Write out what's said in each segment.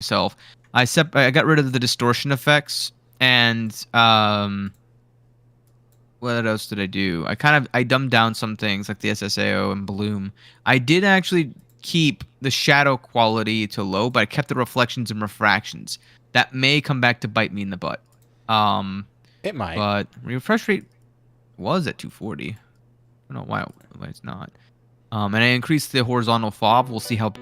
myself. I got rid of the distortion effects and what else did I do? I dumbed down some things like the SSAO and bloom. I did actually keep the shadow quality to low, but I kept the reflections and refractions. That may come back to bite me in the butt. It might. But refresh rate was at 240. I don't know why it's not. And I increased the horizontal fob. We'll see how.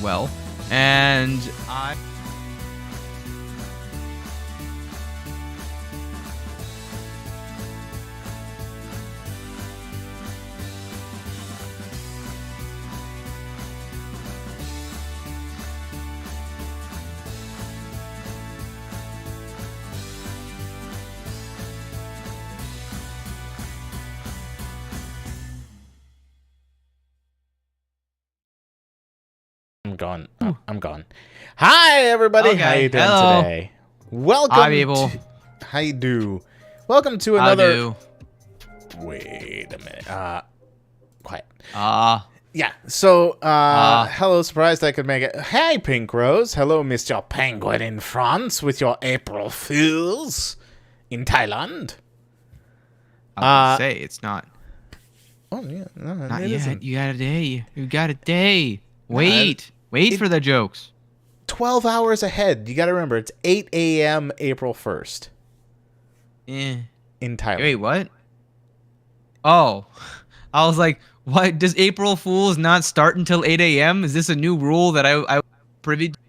Well, and I. I'm gone. I'm gone. Hi, everybody. Okay. How you doing Hello. today? Welcome. Hi, people. How you do? Welcome to How another. do? Wait a minute. Quiet. Yeah. So, hello. Surprised I could make it. Hey, Pink Rose. Hello, Mr. Penguin in France with your April Fools in Thailand. I was gonna say it's not. Oh yeah. No, Not it yet. isn't. You got a day. You got a day. Wait. Wait for the jokes. 12 hours ahead. You got to remember, it's 8 a.m. April 1st Eh. in Thailand. Wait, what? Oh, I was like, what? Does April Fools not start until 8 a.m.? Is this a new rule that I privy to?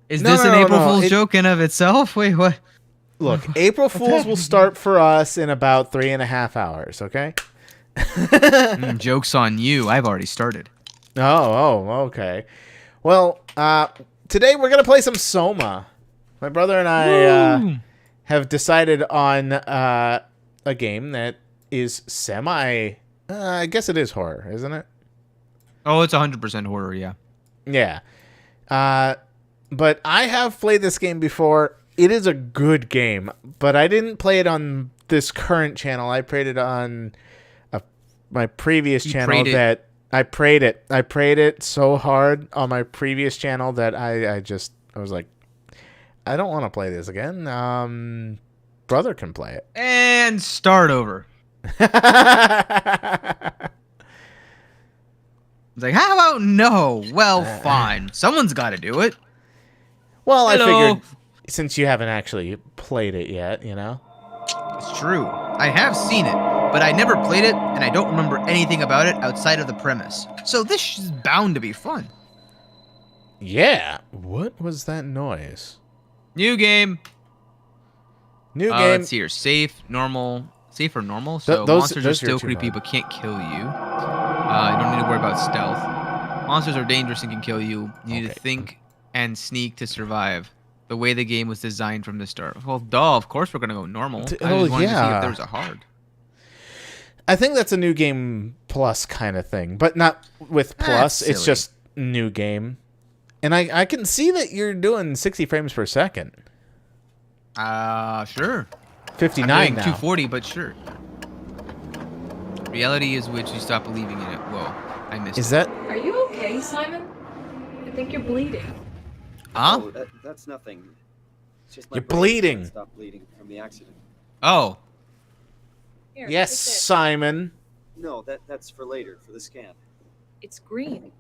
Is No, this no, an no, April no. Fool's joke in of itself? Wait, what? Look, April Fools will start for us in about 3.5 hours, okay? Joke's on you. I've already started. Oh, okay. Well, today we're going to play some SOMA. My brother and I have decided on a game that is semi... I guess it is horror, isn't it? Oh, it's 100% horror, yeah. Yeah. But I have played this game before. It is a good game, but I didn't play it on this current channel. I played it on my previous channel that... I prayed it. I prayed it so hard on my previous channel that I was like, I don't want to play this again. Brother can play it. And start over. It's like, how about no? Well, fine. Someone's got to do it. Well, Hello. I figured since you haven't actually played it yet, you know. It's true. I have seen it, but I never played it, and I don't remember anything about it outside of the premise. So this is bound to be fun. Yeah. What was that noise? New game. New game. Let's see here. Safe, normal. Safe or normal? So those monsters are are still too creepy hard. but can't kill you. You don't need to worry about stealth. Monsters are dangerous and can kill you. You need Okay. to think and sneak to survive. The way the game was designed from the start. Well, duh, of course we're going to go normal. I just wanted to see if there was a hard. I think that's a new game plus kind of thing, but not with plus. It's just new game. And I can see that you're doing 60 frames per second. Sure. 59 I'm doing now. 240, but sure. Reality is which you stop believing in it. Whoa, I missed it. Is that... Are you okay, Simon? I think you're bleeding. Huh? Oh, that's nothing. It's just my You're brain bleeding. stopped bleeding from the accident. Oh. Here, Yes, take this. Simon. No, that's for later, for the scan. It's green.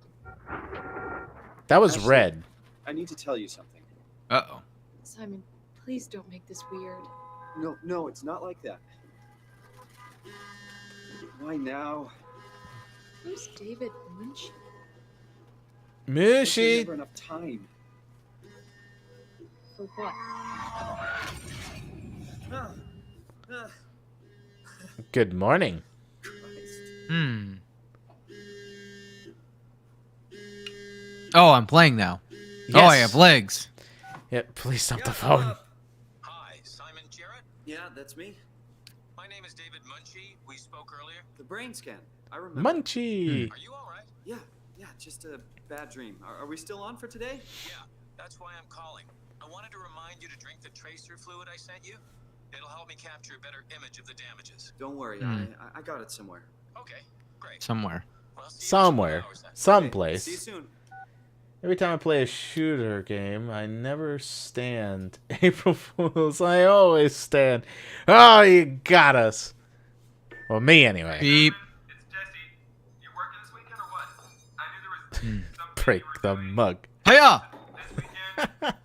That was Ashley. red. I need to tell you something. Uh-oh. Simon, please don't make this weird. No, it's not like that. Why now? Who's David Munch? There's Mushy. never enough time. For what? Ah, ah, Good morning. Christ. Hmm. Oh, I'm playing now. Yes. Oh, I have legs. Yeah, please stop the phone. Hi, Simon Jarrett. Yeah, that's me. My name is David Munchie. We spoke earlier. The brain scan. I remember. Munchie. Are you all right? Yeah, just a bad dream. Are we still on for today? Yeah, that's why I'm calling. I wanted to remind you to drink the tracer fluid I sent you. It'll help me capture a better image of the damages. Don't worry, Hmm. I got it somewhere. Okay, great. Somewhere. Well, I'll see you in a couple Somewhere. hours then. Okay, Someplace. see you soon. Every time I play a shooter game, I never stand. April Fools, I always stand. Oh, you got us. Well, me anyway. Beep. It's Jesse. You working this weekend or what? I knew there was something Break you were the doing mug. Hiya! this weekend or next.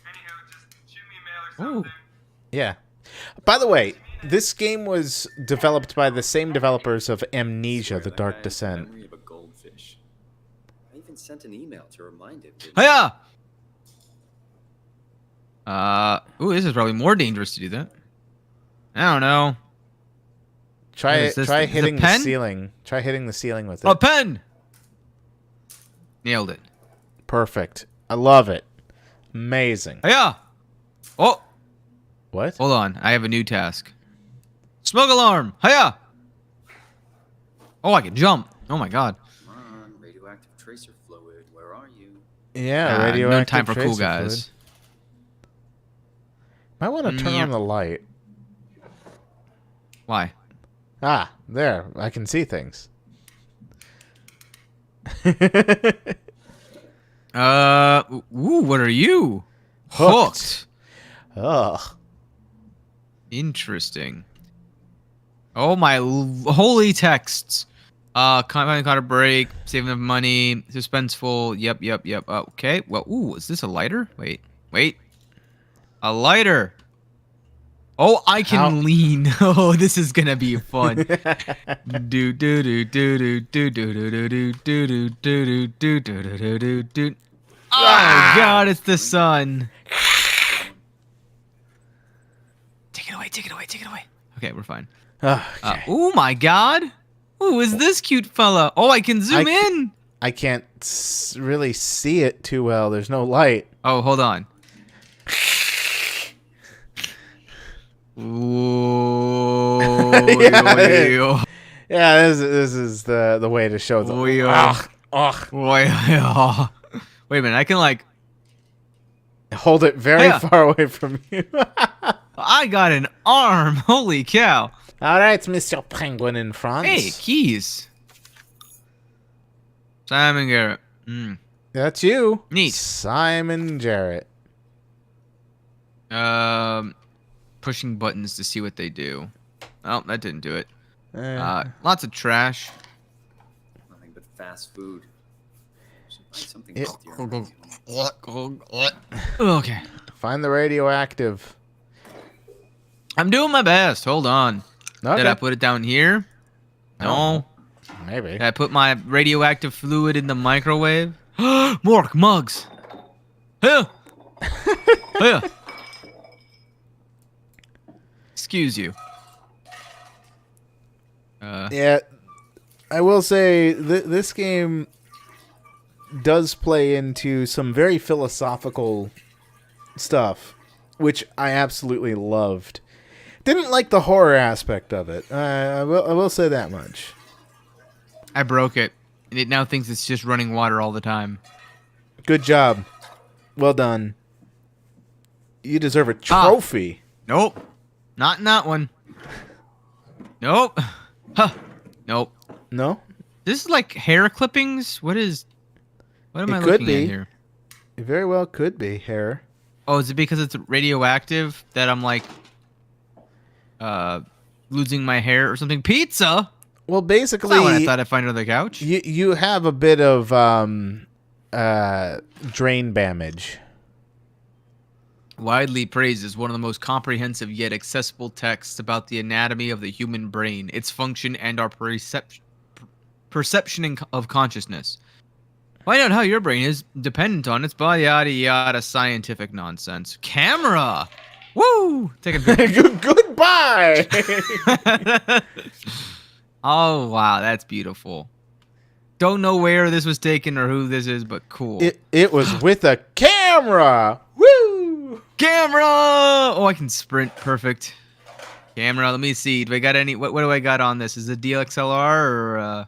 Anywho, just shoot me a mail or Ooh. something. Yeah. By the way, this game was developed by the same developers of Amnesia: Swear The that Dark guy has the Descent. memory of a goldfish. I even sent an email to remind him. Hiya! Ooh, this is probably more dangerous to do that. I don't know. Try What it. is this Try thing? Is it hitting the pen? ceiling. Try hitting the ceiling with it. A pen! Nailed it. Perfect. I love it. Amazing. Hiya! Oh, What? hold on. I have a new task. Smoke alarm! Hiya! Oh, I can jump. Oh my god. Come on, radioactive tracer fluid. Where are you? Yeah, No radioactive time for cool tracer guys. fluid. Might want to turn Yep. on the light. Why? Ah, there. I can see things. Ooh, what are you? Hooked. Ugh. Interesting. Oh my holy texts. Find a break, saving up money, suspenseful. Yep. Okay. Well, ooh, is this a lighter? Wait. A lighter. Oh, I can How- lean. Oh, this is gonna be fun. do do do do do do do do do do do do do do do do. Oh God, it's the sun. Take it away. Okay, we're fine. Okay. Oh my God. Who is this cute fella? Oh, I can zoom in. I can't really see it too well. There's no light. Oh, hold on. Ooh. Yeah, this is the way to show the. Ugh. Wait a minute. I can like. Hold it very Yeah. far away from you. I got an arm. Holy cow. All right, Mr. Penguin in France. Hey, keys. Simon Garrett. That's you. Neat. Simon Jarrett. Pushing buttons to see what they do. Oh, that didn't do it. Eh. Lots of trash. Nothing but fast food. Should find something It- healthier. Okay. Find the radioactive. I'm doing my best. Hold on. Okay. Did I put it down here? No. Maybe. Did I put my radioactive fluid in the microwave? More mugs. Here. Here. Excuse you. Yeah. I will say this game does play into some very philosophical stuff, which I absolutely loved. Didn't like the horror aspect of it. I will say that much. I broke it. And it now thinks it's just running water all the time. Good job. Well done. You deserve a trophy. Nope. Not in that one. Nope. Huh. Nope. No? This is like hair clippings? What am It I could looking be. at here? It very well could be hair. Oh, is it because it's radioactive that I'm like losing my hair or something? Pizza? Well, That's basically, not what I thought I'd find under the couch. you have a bit of drain damage. Widely praised as one of the most comprehensive yet accessible texts about the anatomy of the human brain, its function, and our perception of consciousness. Find out how your brain is dependent on its body, yada yada scientific nonsense. Camera! Woo! Taking pictures. Goodbye! Oh, wow, that's beautiful. Don't know where this was taken or who this is, but cool. It was with a camera! Woo! Camera! Oh, I can sprint. Perfect. Camera, let me see. Do I got any... What do I got on this? Is it DXLR or...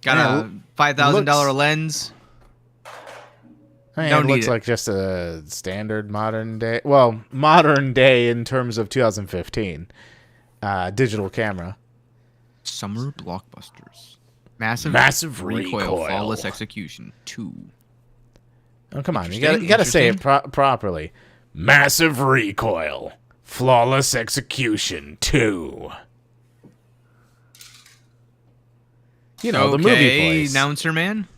got a $5,000 lens? Hey, Don't it need looks it. like just a standard modern day... Well, modern day in terms of 2015. Digital camera. Summer blockbusters. Massive recoil. recoil. Flawless execution. 2. Oh, come on. You Interesting, gotta say it interesting. properly. Massive recoil. Flawless execution 2. You know, the movie voice. Announcer man.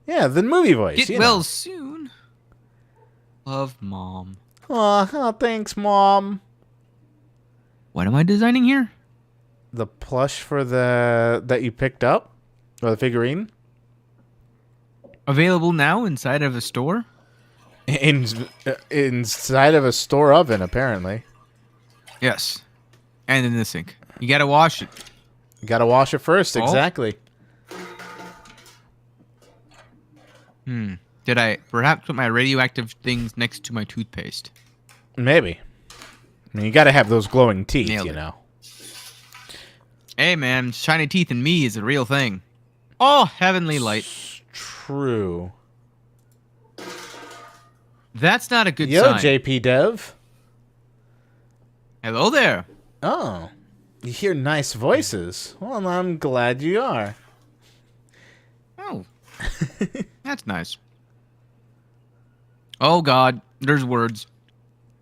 Yeah, the movie voice. Get well soon. Love, Mom. Oh, thanks, Mom. What am I designing here? The plush for that you picked up? Or the figurine? Available now inside of a store? Inside of a store oven, apparently. Yes. And in the sink. You gotta wash it. You gotta wash it first, Oh. exactly. Did I perhaps put my radioactive things next to my toothpaste? Maybe. I mean, you gotta have those glowing teeth, Nailed you it. know. Hey man, shiny teeth in me is a real thing. Oh, heavenly light. True. That's not a good Yo, sign. JP Dev. Hello there. Oh. You hear nice voices. Well, I'm glad you are. Oh. That's nice. Oh god, there's words.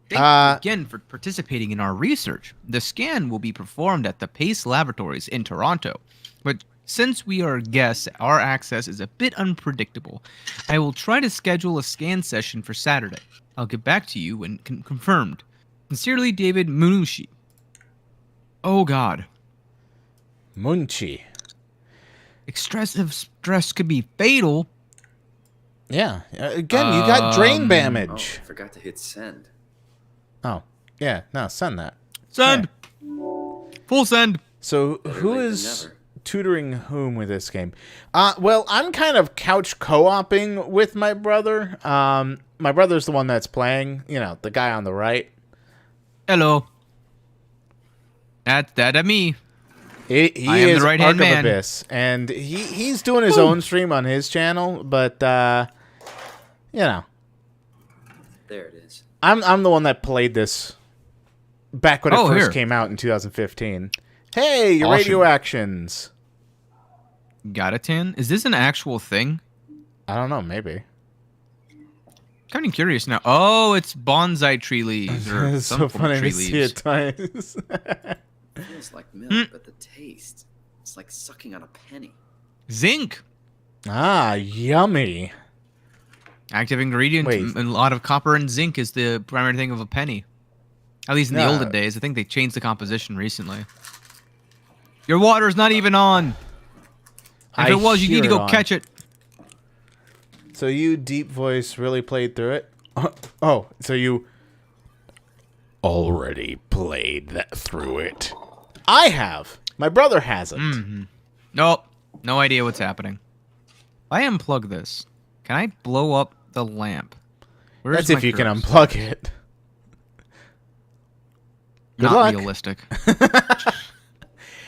Thank you again for participating in our research. The scan will be performed at the Pace Laboratories in Toronto. But since we are guests, our access is a bit unpredictable. I will try to schedule a scan session for Saturday. I'll get back to you when confirmed. Sincerely, David Munushi. Oh god. Munchi. Excessive stress could be fatal. Yeah. Again, you got drain Oh, damage. I forgot to hit send. Oh. Yeah, no, send that. Send. Full send. So, Better who late than is never. tutoring whom with this game? Well, I'm kind of couch co-oping with my brother. My brother's the one that's playing, you know, the guy on the right. Hello. That's me. He I am the is right-hand Ark of man. Abyss, and he's doing his own stream on his channel, but you know, There it is. I'm the one that played this back when it Oh, first here. came out in 2015. Hey, your Awesome. radio actions. Got a tan? Is this an actual thing? I don't know, maybe. Kind of curious now. Oh, it's bonsai tree leaves or It's some so form of funny tree to see leaves. it times. Feels like milk, Hmm. but the taste. It's like sucking on a penny. Zinc. Ah, yummy. Active ingredient. Wait. A lot of copper and zinc is the primary thing of a penny. At least in the No. olden days. I think they changed the composition recently. Your water's not even on. If I it was, you need to hear go on. catch it. So you deep voice really played through it? Oh, so you already played that through it? I have. My brother hasn't. Nope. No idea what's happening. If I unplug this, can I blow up the lamp? Where's That's my if you can cursor? unplug it. Good Not luck. realistic.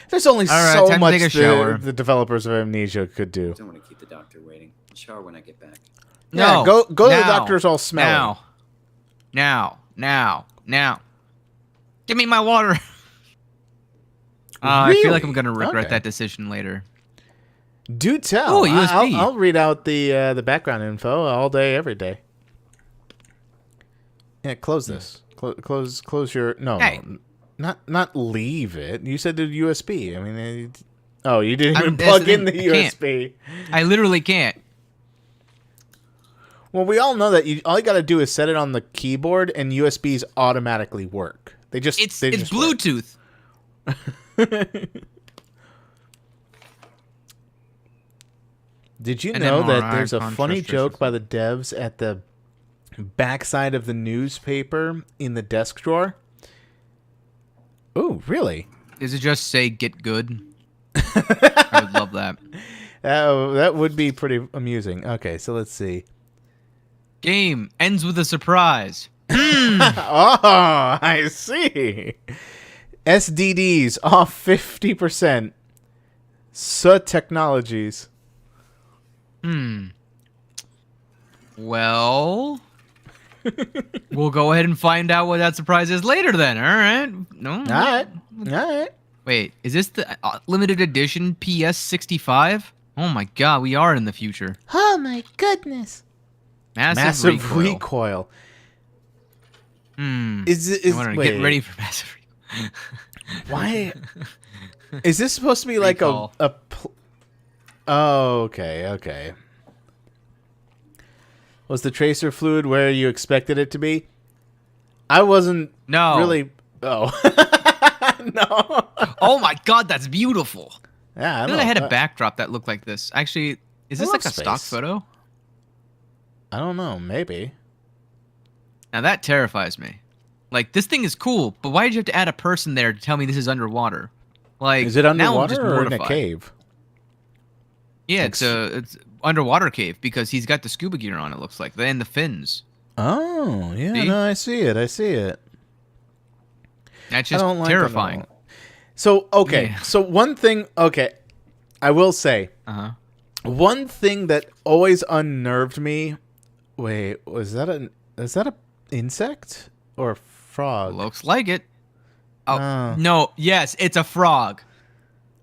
There's only All right, so time to much take a shower. the developers of Amnesia could do. Don't want to keep the doctor waiting. I'll shower when I get back. Yeah, No. go to the now, doctor's all smelly. Now. Give me my water. I feel like I'm gonna regret Okay. that decision later. Do tell. Oh, USB. I'll read out the background info all day, every day. Yeah, close this. Close your Hey. not leave it. You said the USB. I mean, you didn't even that's plug the in the thing, I can't. USB. I literally can't. Well, we all know that all you got to do is set it on the keyboard, and USBs automatically work. It's It's Bluetooth. Did you And know MRI that there's a funny contrast joke by the devs at the backside of the newspaper in the desk drawer? Oh, really? Does it just say "get good"? I would love that. That would be pretty amusing. Okay, so let's see. Game ends with a surprise. Oh, I see. SDDs off 50%. Technologies. Well, we'll go ahead and find out what that surprise is later then. All right. No. All right. Wait, is this the limited edition PS65? Oh my god, we are in the future. Oh my goodness. Massive recoil. recoil. Is I want to wait, get ready for massive recoil. Why? Is this supposed to be like Recall. Oh, okay. Was the tracer fluid where you expected it to be? I wasn't No. really. Oh. No. Oh my god, that's beautiful. Yeah, I I know. thought I had a backdrop that looked like this. Actually, is this love like a stock space. photo? I don't know. Maybe. Now that terrifies me. Like, this thing is cool, but why did you have to add a person there to tell me this is underwater? Like, Is it now I'm underwater just or in a mortified. cave? Yeah, it's underwater cave because he's got the scuba gear on. It looks like and the fins. Oh, yeah. See? No, I see it. That's I just don't like terrifying. them all. So, okay. Yeah. So, one thing. Okay. I will say. One thing that always unnerved me. Wait, is that an insect or a frog? Looks like it. Oh Oh. no! Yes, it's a frog.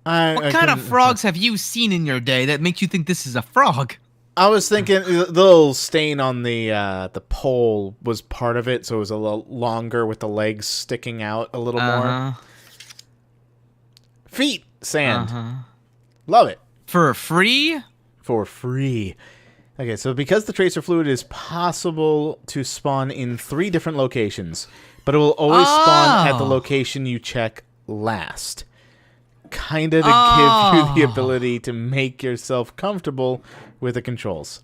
What I kind of couldn't- frogs have you seen in your day that makes you think this is a frog? I was thinking the little stain on the pole was part of it, so it was a little longer with the legs sticking out a little more. Feet, sand, love it. For free? For free. Okay, so because the tracer fluid is possible to spawn in 3 different locations, but it will always spawn at the location you check last. Kinda to give you the ability to make yourself comfortable with the controls.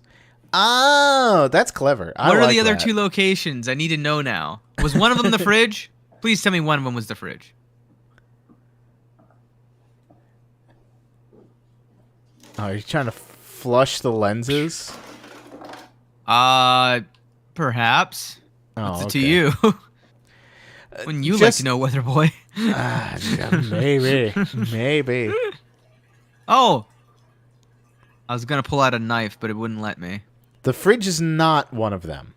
Oh, that's clever. What are like the other that. 2 locations? I need to know now. Was one of them the fridge? Please tell me one of them was the fridge. Oh, are you trying to flush the lenses? Perhaps. Oh, It's okay. to you. Wouldn't you like just- to know, Weather Boy? Yeah, maybe. Oh! I was gonna pull out a knife, but it wouldn't let me. The fridge is not one of them.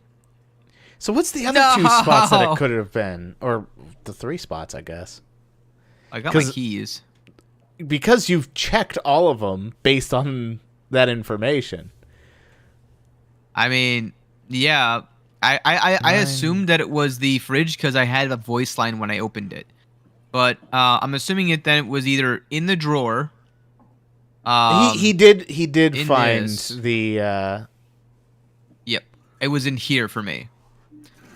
So what's the other 2 spots that it could have been? Or the 3 spots, I guess. I got my 'Cause- keys. Because you've checked all of them based on that information. I mean, yeah. I assumed that it was the fridge because I had a voice line when I opened it. But I'm assuming then it was either in the drawer. He did in find this. the Yep. It was in here for me.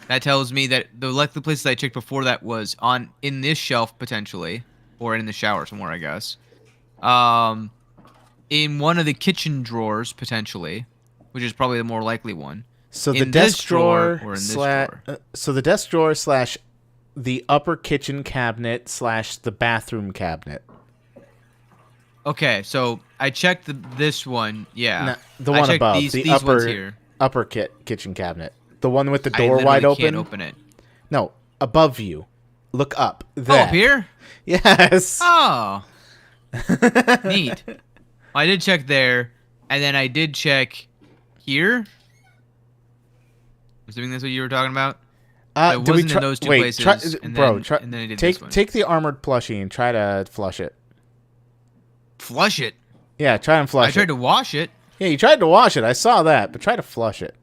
That tells me that the likely places I checked before that was in this shelf potentially, or in the shower somewhere, I guess. In one of the kitchen drawers potentially, which is probably the more likely one. so the in this desk drawer drawer or in this slash drawer. so the desk drawer slash the upper kitchen cabinet slash the bathroom cabinet. Okay, so I checked this one. Yeah. No, the I one checked above, these the ones upper here. kitchen cabinet, the one with the I door literally wide open. can't open it. No, above you. Look up. Oh, That. up here? Yes. Oh. Neat. Well, I did check there, and then I did check here. I'm assuming that's what you were talking about. It wasn't in those two places. And then I did this one. Take the armored plushie and try to flush it. Flush it. Yeah, try and flush I it. tried to wash it. Yeah, you tried to wash it. I saw that, but try to flush it.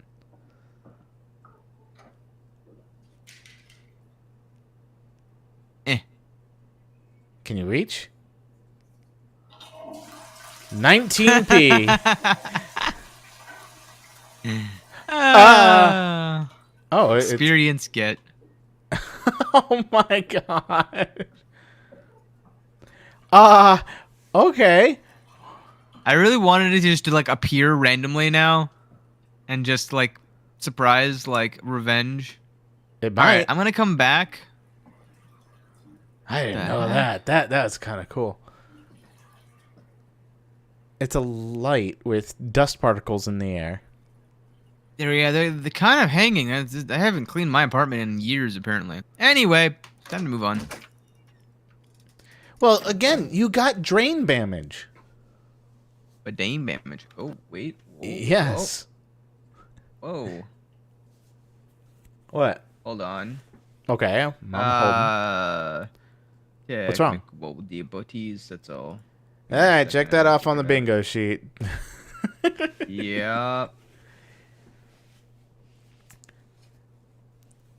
Can you reach? 19p. Oh, experience get. Oh my god. Okay. I really wanted it just to like appear randomly now, and just like surprise, like revenge. It All might. right, I'm gonna come back. I didn't know that. That's kind of cool. It's a light with dust particles in the air. They're kind of hanging. I haven't cleaned my apartment in years, apparently. Anyway, time to move on. Well, again, you got drain damage. But Dame damage. Oh, wait. Whoa, Yes. Whoa. What? Hold on. Okay. I'm holding. Yeah. What's wrong? Well, the abilities, that's all. All right, check that off on the bingo sheet. Yeah.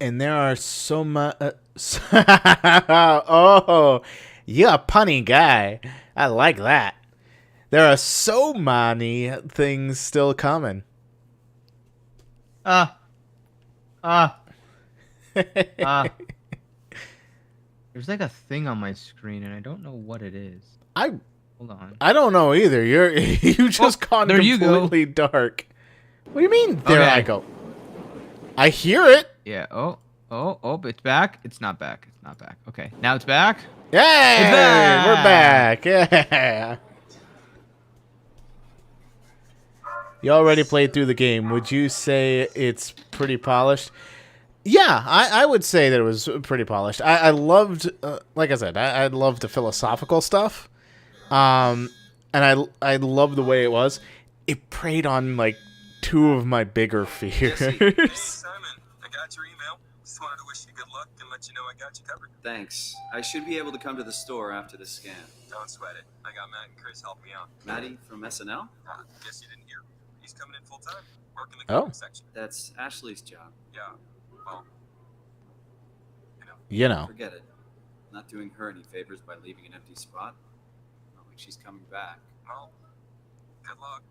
And there are so much. Oh, you're a punny guy. I like that. There are so many things still coming. There's like a thing on my screen, and I don't know what it is. Hold on. I don't know either. You just gone there you go. completely dark. What do you mean? There Okay. I go. I hear it. Yeah. Oh, it's back. It's not back. It's not back. Okay. Now it's back. Yay! back! We're back. Yeah. You already played through the game. Would you say it's pretty polished? Yeah, I would say that it was pretty polished. I loved, like I said, I loved the philosophical stuff. And I loved the way it was. It preyed on, like, two of my bigger fears. Simon, I got your email. Just wanted to wish you good luck and let you know I got you covered. Thanks. I should be able to come to the store after the scan. Don't sweat it. I got Matt and Chris helping me out. Maddie from SNL? Guess you didn't hear. He's coming in full time, working the Oh. comic section. That's Ashley's job. Yeah. Well, You know. Forget it. Not doing her any favors by leaving an empty spot. Not like she's coming back. well, good luck.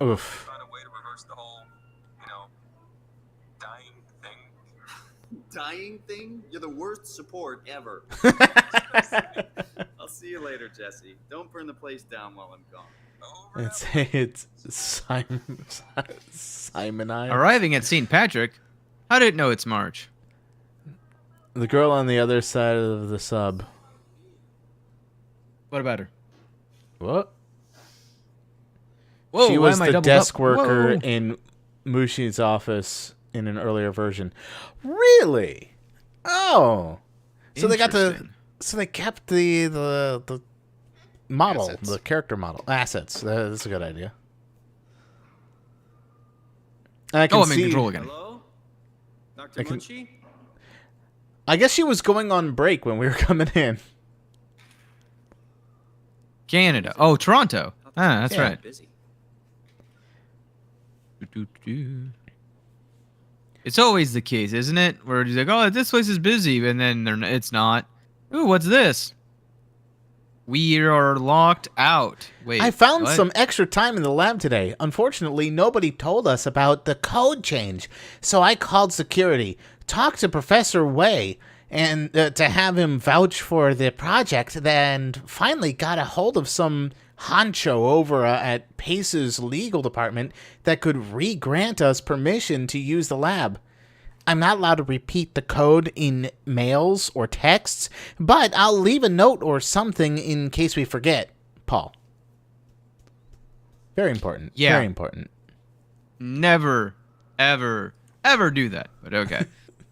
Oof. Find a way to reverse the whole, dying thing. Dying thing? You're the worst support ever. I'll see you later, Jesse. Don't burn the place down while I'm gone. Over and It's Simon I. Arriving at St. Patrick. How did it know it's March? The girl on the other side of the sub. What about her? What? Whoa, She why was am I the doubled desk up? worker Whoa. in Mushi's office in an earlier version. Really? Oh. So they got Interesting. So they kept the model, Assets. the character model. Assets. That's a good idea. And I can I'm in see, control again. Hello? Dr. I can- Munchie? I guess she was going on break when we were coming in. Canada. Oh, Toronto. Ah, that's Yeah. right. Busy. It's always the case, isn't it? Where he's like, "Oh, this place is busy," and then it's not. Ooh, what's this? We are locked out. Wait, I found what? some extra time in the lab today. Unfortunately, nobody told us about the code change. So I called security, talked to Professor Wei, and to have him vouch for the project, then finally got a hold of some honcho over at Pace's legal department that could re-grant us permission to use the lab. I'm not allowed to repeat the code in mails or texts, but I'll leave a note or something in case we forget. Paul. Very important. Yeah. Very important. Never, ever, ever do that. But okay.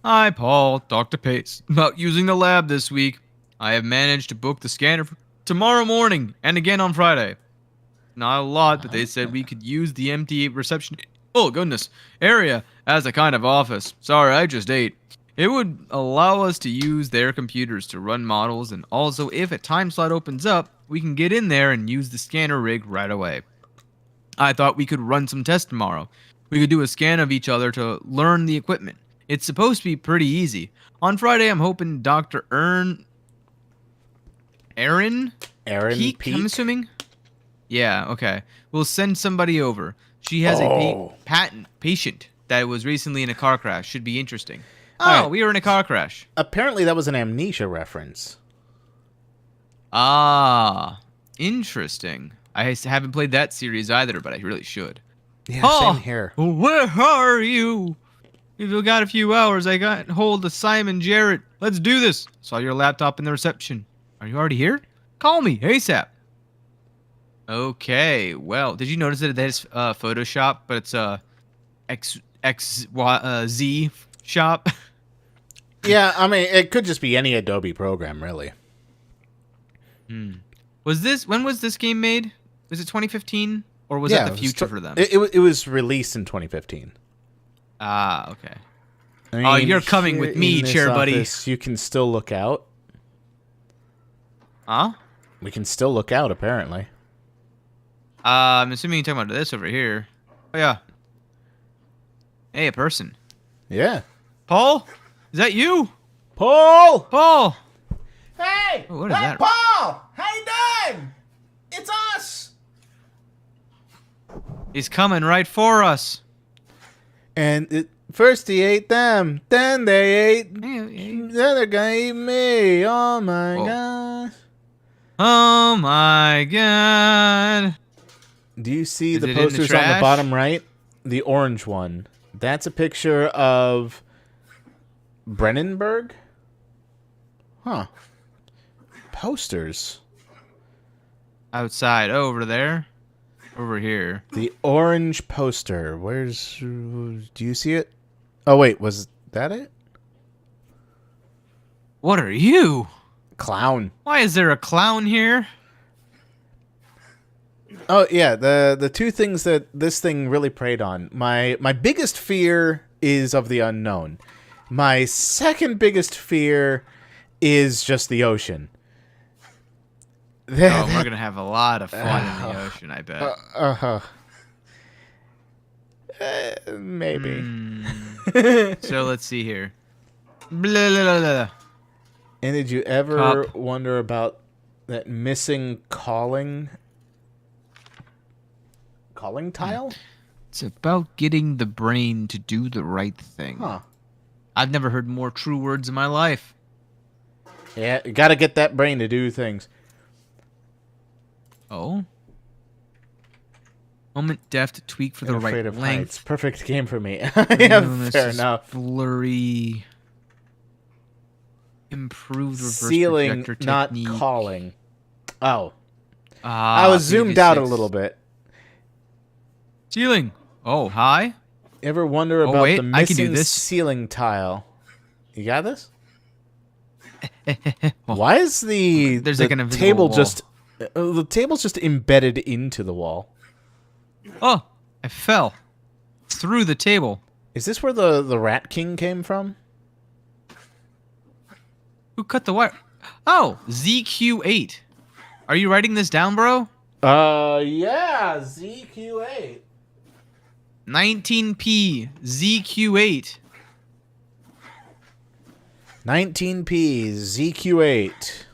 Hi, Paul. Dr. Pace. About using the lab this week. I have managed to book the scanner for tomorrow morning and again on Friday. Not a lot, but they said we could use the empty reception. Oh, goodness. Area as a kind of office. Sorry, I just ate. It would allow us to use their computers to run models, and also if a time slot opens up, we can get in there and use the scanner rig right away. I thought we could run some tests tomorrow. We could do a scan of each other to learn the equipment. It's supposed to be pretty easy. On Friday, I'm hoping Dr. Aaron Peak, I'm assuming? Yeah, okay. We'll send somebody over. She has a patient that was recently in a car crash. Should be interesting. Oh, Alright. we were in a car crash. Apparently that was an Amnesia reference. Ah, interesting. I haven't played that series either, but I really should. Yeah, same here. Where are you? If you got a few hours, I got hold of Simon Jarrett. Let's do this. Saw your laptop in the reception. Are you already here? Call me ASAP. Okay, well, did you notice that it is Photoshop, but it's Z shop? Yeah, I mean, it could just be any Adobe program, really. When was this game made? Was it 2015? Or was that the future for them? It was released in 2015. Ah, okay. I Oh, mean, you're coming here with me, in this chair buddy. office, you can still look out. Huh? We can still look out, apparently. I'm assuming you're talking about this over here. Oh, yeah. Hey, a person. Yeah. Paul? Is that you? Paul! Paul! Hey! Oh, what is that? Paul! How you doing? It's us! He's coming right for us. And first he ate them, then they ate the other guy ate me. Oh my Whoa. gosh. Oh, my God. Do you see Is the it in the posters on the trash? bottom right? The orange one. That's a picture of Brennenberg? Huh. Posters. Outside. Over there. Over here. The orange poster. Where's... Do you see it? Oh, wait. Was that it? What are you? Clown. Why is there a clown here? Oh, yeah. The two things that this thing really preyed on. My biggest fear is of the unknown. My second biggest fear is just the ocean. Oh, we're going to have a lot of fun in the ocean, I bet. Maybe. So let's see here. Blah, blah, blah, blah. And did you ever Cup. wonder about that missing calling tile? It's about getting the brain to do the right thing. Huh. I've never heard more true words in my life. Yeah, you gotta get that brain to do things. Oh? Moment deft tweak for the Afraid right of length. heights. Perfect game for me. No, Yeah, this fair is enough. Blurry. Improved reverse Ceiling, projector not technique. calling. Oh. Ah, I was zoomed out a 86. little bit. Ceiling. Oh, hi. Ever wonder about wait, the I can do missing this. ceiling tile? You got this? Why is the There's the like an invisible table wall. just the table's just embedded into the wall? Oh, I fell through the table. Is this where the Rat King came from? Who cut the wire? Oh, ZQ8. Are you writing this down, bro? Yeah, ZQ8. 19p ZQ8. 19p ZQ8.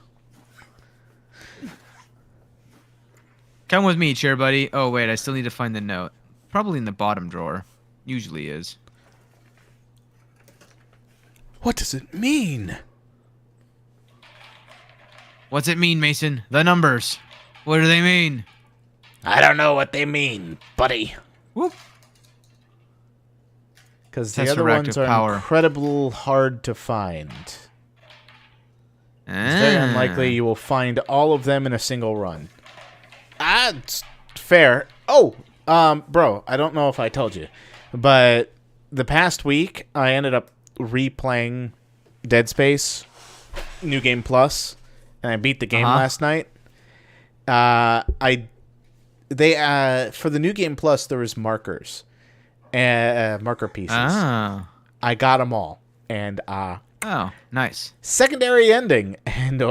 Come with me, chair buddy. Oh, wait, I still need to find the note. Probably in the bottom drawer. Usually is. What does it mean? What's it mean, Mason? The numbers. What do they mean? I don't know what they mean, buddy. Whoop. Because the other ones are incredibly hard to find. It's very unlikely you will find all of them in a single run. Ah, it's fair. Oh, bro, I don't know if I told you, but the past week I ended up replaying Dead Space New Game Plus, and I beat the game last night. For the New Game Plus there was marker pieces. Ah. I got them all, and Oh, nice. secondary ending, and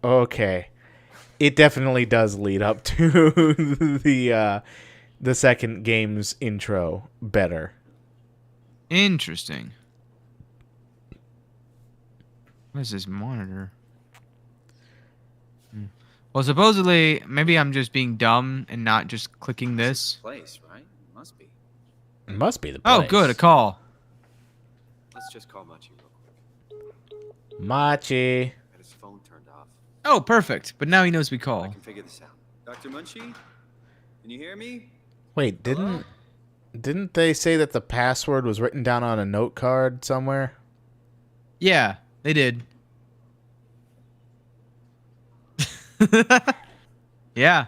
okay, it definitely does lead up to the second game's intro better. Interesting. What is this monitor? Well, supposedly, maybe I'm just being dumb and not just clicking this. Place, right? It must be. It must be the place. Oh, good, a call. Let's just call Machi real quick. Machi. Got his phone turned off. Oh, perfect. But now he knows we I call. can figure this out. Dr. Munchie? Can you hear me? Wait, didn't they say that the password was written down on a note card somewhere? Yeah, they did. Yeah.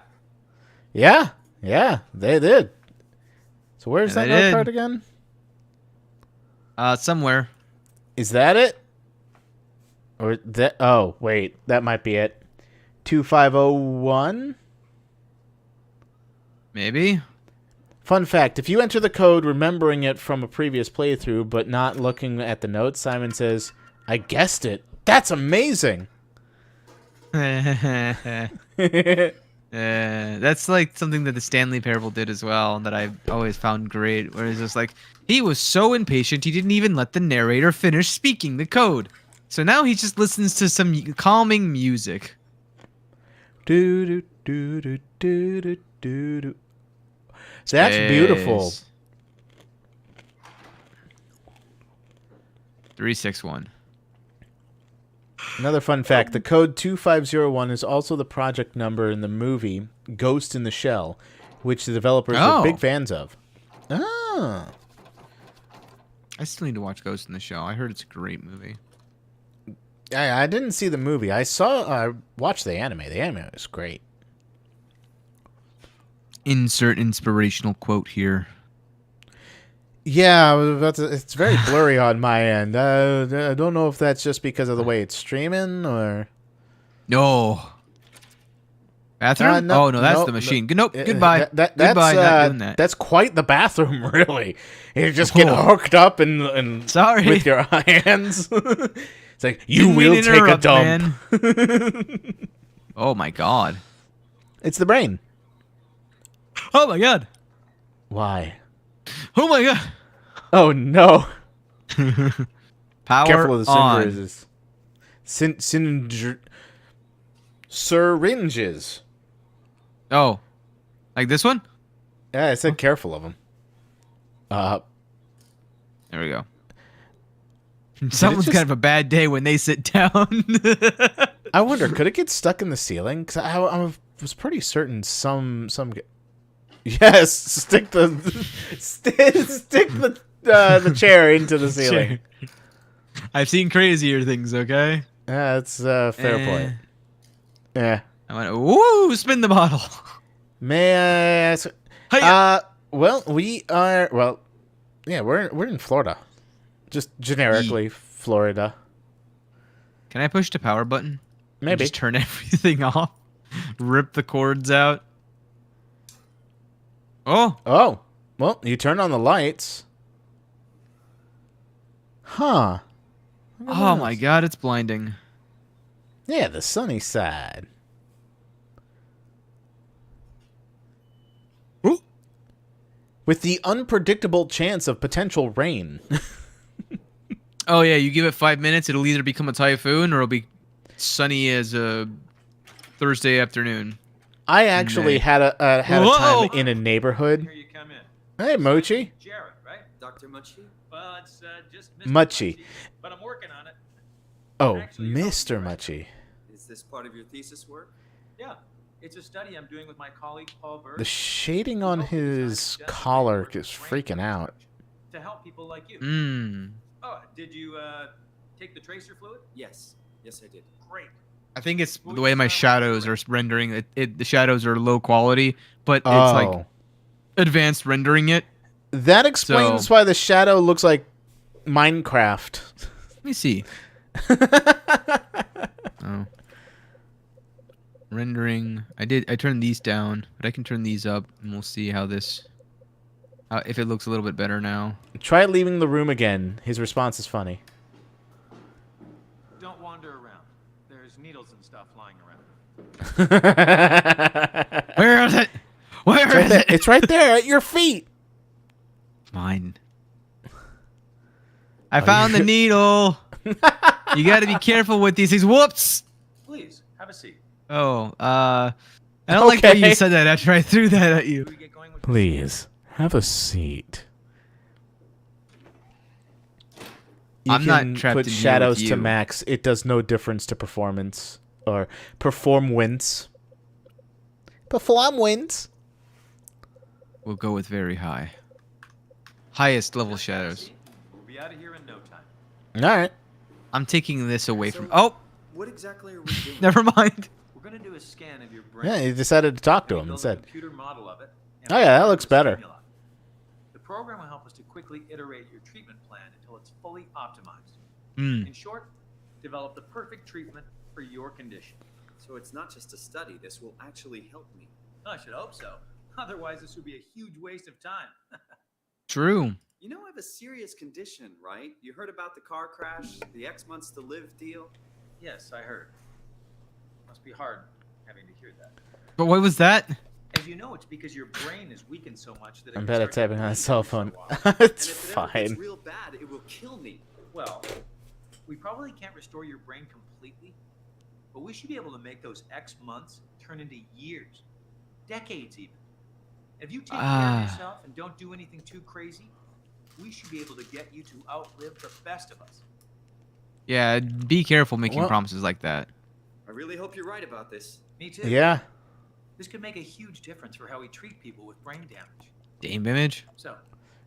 Yeah, they did. So where's Yeah, that they note did. card again? Somewhere. Is that it? Or that? Oh, wait, that might be it. 2501. Maybe. Fun fact: if you enter the code remembering it from a previous playthrough but not looking at the notes, Simon says, "I guessed it. That's amazing." That's like something that the Stanley Parable did as well that I've always found great, where it's just like, he was so impatient he didn't even let the narrator finish speaking the code. So now he just listens to some calming music. Do do do do do do do do. That's beautiful. 361. Another fun fact, the code 2501 is also the project number in the movie Ghost in the Shell, which the developers were big fans of. Ah. I still need to watch Ghost in the Shell. I heard it's a great movie. I didn't see the movie. I watched the anime. The anime was great. Insert inspirational quote here. Yeah, I was about to, it's very blurry on my end. I don't know if that's just because of the way it's streaming or... No. Bathroom? No, oh, no, that's no, the machine. no. Nope, goodbye. That's, goodbye, not doing that. That's quite the bathroom, really. You just get hooked up and Sorry. with your hands. It's like, you Didn't mean will to take a interrupt, dump. man. Oh, my God. It's the brain. Oh, my God. Why? Oh, my God. Oh, no. Power Careful of the on. syringes. Oh. Like this one? Yeah, I said careful of them. There we go. Someone's kind of a bad day when they sit down. I wonder, could it get stuck in the ceiling? Because I was pretty certain some. Yes, stick the the chair into the ceiling. I've seen crazier things. Okay. Yeah, that's a fair point. Yeah. I went. Ooh, spin the bottle. May I ask? Hiya. Well, we are. Well, yeah, we're in Florida. Just generically Florida. Can I push the power button? Maybe. And just turn everything off. Rip the cords out. Oh. Oh. Well, you turn on the lights. Huh. Oh my God! It's blinding. Yeah, the sunny side. Ooh. With the unpredictable chance of potential rain. Oh yeah, you give it 5 minutes, it'll either become a typhoon or it'll be sunny as a Thursday afternoon. I actually had a Whoa! time in a neighborhood. Here you come in. Hey, Mochi. Jared, right? Dr. Munchie? Well, it's just Mr. Muchie. But I'm working on it. Oh, Actually, you're Mr. right. Muchie. Is this part of your thesis work? Yeah. It's a study I'm doing with my colleague Paul Bird. The shading on his collar is freaking out. To help people like you. Mmm. Oh, did you take the tracer fluid? Yes. Yes, I did. Great. I think it's the way my shadows are rendering it. The shadows are low quality, but it's like advanced rendering it. That explains why the shadow looks like Minecraft. Let me see. Oh. Rendering. I turned these down, but I can turn these up, and we'll see how this. If it looks a little bit better now. Try leaving the room again. His response is funny. Don't wander around. There's needles and stuff lying around. Where is it? Where is it? It's right there at your feet. Mine. I found the needle. You got to be careful with these things. Whoops. Please, have a seat. Oh, I don't like that you said that after I threw that at you. Should we get going with Please, have a seat. I'm not can trapped put in here shadows with to you. max. It does no difference to performance or performance. Perform wins. We'll go with very high. Highest level shadows. We'll be out of here in no time. All right. I'm taking this away from. Oh, What exactly are we doing? never mind. We're gonna do a scan of your brain. Yeah, he decided to talk to him Build a instead. computer model of it. and Oh, yeah, that program looks the better. stimuli. The program will help us to quickly iterate your treatment plan until it's fully optimized. Hmm. In short, develop the perfect treatment for your condition. So it's not just a study. This will actually help me. I should hope so. Otherwise, this would be a huge waste of time. True. You know I have a serious condition, right? You heard about the car crash, the X months to live deal? Yes, I heard. Must be hard having to hear that. But what was that? As you know, it's because your brain is weakened so much that it I'm can bad at start to typing on a bleed cell every so phone. often. It's And if it ever gets fine. real bad, it will kill me. Well, we probably can't restore your brain completely, but we should be able to make those X months turn into years, decades even. If you take care of yourself and don't do anything too crazy, we should be able to get you to outlive the best of us. Yeah, be careful making Well- promises like that. I really hope you're right about this. Me too. Yeah. This could make a huge difference for how we treat people with brain damage. Dame image? So,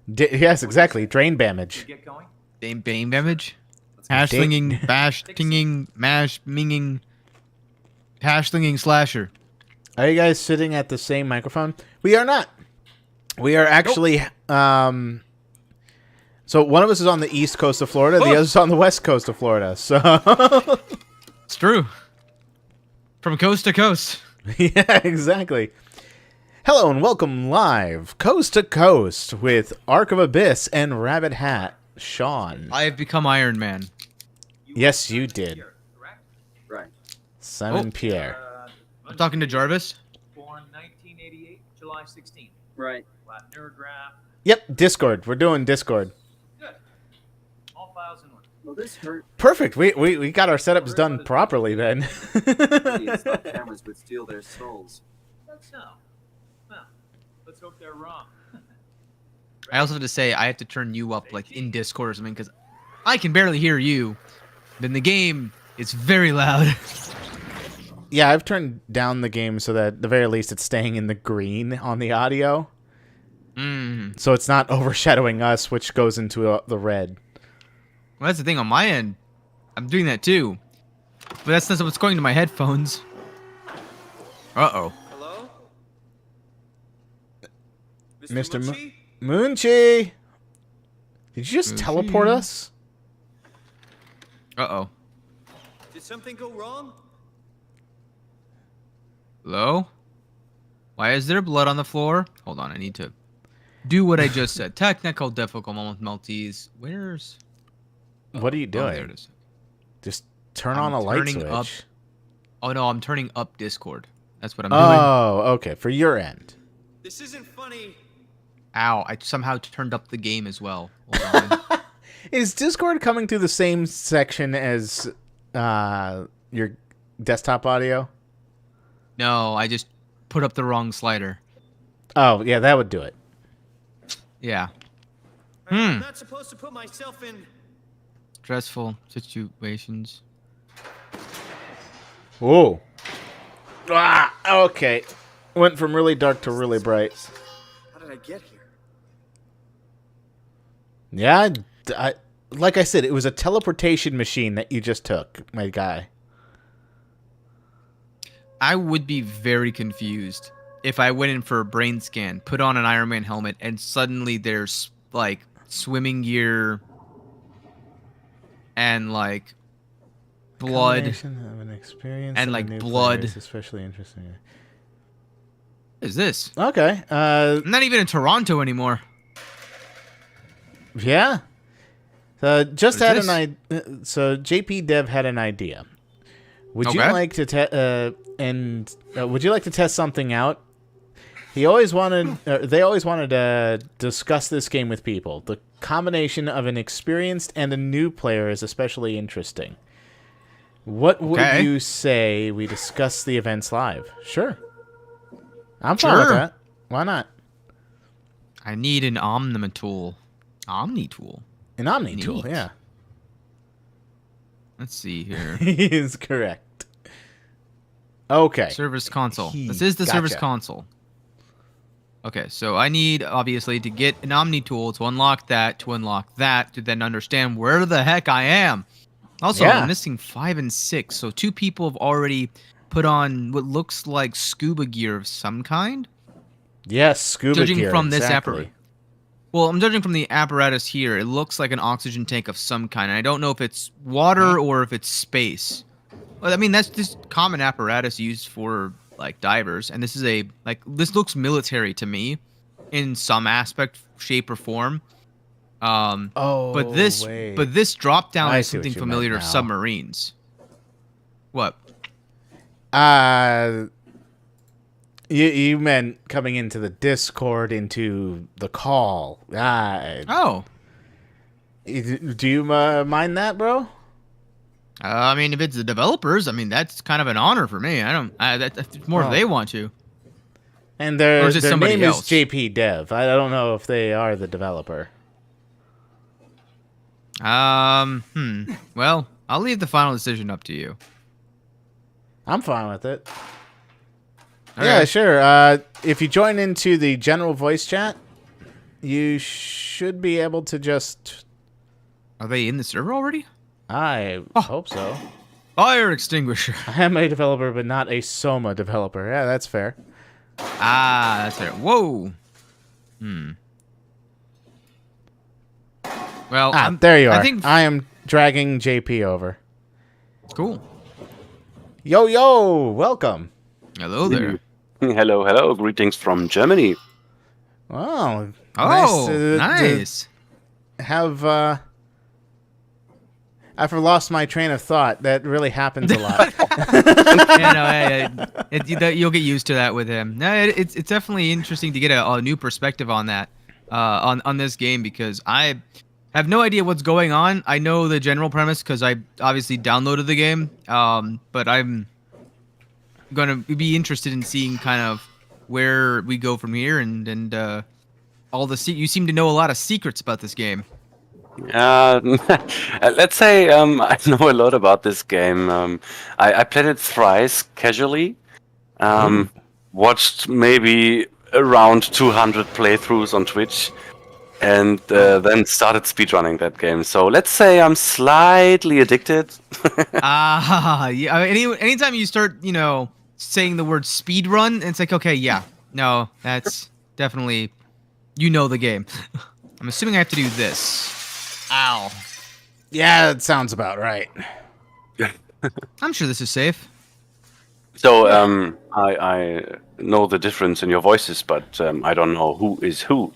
Yes, exactly. Drain should we damage. get going? Dame image? Let's go. Hash Dame- slinging, bash tinging, mash minging, hash slinging slasher. Are you guys sitting at the same microphone? We are not. We are actually. So one of us is on the east coast of Florida. The Oh. other is on the west coast of Florida. So It's true. From coast to coast. yeah, exactly. Hello and welcome live, coast to coast, with Ark of Abyss and Rabbit Hat, Sean. I have become Iron Man. Yes, you Simon did. Pierre, correct? Right. Simon Oh. Pierre. I'm talking to Jarvis. Born 1988, July 16th. Right. Latin neurograph. Yep, Discord. We're doing Discord. Good. All files in order. Well, this hurt. Perfect. We got our setups done properly then. Idiots thought cameras would steal their souls. That's so. Well, let's hope they're wrong. I also have to say I have to turn you up like in Discord or something because I can barely hear you. Then the game is very loud. Yeah, I've turned down the game so that at the very least it's staying in the green on the audio. So it's not overshadowing us, which goes into the red. Well, that's the thing on my end. I'm doing that too. But that's not what's going to my headphones. Uh-oh. Hello? Mr. Munchie? Moonchi! Did you just Moonchi. teleport us? Uh-oh. Did something go wrong? Hello? Why is there blood on the floor? Hold on, I need to do what I just said. Technical difficulties. Where's... What are you Oh, doing? there it is. Just turn I'm on a light turning switch. up- Oh, no, I'm turning up Discord. That's what I'm doing. Oh, okay. For your end. This isn't funny. Ow, I somehow turned up the game as well. Hold on. Is Discord coming through the same section as your desktop audio? No, I just put up the wrong slider. Oh, yeah, that would do it. Yeah. I'm not supposed to put myself in. Stressful situations. Whoa. Ah, okay. Went from really dark to really bright. How did I get here? Yeah, like I said, it was a teleportation machine that you just took, my guy. I would be very confused if I went in for a brain scan, put on an Iron Man helmet, and suddenly there's like swimming gear and like blood Combination of an experience and a like new blood. player is especially interesting. What is this? Okay. I'm not even in Toronto anymore. Yeah. Just What had is an idea. So JP Dev had an idea. Would you Okay. like to would you like to test something out? They always wanted to discuss this game with people. The combination of an experienced and a new player is especially interesting. What would Okay. you say we discuss the events live? Sure. I'm fine with Sure. that. Why not? I need an Omnitool. Omnitool? An Omni tool, Neat. yeah. Let's see here. He is correct. Okay. Service console. He- This is the service gotcha. console. Okay, so I need, obviously, to get an Omnitool to unlock that, to then understand where the heck I am. Also, Yeah. I'm missing 5 and 6, so 2 people have already put on what looks like scuba gear of some kind. Yes, scuba Judging gear. from this exactly. apparatus. Well, I'm judging from the apparatus here. It looks like an oxygen tank of some kind. And I don't know if it's water or if it's space. Well, I mean, that's just common apparatus used for like divers, and this is this looks military to me, in some aspect, shape, or form. Oh, but this drop down I is see what something you familiar meant to now. submarines. What? You meant coming into the Discord, into the call. Oh, Do you mind that, bro? I mean, if it's the developers, I mean, that's kind of an honor for me. I don't. That's more Well, if they want to. And Or their is it somebody name else? is JP Dev. I don't know if they are the developer. Well, I'll leave the final decision up to you. I'm fine with it. Okay. Yeah, sure. If you join into the general voice chat, you should be able to just... Are they in the server already? I Oh. hope so. Fire extinguisher. I am a developer, but not a SOMA developer. Yeah, that's fair. Ah, that's it. Whoa. Well, There you are. I think I am dragging JP over. cool. Yo, welcome. Hello there. Hello, hello. Greetings from Germany. Oh, Oh, nice. nice. Have I've lost my train of thought. That really happens a lot. You'll get used to that with him. No, it's definitely interesting to get a new perspective on that, on this game, because I have no idea what's going on. I know the general premise because I obviously downloaded the game, but I'm gonna be interested in seeing kind of where we go from here, and all the you seem to know a lot of secrets about this game. Let's say I know a lot about this game. I played it thrice casually. Watched maybe around 200 playthroughs on Twitch, and then started speedrunning that game. So let's say I'm slightly addicted. Yeah. I mean, anytime you start, saying the word speed run, it's like, okay, yeah, no, that's definitely, the game. I'm assuming I have to do this. Ow. Yeah, that sounds about right. I'm sure this is safe. So I know the difference in your voices, but I don't know who is who.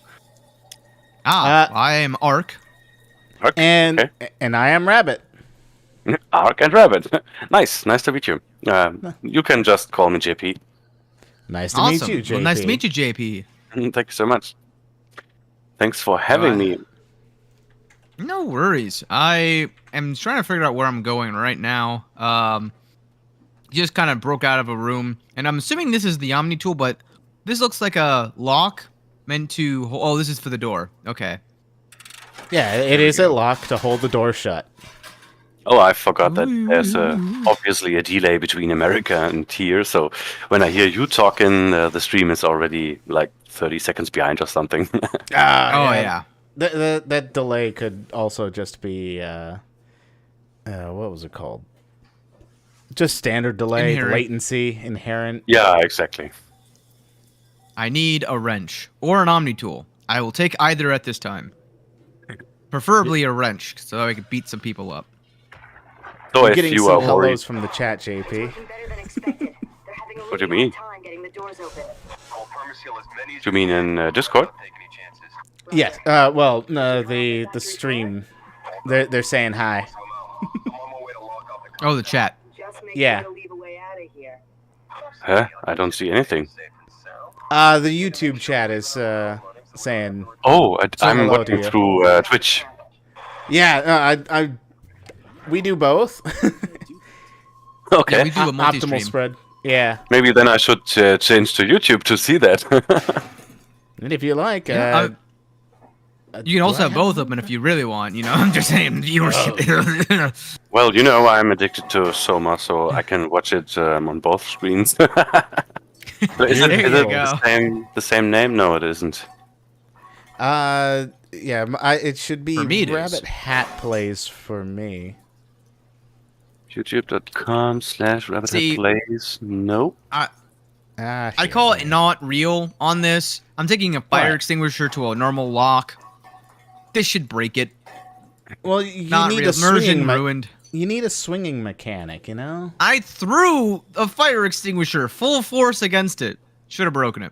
I am Ark. Ark? And Okay. and I am Rabbit. Ark and Rabbit. Nice to meet you. You can just call me JP. Nice to Awesome. meet you, JP. Well, nice to meet you, JP. Thank you so much. Thanks for having me. No worries. I am trying to figure out where I'm going right now. Just kind of broke out of a room, and I'm assuming this is the Omni tool, but this looks like a lock meant to. Oh, this is for the door. Okay. Yeah, it is a lock to hold the door shut. Oh, I forgot that there's obviously a delay between America and here. So when I hear you talking, the stream is already like 30 seconds behind or something. Oh yeah. That delay could also just be what was it called? Just standard delay, Inherent. latency, inherent. Yeah, exactly. I need a wrench or an Omni tool. I will take either at this time. Preferably a wrench, so I can beat some people up. So I'm if getting you some are hellos worried, from the chat, JP. Working better than expected. They're having a What do you really mean? hard time getting the doors open. you mean in Discord? Yes. Well, no, the stream. They're saying hi. Oh, the chat. Just make Yeah. sure to leave a way out of here. Huh? I don't see anything. The YouTube chat is saying. Oh, So I'm hello to watching you. through Twitch. Yeah. We do both. Okay. Yeah, we do a Optimal multi-stream. spread. Yeah. Maybe then I should change to YouTube to see that. And if you like, Yeah, You can do also I have both open if you really want. You know, I'm just saying viewership. Well, you know, I'm addicted to SOMA, so I can watch it on both screens. Is There it you the go. same name? No, it isn't. yeah. It should be For me it is. Rabbit Hat Plays for me. YouTube.com/rabbitplays. Nope. I call it not real on this. I'm taking a fire What? extinguisher to a normal lock. This should break it. Well, you Not need real. a swinging. Immersion ruined. You need a swinging mechanic, you know. I threw a fire extinguisher full force against it. Should have broken it.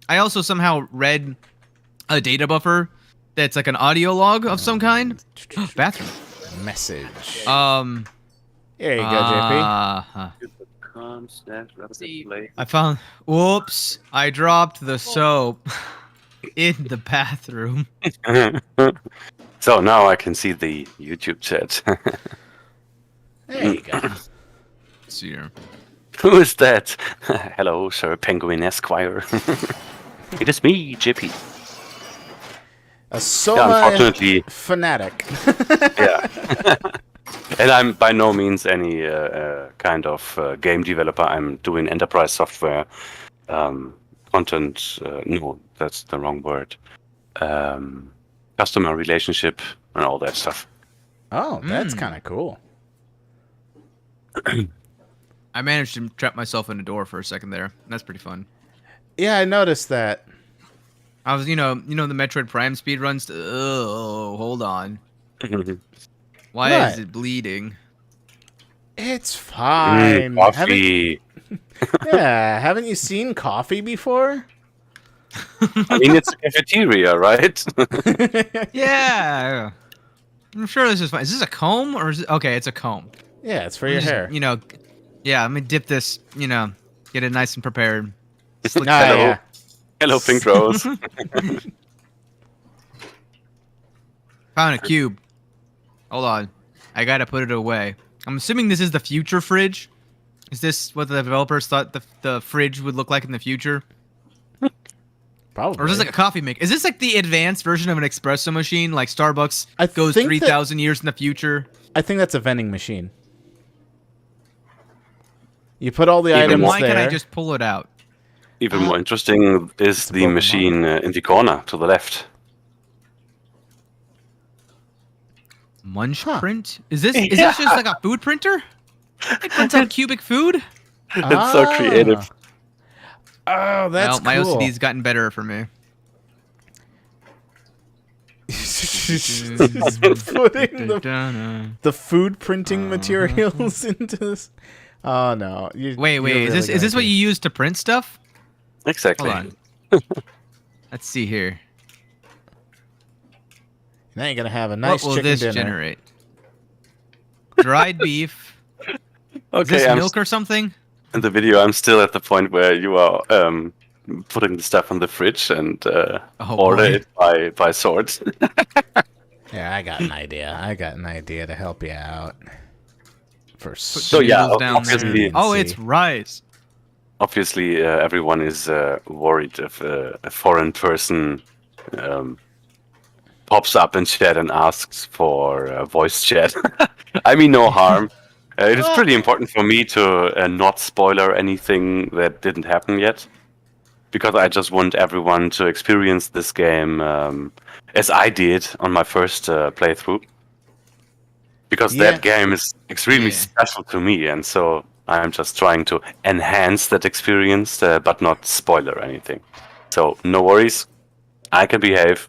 I also somehow read a data buffer that's like an audio log of some kind. Bathroom. Message. There There you go, JP. YouTube.com/rabbitplays. I found. Whoops! I dropped the soap in the bathroom. So now I can see the YouTube chat. There you go. Let's see here. Who is that? Hello, Sir Penguin Esquire. It is me, JP. A SOMA unfortunately- fanatic. Yeah. And I'm by no means any kind of game developer. I'm doing enterprise software, content. No, that's the wrong word. Customer relationship and all that stuff. Oh, that's kind of cool. I managed to trap myself in a door for a second there. That's pretty fun. Yeah, I noticed that. I was, you know the Metroid Prime speed runs. Oh, hold on. Why What? is it bleeding? It's fine. Coffee. Haven't you seen coffee before? I mean, it's a cafeteria, right? Yeah. I'm sure this is fine. Is this a comb or is it? Okay, it's a comb. Yeah, it's for your Just, hair. You know, yeah, let me dip this, get it nice and prepared. Slick Ah, Hello. yeah. Hello, Pink Rose. Found a cube. Hold on. I gotta put it away. I'm assuming this is the future fridge. Is this what the developers thought the fridge would look like in the future? Probably. Or is this like a coffee maker? Is this like the advanced version of an espresso machine? Like Starbucks I goes think that- 3,000 years in the future? I think that's a vending machine. You put all the Even items Why there. can't I just pull it out? Even more interesting is a the Pokemon. machine in the corner to the left. Munch Huh. print? Is this just like a food printer? It prints out cubic food? It's so creative. Oh, that's Well, my cool. OCD's gotten better for me. Putting the food printing Uh-huh. materials into this. Oh no! Wait. Is this what you use to print stuff? Exactly. Hold on. Let's see here. Now you're gonna have a nice What will chicken this dinner. generate? Dried beef. Is Okay, this I'm milk or something? in the video. I'm still at the point where you are putting the stuff on the fridge and order boy. it by sorts. Yeah, I got an idea. I got an idea to help you out. For So, yeah, Noodles down obviously- there. Oh, it's rice. Obviously, everyone is worried if a foreign person pops up in chat and asks for voice chat. I mean, no harm. It is pretty important for me to not spoiler anything that didn't happen yet, because I just want everyone to experience this game as I did on my first playthrough. Because Yeah. that game is extremely Yeah. special to me, and so I'm just trying to enhance that experience, but not spoiler anything. So no worries, I can behave.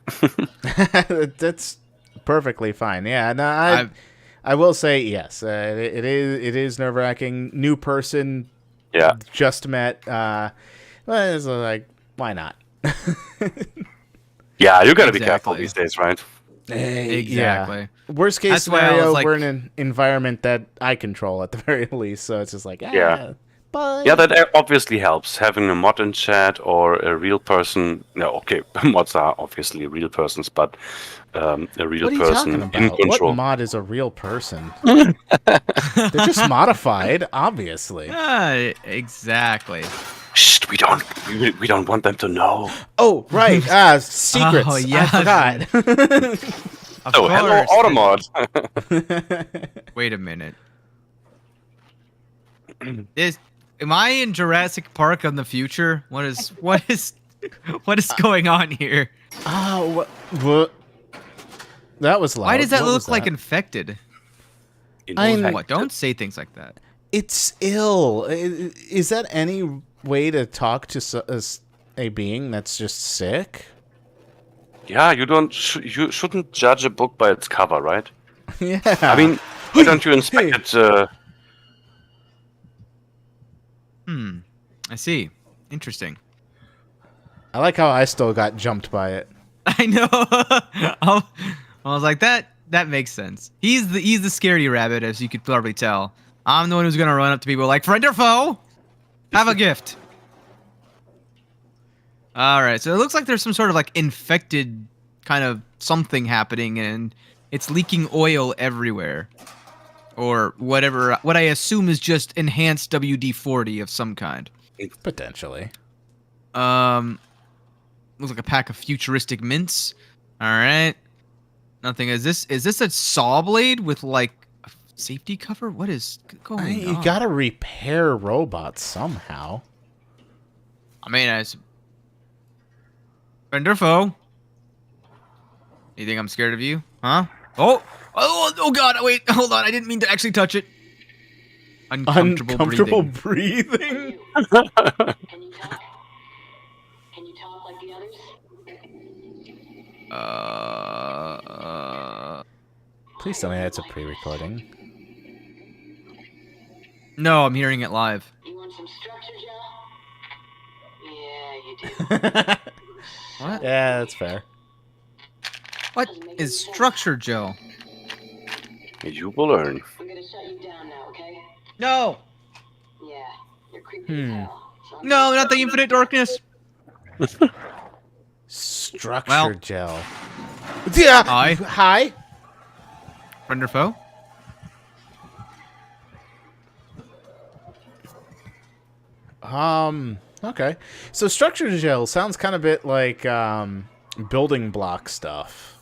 That's perfectly fine. Yeah, no, I will say yes. It is nerve wracking. New person, Yeah. just met. Well, it's like, why not? Yeah, you gotta be careful Exactly. these days, right? Exactly. Yeah. Worst case That's why I was scenario, like- we're in an environment that I control at the very least, so it's just like, Yeah. Bye. Yeah, that obviously helps. Having a mod in chat or a real person. No, okay, mods are obviously real persons, but a real What are you person talking in about? control. What mod is a real person? They're just modified, obviously. Exactly. Shh, we don't want them to know. Oh, right. Secrets. Oh, yeah. I forgot. Of Oh, hello, course. Automod. Wait a minute. Am I in Jurassic Park in the future? What is going on here? Oh, what? That was loud. Why does that What look was like that? infected? I mean- What? Don't say things like that. It's ill. Is that any way to talk to a being that's just sick? Yeah, you shouldn't judge a book by its cover, right? Yeah. I mean, why don't you inspect it? I see. Interesting. I like how I still got jumped by it. I know. I was like, that makes sense. He's the scaredy rabbit, as you could probably tell. I'm the one who's gonna run up to people like, friend or foe? Have a gift. Alright, so it looks like there's some sort of like infected kind of something happening and it's leaking oil everywhere. Or whatever, what I assume is just enhanced WD-40 of some kind. Potentially. Looks like a pack of futuristic mints. Alright. Nothing. Is this a saw blade with like a safety cover? What is going on? You gotta repair robots somehow. I mean, as friend or foe? You think I'm scared of you? Huh? Oh god, wait, hold on, I didn't mean to actually touch it. Uncomfortable breathing. breathing? Can you talk? Can you talk like the others? Please tell me that's a pre-recording. No, I'm hearing it live. You want some structure, Joe? Yeah, you do. What? Yeah, that's fair. What is structure, Joe? You will learn. I'm gonna shut you down now, okay? No! Yeah, you're creepy as hell. So I'm No, not the infinite darkness! Structure Well. gel. Yeah. Hi. Hi. Friend or foe? Okay. So structure gel sounds kind of bit like building block stuff.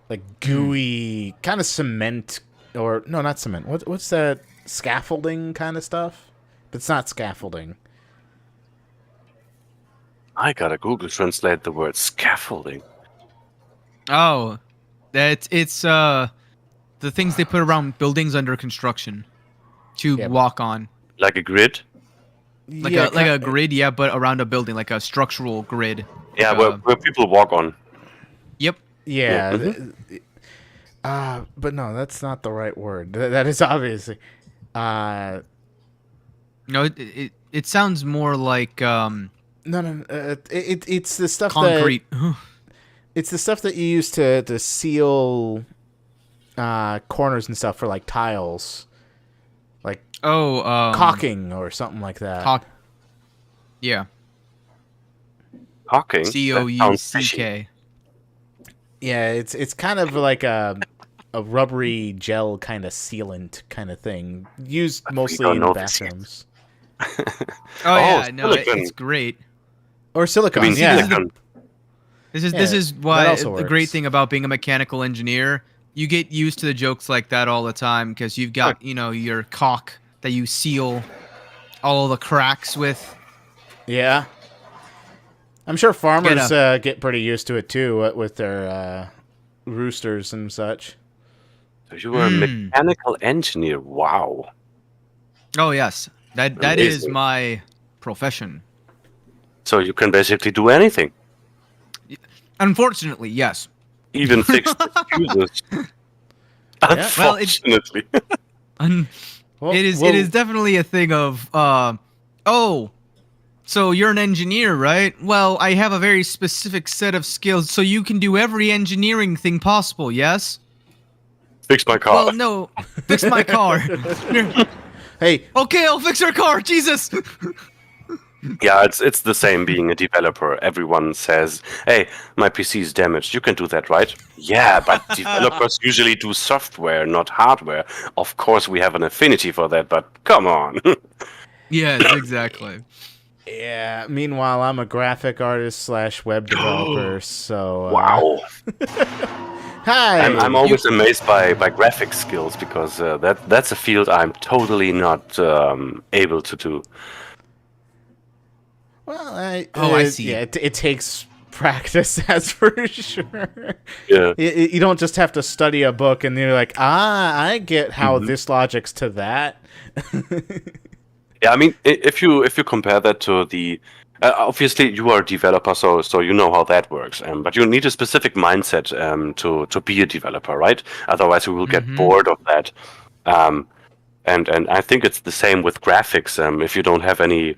Like gooey, kind of cement, or no, not cement. What's that? Scaffolding kind of stuff. But it's not scaffolding. I gotta Google translate the word scaffolding. Oh. It's the things they put around buildings under construction to Yeah, but- walk on. Like a grid? Like a grid, yeah, but around a building, like a structural grid. Yeah, Like where people walk on. Yep. Yeah. Yeah, But no, that's not the right word. That is obviously. No, it sounds more like No. It's the stuff concrete. It's the stuff that you use to seal corners and stuff for like tiles, like caulking or something like that. Yeah. Caulking? COUCK. Yeah, it's kind of like a rubbery gel kind of sealant kind of thing used mostly don't in know if it's- bathrooms Oh yeah, no, silicone. it's great. or silicone. I mean, yeah, silicone. This Yeah, is that why also the great works. thing about being a mechanical engineer, you get used to the jokes like that all the time because you've got your caulk that you seal all the cracks with. yeah. I'm sure farmers get pretty used to it too with their roosters and such. So you were a mechanical engineer. Wow. Oh yes, that is Amazing. my profession. So you can basically do anything, Unfortunately, yes. even fix computers. Well, it- Unfortunately. Well, it is definitely a thing of oh, so you're an engineer, right? Well, I have a very specific set of skills, so you can do every engineering thing possible. Yes. Fix my car. Well, no, fix my car. Hey, Okay, I'll fix her car. Jesus. Yeah, it's the same being a developer. Everyone says, "Hey, my PC is damaged. You can do that, right?" Yeah, but developers usually do software, not hardware. Of course, we have an affinity for that, but come on. Yes, exactly. yeah. Meanwhile, I'm a graphic artist / web developer. So Wow. hi. I'm always amazed by graphic skills because that's a field I'm totally not able to do. Well, I see. Yeah, it takes practice, that's for sure. Yeah. You don't just have to study a book and you're like, I get how this logic's to that. Yeah, I mean, if you compare that to the, obviously you are a developer, so you know how that works. But you need a specific mindset to be a developer, right? Otherwise, you will get bored of that. And I think it's the same with graphics. If you don't have any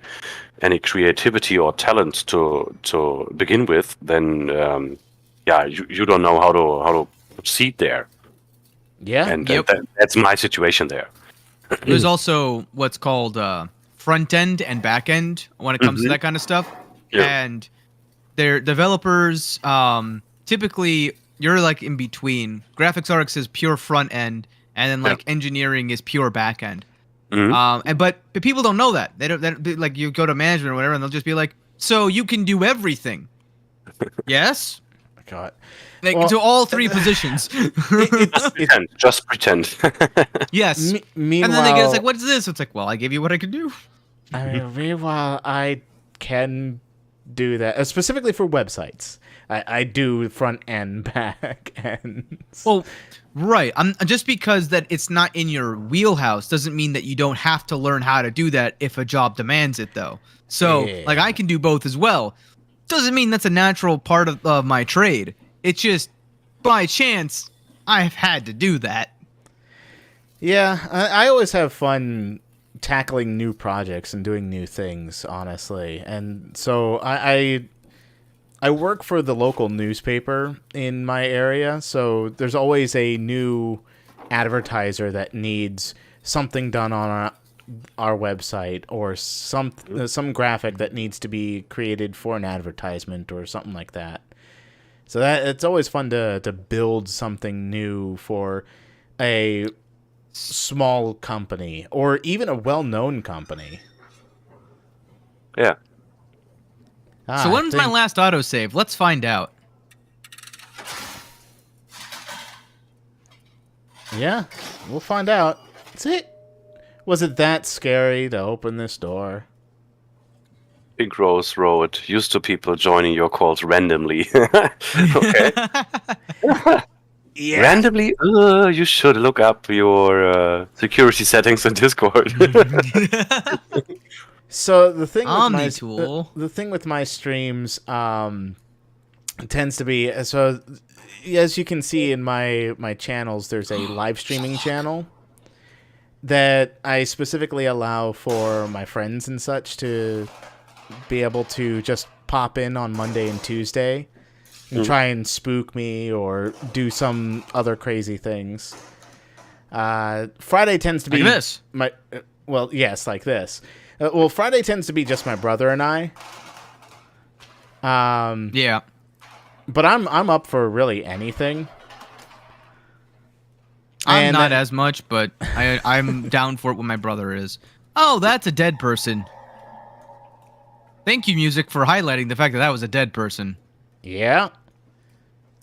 creativity or talent to begin with, then yeah, you don't know how to proceed there. Yeah. And Yep. that's my situation there. There's also what's called front end and back end when it comes to that kind of stuff. Yeah. And they're developers. Typically, you're like in between. Graphics artists is pure front end, and then like engineering is pure back end. But people don't know that. They don't like you go to management or whatever, and they'll just be like, "So you can do everything?" Yes. God. Like Well- to all three positions. Just pretend. Yes. Meanwhile, And then they get it's like, "What is this?" It's like, "Well, I gave you what I could do." I mean, meanwhile, I can do that specifically for websites. I do front end, back end. Well, right. Just because that it's not in your wheelhouse doesn't mean that you don't have to learn how to do that if a job demands it, though. So, like, I can do both as well. Doesn't mean that's a natural part of my trade. It's just by chance I've had to do that. Yeah, I always have fun tackling new projects and doing new things, honestly. And so I work for the local newspaper in my area, so there's always a new advertiser that needs something done on our website or some graphic that needs to be created for an advertisement or something like that. So that it's always fun to build something new for a small company or even a well-known company. Yeah. So when's my last autosave? Let's find out. Yeah, we'll find out. Was it that scary to open this door? Big Rose Road. Used to people joining your calls randomly. Okay. Yeah. Randomly? You should look up your security settings in Discord. So the thing with my Omnitool. the thing with my streams tends to be so as you can see in my channels, there's a live streaming channel that I specifically allow for my friends and such to be able to just pop in on Monday and Tuesday and try and spook me or do some other crazy things. Friday tends to be Like this. Well, yes, like this. Well, Friday tends to be just my brother and I. Yeah. But I'm up for really anything. I'm And not then- as much, but I'm down for it when my brother is. Oh, that's a dead person. Thank you, music, for highlighting the fact that was a dead person. Yeah.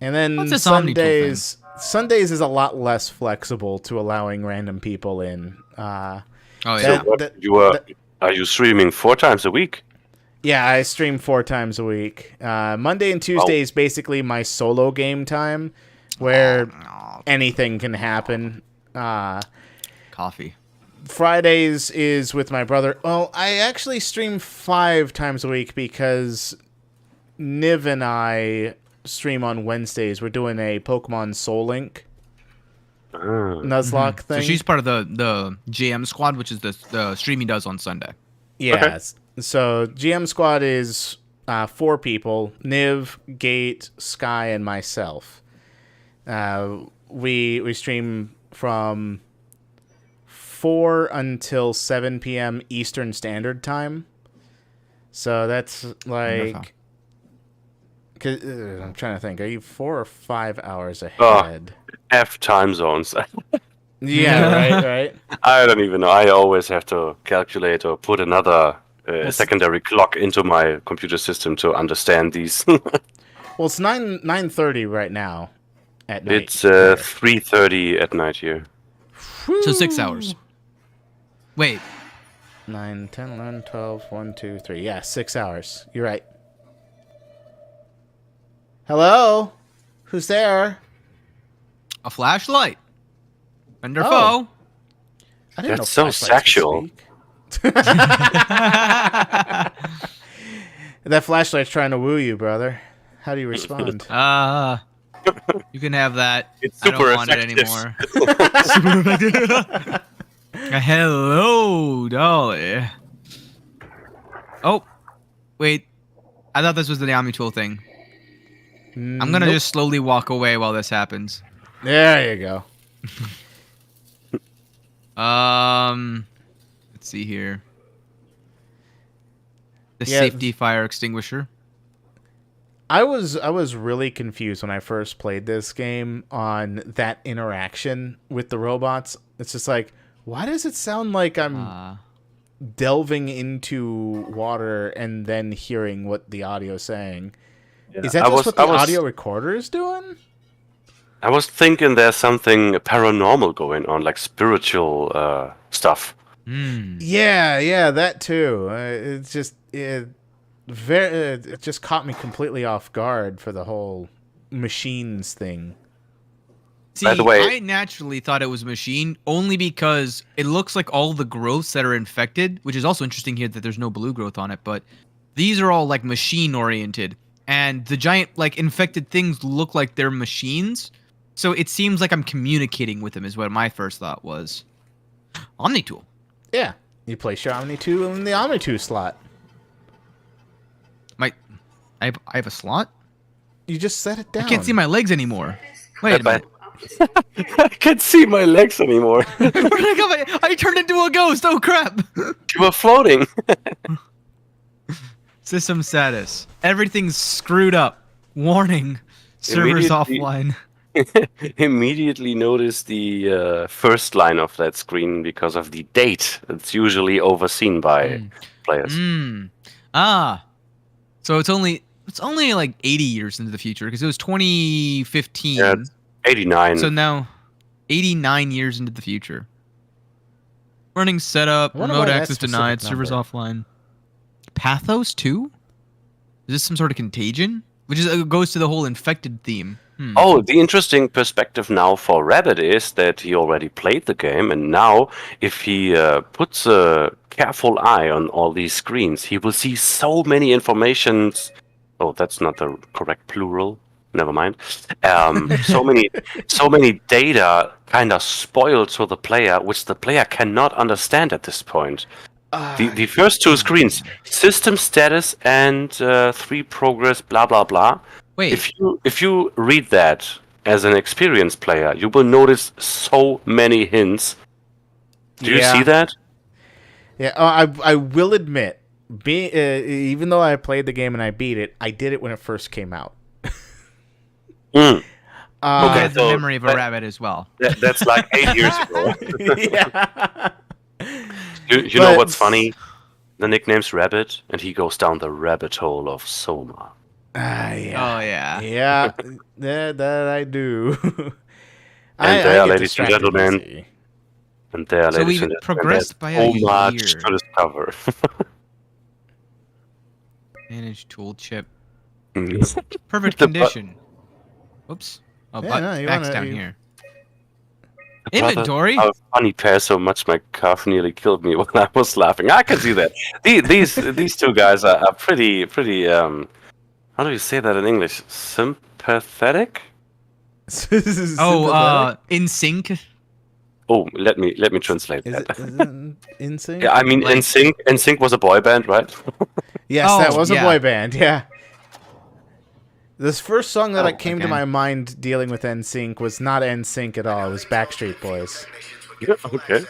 And then What's this Omnitool Sundays is a lot less flexible to allowing random people in. Oh, So yeah. that- are you streaming 4 times a week? Yeah, I stream 4 times a week. Monday and Tuesday is basically my solo game time, where Oh, anything can happen. coffee. Fridays is with my brother. Well, I actually stream 5 times a week because Niv and I stream on Wednesdays. We're doing a Pokemon Soul Link Nuzlocke thing. So she's part of the GM squad, which is the stream he does on Sunday. Yes. So GM squad is 4 people: Niv, Gate, Sky, and myself. We stream from 4 until 7 p.m. Eastern Standard Time. So that's like, I'm trying to think. Are you 4 or 5 hours ahead? F time zones. Yeah, right. I don't even know. I always have to calculate or put another secondary clock into my computer system to understand these. Well, it's 9:30 right now at night. It's 3:30 at night here. So 6 hours. Wait. 9, 10, 11, 12, 1, 2, 3. Yeah, 6 hours. You're right. Hello? Who's there? A flashlight. Under Oh. foe. I didn't That's know so flashlights could sexual. speak. That flashlight's trying to woo you, brother. How do you respond? You can have that. It's I don't super want it effective. anymore. Hello, Dolly. Oh, wait. I thought this was the Omnitool thing. I'm gonna just slowly walk away while this happens. There you go. Let's see here. The Yeah. safety fire extinguisher. I was really confused when I first played this game on that interaction with the robots. It's just like, why does it sound like I'm delving into water and then hearing what the audio is saying? Is that just what the audio recorder is doing? I was thinking there's something paranormal going on, like spiritual stuff. Yeah, that too. It's just it just caught me completely off guard for the whole machines thing. See, By the way, I naturally thought it was a machine only because it looks like all the growths that are infected, which is also interesting here that there's no blue growth on it, but these are all like machine oriented. And the giant like infected things look like they're machines. So it seems like I'm communicating with them is what my first thought was. Omnitool. Yeah, you place your Omni-2 in the Omni-2 slot. I have a slot? You just set it down. I can't see my legs anymore. Wait a minute. I can't see my legs anymore. Where did I go? I turned into a ghost. Oh crap. You were floating. System status. Everything's screwed up. Warning. Servers Immediately- offline. Immediately notice the first line of that screen because of the date. It's usually overseen by players. So it's only like 80 years into the future because it was 2015. Yeah, it's 89. So now 89 years into the future. Running setup, I wonder remote why that access specific denied, servers number. offline. Pathos 2? Is this some sort of contagion? Which is goes to the whole infected theme. Oh, the interesting perspective now for Rabbit is that he already played the game, and now if he puts a careful eye on all these screens, he will see so many informations. Oh, that's not the correct plural. Never mind. So many data kind of spoiled to the player, which the player cannot understand at this point. The first 2 screens, system status and 3 progress, blah blah blah. Wait. If you read that as an experienced player, you will notice so many hints. Do you see that? Yeah, I will admit, even though I played the game and I beat it, I did it when it first came out. Okay, Okay, the so memory of a rabbit as well. That's like 8 years ago. Yeah. You know what's funny? The nickname's Rabbit, and he goes down the rabbit hole of SOMA. Yeah. Oh yeah. Yeah, that I do. And there, get ladies and distracted gentlemen, easy. And there, So ladies we've and gentlemen, progressed there's by a so much year. to discover. Manage tool chip. Mhm. Perfect The bu- condition. Oops. Oh, Yeah, but no, you back's wanna- down you- here. Brother, Inventory. Our funny pair so much my calf nearly killed me when I was laughing. I can see that. These two guys are pretty how do you say that in English? Sympathetic? Oh, in sync. Oh, let me translate Is that. it in sync? Yeah, I mean Like- NSYNC was a boy band, right? Yes, Oh, that was a yeah. boy band. Yeah. This first song that came to okay. my mind dealing with NSYNC was not NSYNC at all. It was Backstreet Boys. Yeah, okay.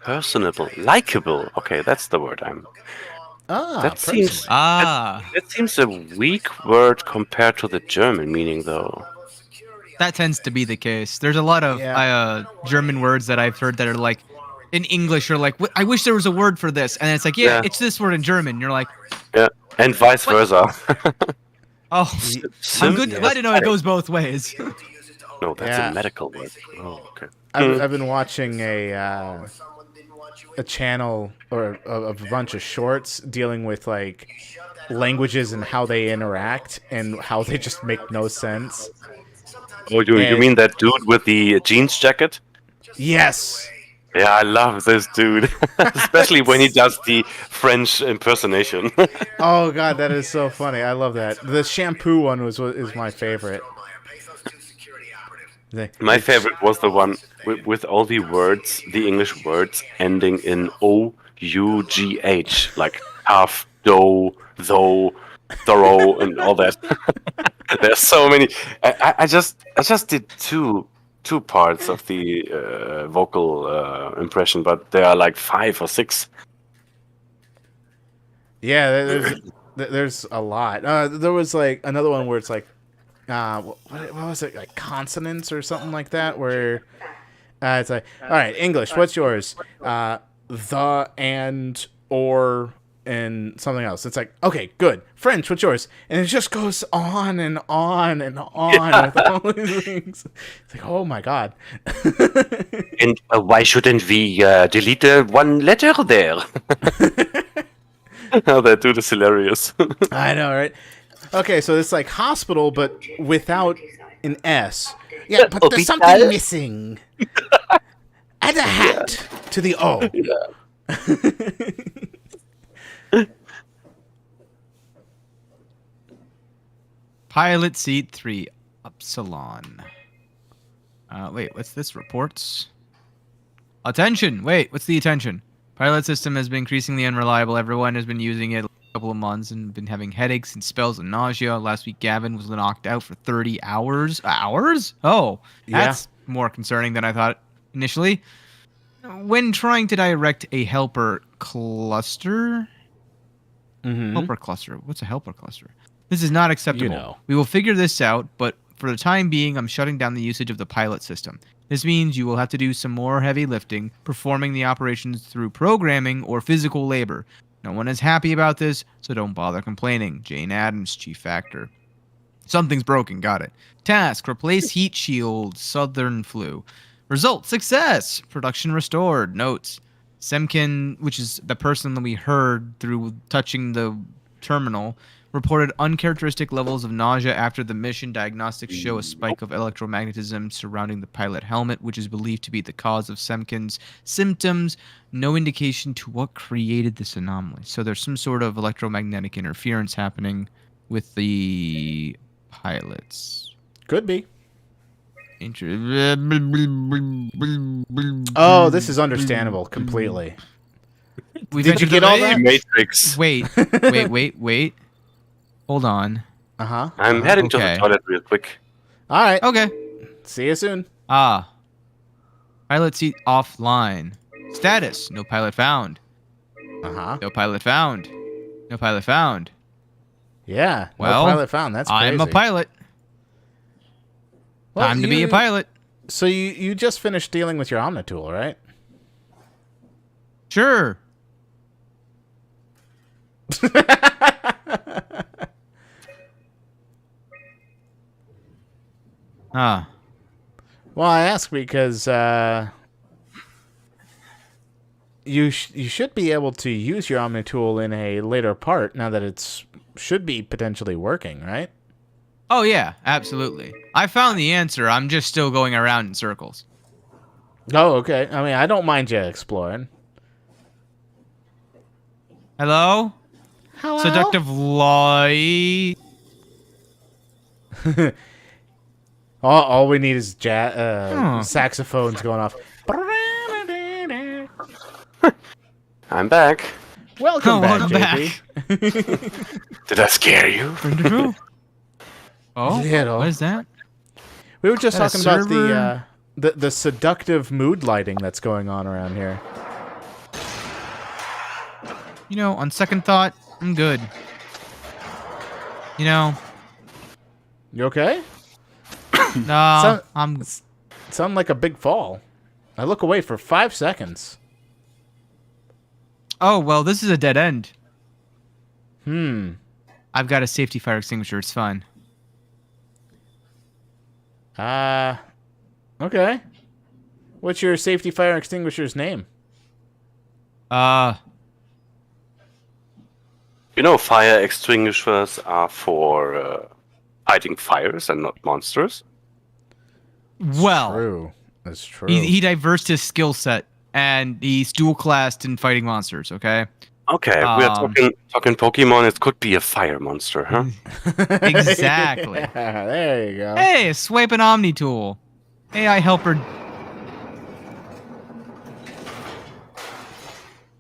Personable, likable. Okay, that's the word I'm. Ah, That seems personally. that seems a weak word compared to the German meaning, though. That tends to be the case. There's a lot of German words that I've heard that are like, in English, you're like, I wish there was a word for this, and it's like, yeah, Yeah. it's this word in German. You're like, Yeah, and vice versa. oh, I'm good. Sim- Glad to know it goes both ways. No, that's Yeah. a medical word. Oh, okay. I've been watching a channel or of a bunch of shorts dealing with like languages and how they interact and how they just make no sense. Oh, you And- mean that dude with the jeans jacket? Yes. Yeah, I love this dude, especially when he does the French impersonation. Oh god, that is so funny. I love that. The shampoo one is my favorite. My favorite was the one with all the words, the English words ending in OUGH, like half, though, thorough, and all that. There's so many. I just did two parts of the vocal impression, but there are like 5 or 6. Yeah, there's a lot. There was like another one where it's like, what was it, like consonants or something like that, where it's like, all right, English, what's yours? The, and, or, and something else. It's like, okay, good. French, what's yours? And it just goes on and on and on with all these things. It's like, oh my god. And why shouldn't we delete one letter there? How that dude is hilarious. I know, right? Okay, so it's like hospital, but without an S. Yeah, but there's something missing. Add a hat to the O. Pilot seat 3, Upsilon. Wait, what's this? Reports? Attention! Wait, what's the attention? Pilot system has been increasingly unreliable. Everyone has been using it a couple of months and been having headaches and spells and nausea. Last week, Gavin was knocked out for 30 hours. Hours? Oh, that's more concerning than I thought initially. When trying to direct a helper cluster... Helper cluster. What's a helper cluster? This is not acceptable. You know. We will figure this out, but for the time being, I'm shutting down the usage of the pilot system. This means you will have to do some more heavy lifting, performing the operations through programming or physical labor. No one is happy about this, so don't bother complaining. Jane Addams, Chief Factor. Something's broken, got it. Task, replace heat shield, southern flu. Result, success. Production restored. Notes. Semkin, which is the person that we heard through touching the terminal, reported uncharacteristic levels of nausea after the mission. Diagnostics show a spike of electromagnetism surrounding the pilot helmet, which is believed to be the cause of Semkin's symptoms. No indication to what created this anomaly. So there's some sort of electromagnetic interference happening with the pilots. Could be. Oh, this is understandable completely. Did you get all that? Matrix. Wait. Hold on. Uh-huh. I'm heading to the Okay. toilet real quick. All right. Okay. See you soon. Pilot seat offline. Status. No pilot found. Uh-huh. No pilot found. No pilot found. Yeah. Well, no pilot found. That's crazy. I'm a pilot. Well, Time to be a pilot. So you just finished dealing with your Omnitool, right? Sure. Well, I ask because you should be able to use your Omnitool in a later part now that it's should be potentially working, right? Oh yeah, absolutely. I found the answer. I'm just still going around in circles. Oh, okay. I mean, I don't mind you exploring. Hello? Hello? Seductive light. All we need is Huh. saxophones going off. I'm back. Welcome back, Welcome JP. Did I scare you? Oh, Little. what is that? We were just Is that a talking about server? the seductive mood lighting that's going on around here. You know, on second thought, I'm good. You know, You okay? nah, So- I'm. Sound like a big fall. I look away for 5 seconds. Oh well, this is a dead end. I've I've got a safety fire extinguisher. It's fine. Okay. What's your safety fire extinguisher's name? You know, fire extinguishers are for fighting fires and not monsters. Well, True. That's true. he diversed his skill set and he's dual classed in fighting monsters. Okay. Okay, we are talking Pokemon. It could be a fire monster, huh? Exactly. Yeah, there you go. Hey, swipe an Omni tool. AI helper.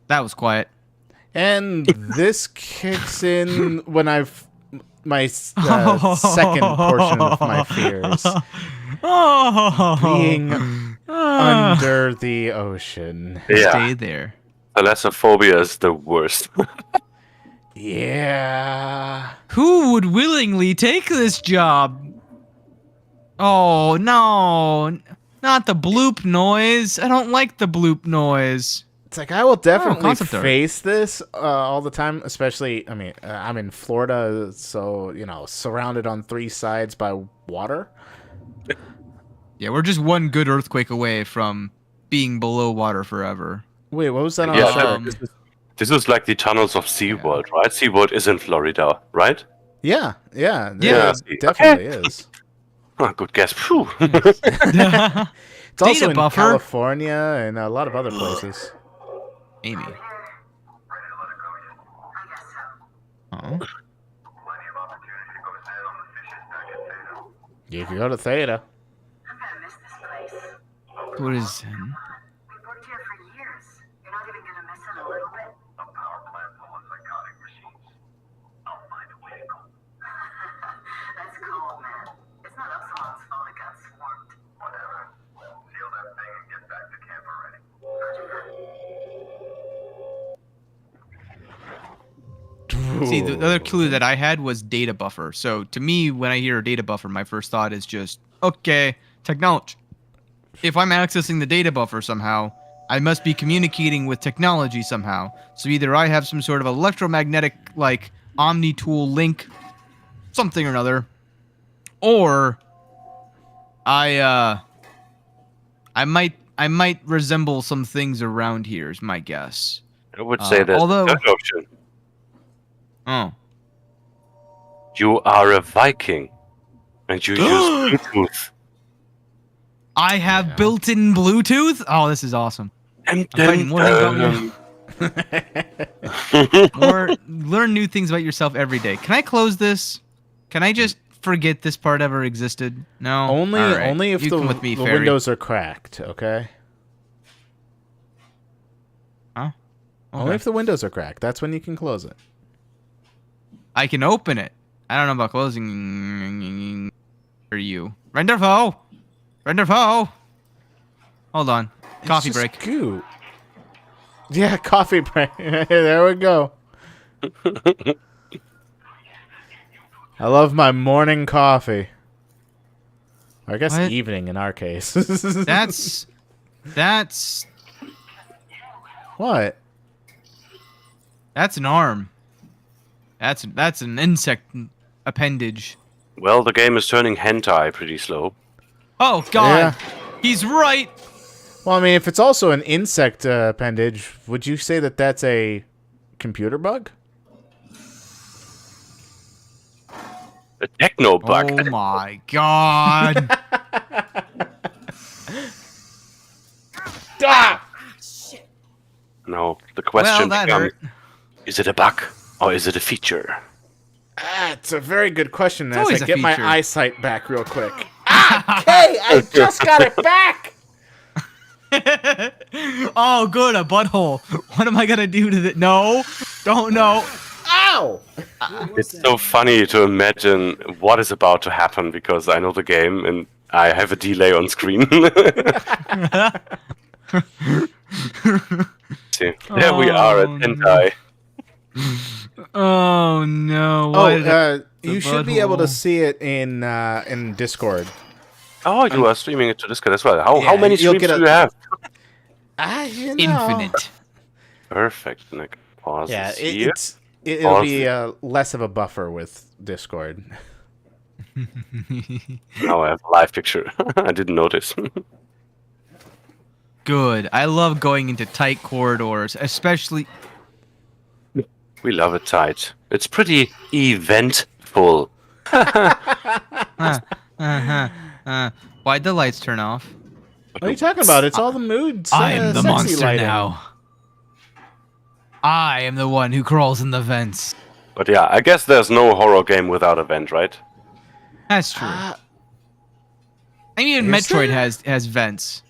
That was quiet. And this kicks in when my second portion of my fears. Oh, Being under the ocean. Yeah, Stay there. thalassophobia is the worst. Yeah. Who would willingly take this job? Oh no, not the bloop noise. I don't like the bloop noise. It's like I will definitely concept art. face this all the time, especially, I mean, I'm in Florida, so, you know, surrounded on 3 sides by water. Yeah, we're just one good earthquake away from being below water forever. Wait, what was that on Yeah, the show? Um, this is like the tunnels of SeaWorld, right? SeaWorld is in Florida, right? Yeah, Yeah. it definitely is. Oh, good guess. Phew. It's also Data in buffer. California and a lot of other places. Amy. Ready to let it go yet? I guess so. Oh. Plenty of opportunity to go stand on the fishes back at Theta. You can go to Theta. I'm gonna miss this place. What is? We've worked here for years. You're not even gonna miss it a little bit? A power plant full of psychotic machines. I'll find a way to go. That's cool, man. It's not Upsilon's fault it got swarmed. Whatever. Seal that thing and get back to camp already. See, the other clue that I had was data buffer. So to me, when I hear a data buffer, my first thought is just, okay, technology. If I'm accessing the data buffer somehow, I must be communicating with technology somehow. So either I have some sort of electromagnetic, like, Omni tool link, something or another, or I might resemble some things around here, is my guess. I would say that. although- Third option. Oh. You are a Viking, and you use Bluetooth. I have built-in Bluetooth? Oh, this is awesome. And I'm finding more learn new things about yourself every day. Can I close this? Can I just forget this part ever existed? No. Only All right. only if You the come with me, fairy. windows are cracked, okay? Huh? Only Okay. if the windows are cracked. That's when you can close it. I can open it. I don't know about closing. For you, Renderfo. Renderfo. Hold on. Coffee It's break. just goo. Yeah, coffee break. There we go. I love my morning coffee. Or I guess What? evening in our case. That's What? that's an arm. That's an insect appendage. Well, the game is turning hentai pretty slow. Oh God, Yeah. he's right. Well, I mean, if it's also an insect appendage, would you say that that's a computer bug? A techno bug. Oh my god. Ah! No, the question Well, that becomes, hurt. is it a bug or is it a feature? It's a very good question. As always I a get my feature. eyesight back real quick. Hey, I just got it back. Oh, good, a butthole. What am I gonna do to it? No, don't know. Ow! It's so funny to imagine what is about to happen because I know the game and I have a delay on screen. See, there we are at Oh, hentai. Oh no! Why did You should be able to butthole. see it in Discord. Oh, you are streaming it to Discord as well. How Yeah, many you'll streams get a- do you have? You know. Infinite. Perfect. And I can pause Yeah, this here. it'll Pause be it. less of a buffer with Discord. Now I have a live picture. I didn't notice. Good. I love going into tight corridors, especially. We love it tight. It's pretty eventful. Why'd the lights turn off? What are you talking about? It's all the moods. I'm the sexy monster lighting. now. I am the one who crawls in the vents. But yeah, I guess there's no horror game without a vent, right? That's true. Uh, I mean, is Metroid there? has vents.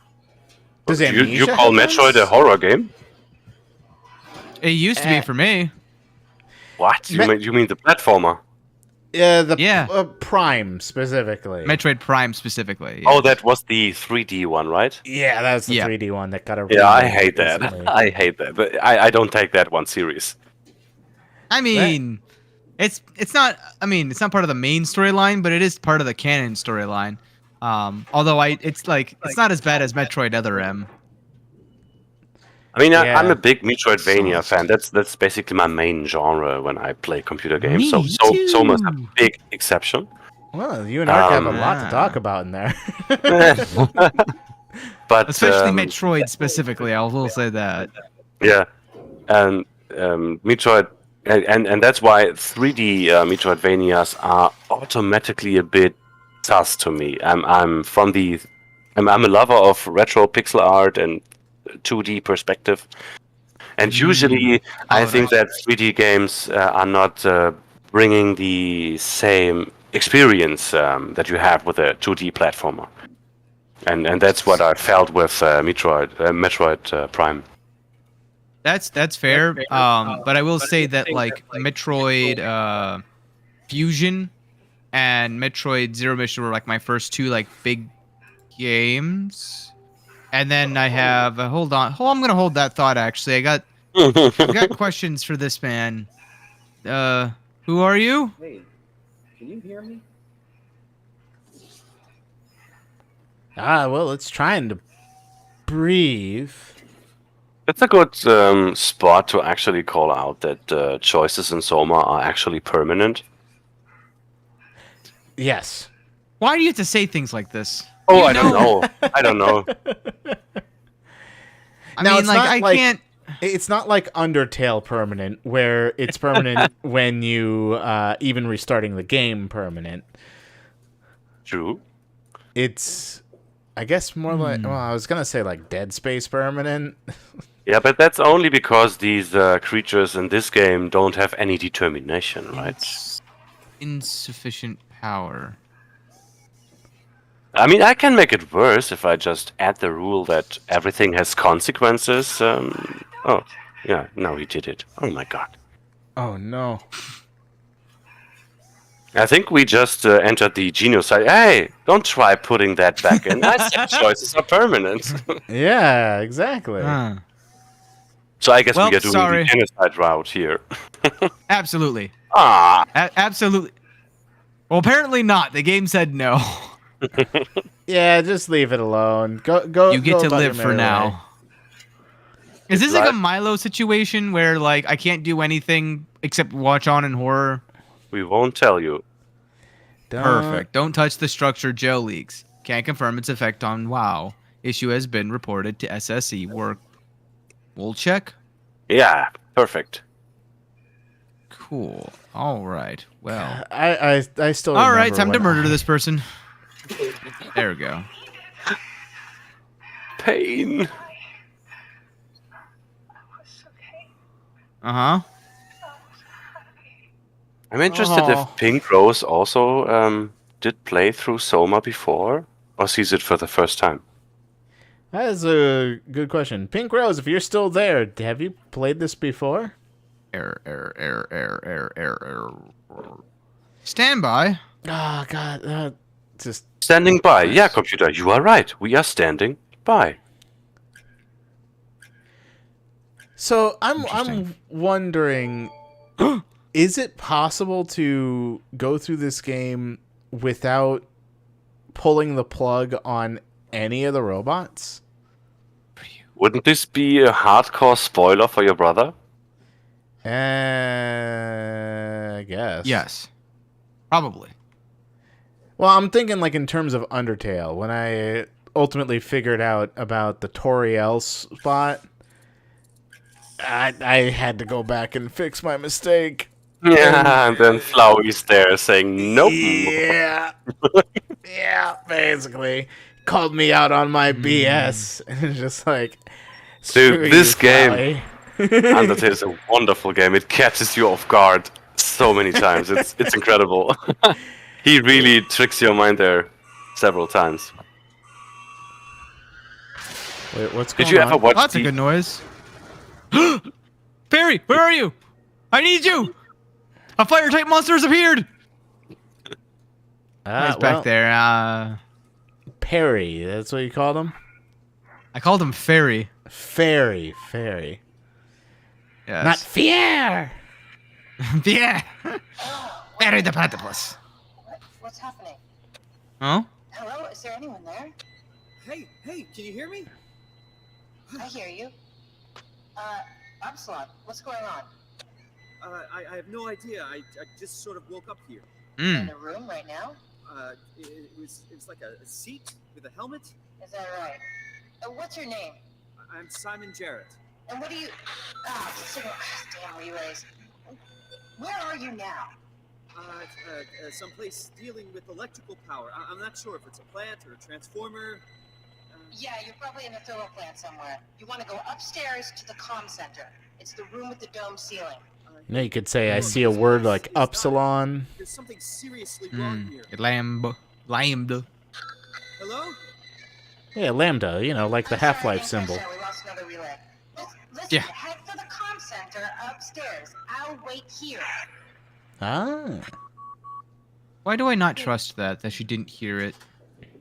Does You Amnesia call have Metroid a vents? horror game? It used to be for me. What? Me- You mean the platformer? Yeah. Prime specifically. Metroid Prime specifically. Oh, that was the 3D one, right? Yeah, that's the Yeah. 3D one that got a. Yeah, I remake hate that. recently. I hate that. But I don't take that one serious. I mean, it's not. I mean, it's not part of the main storyline, but it is part of the canon storyline. Although it's not as bad as Metroid Other M. I mean, Yeah. I'm a big Metroidvania Soft. fan. That's basically my main genre when I play computer games. Me So too. Soma's a big exception. Well, you and Ark have a lot to Ah. talk about in there. But Especially Metroid specifically, I will say that. yeah, and Metroid, and that's why 3D Metroidvanias are automatically a bit sus to me. I'm a lover of retro pixel art and 2D perspective, and usually I Oh, think that 3D games are not bringing the same experience that you have with a 2D platformer, and that's what I felt with Metroid Prime. That's fair. But I will say that like Metroid Fusion and Metroid Zero Mission were like my first two like big games. And then I have hold on. I'm gonna hold that thought. Actually, I got questions for this man. Who are you? Hey, can you hear me? Well, it's trying to breathe. It's a good spot to actually call out that choices in Soma are actually permanent. Yes. Why do you have to say things like this? Oh, You I don't know. I don't know. I Now, mean, it's like not I like- can't. It's not like Undertale permanent, where it's permanent when you even restarting the game permanent. True. It's, I guess, more like. Well, I was gonna say like Dead Space permanent. Yeah, but that's only because these creatures in this game don't have any determination, right? It's insufficient power. I mean, I can make it worse if I just add the rule that everything has consequences. Oh, yeah, now he did it. Oh my god. Oh no. I think we just entered the genocide. Hey, don't try putting that back in. I said choices are permanent. Yeah, exactly. Huh. So I guess Well, we are doing sorry. the genocide route here. Absolutely. Ah, Absolutely. Well, apparently not. The game said no. Yeah, just leave it alone. Go. You get go to about your live for merry way. now. Is this like a Right. Milo situation where like I can't do anything except watch on in horror? we won't tell you. Perfect. Don't touch the structure. Joe leaks. Can't confirm its effect on WoW. Issue has been reported to SSE. We'll check. Yeah, perfect. Cool. All right. Well. I still. All right. remember Time to when murder I- this person. There we go. Pain. Uh huh. I'm interested Oh. if Pink Rose also did play through Soma before, or sees it for the first time. That is a good question. Pink Rose, if you're still there, have you played this before? Error. Stand by. Oh God, just Standing by. Nice. Yeah, computer, you are right. We are standing by. so I'm Interesting. wondering, is it possible to go through this game without pulling the plug on any of the robots? Wouldn't this be a hardcore spoiler for your brother? I guess. Yes. Probably. Well, I'm thinking like in terms of Undertale. When I ultimately figured out about the Toriel spot, I had to go back and fix my mistake. Yeah, and then Flowey's there saying, nope. Yeah. Yeah, basically. Called me out on my BS. And it's just like, Dude, screw this you, game- Flowey. Undertale is a wonderful game. It catches you off guard so many times. It's incredible. He really tricks your mind there several times. Wait, what's Did going you on? ever watch That's a the... good noise. Perry, where are you? I need you. A fire type monster has appeared. He's back there. Perry, that's what you called him? I called him Fairy. Fairy. Yes. Not Fier! Yeah. Fairy the platypus. What's happening? Huh? Hello? Is there anyone there? Hey, can you hear me? I hear you. Absalom, what's going on? I have no idea. I just sort of woke up here. In Mm. a room right now? It was like a seat with a helmet. Is that right? What's your name? I'm Simon Jarrett. And what do you... damn relays. Where are you now? Someplace dealing with electrical power. I'm not sure if it's a plant or a transformer. Yeah, you're probably in a thermal plant somewhere. You want to go upstairs to the comm center. It's the room with the dome ceiling. You know, you could say I see a word like upsilon. There's something seriously wrong here. Lambda. Hello? Yeah, lambda, you know, like the I'm sorry, I Half-Life didn't symbol. catch that. We lost another relay. Listen, Yeah. head for the comm center upstairs. I'll wait here. Ah. Why do I not trust that she didn't hear it?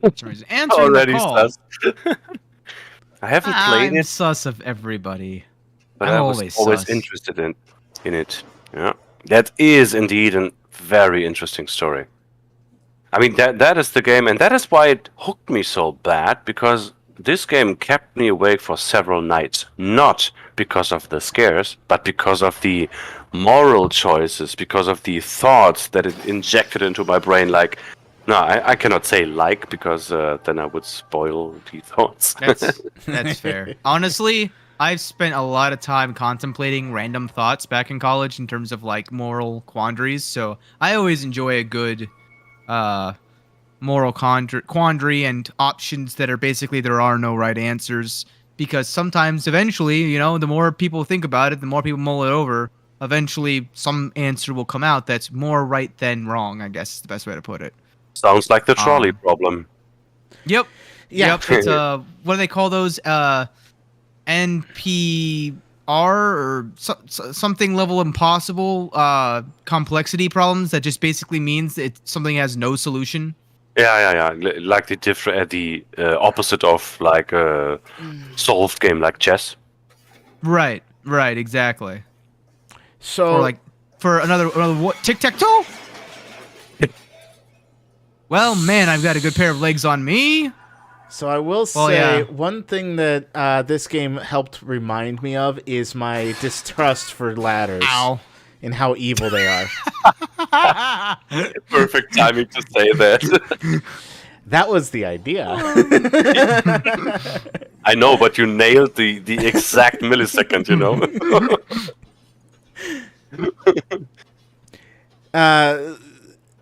For some reason. Answering Already the call. sus. I haven't played I'm it, sus of everybody. but I'm I was always always sus. interested in it. Yeah, that is indeed a very interesting story. I mean, that is the game, and that is why it hooked me so bad, because this game kept me awake for several nights. Not because of the scares, but because of the moral choices, because of the thoughts that it injected into my brain. Like, no, I cannot say like, because then I would spoil the thoughts. That's fair. Honestly, I've spent a lot of time contemplating random thoughts back in college in terms of like moral quandaries. So I always enjoy a good moral quandary and options that are basically there are no right answers, because sometimes eventually, you know, the more people think about it, the more people mull it over, eventually some answer will come out that's more right than wrong, I guess is the best way to put it. Sounds like the trolley problem. Yep. Yeah. Yep. It's what do they call those? NPR or something level impossible complexity problems that just basically means that something has no solution. Yeah. Like the opposite of like a solved game like chess. Right, exactly. So Or like for another what, tic-tac-toe? Well, man, I've got a good pair of legs on me. So I will say Well, yeah. one thing that this game helped remind me of is my distrust for ladders Ow. and how evil they are. Perfect timing to say that. That was the idea. I know, but you nailed the exact millisecond, you know?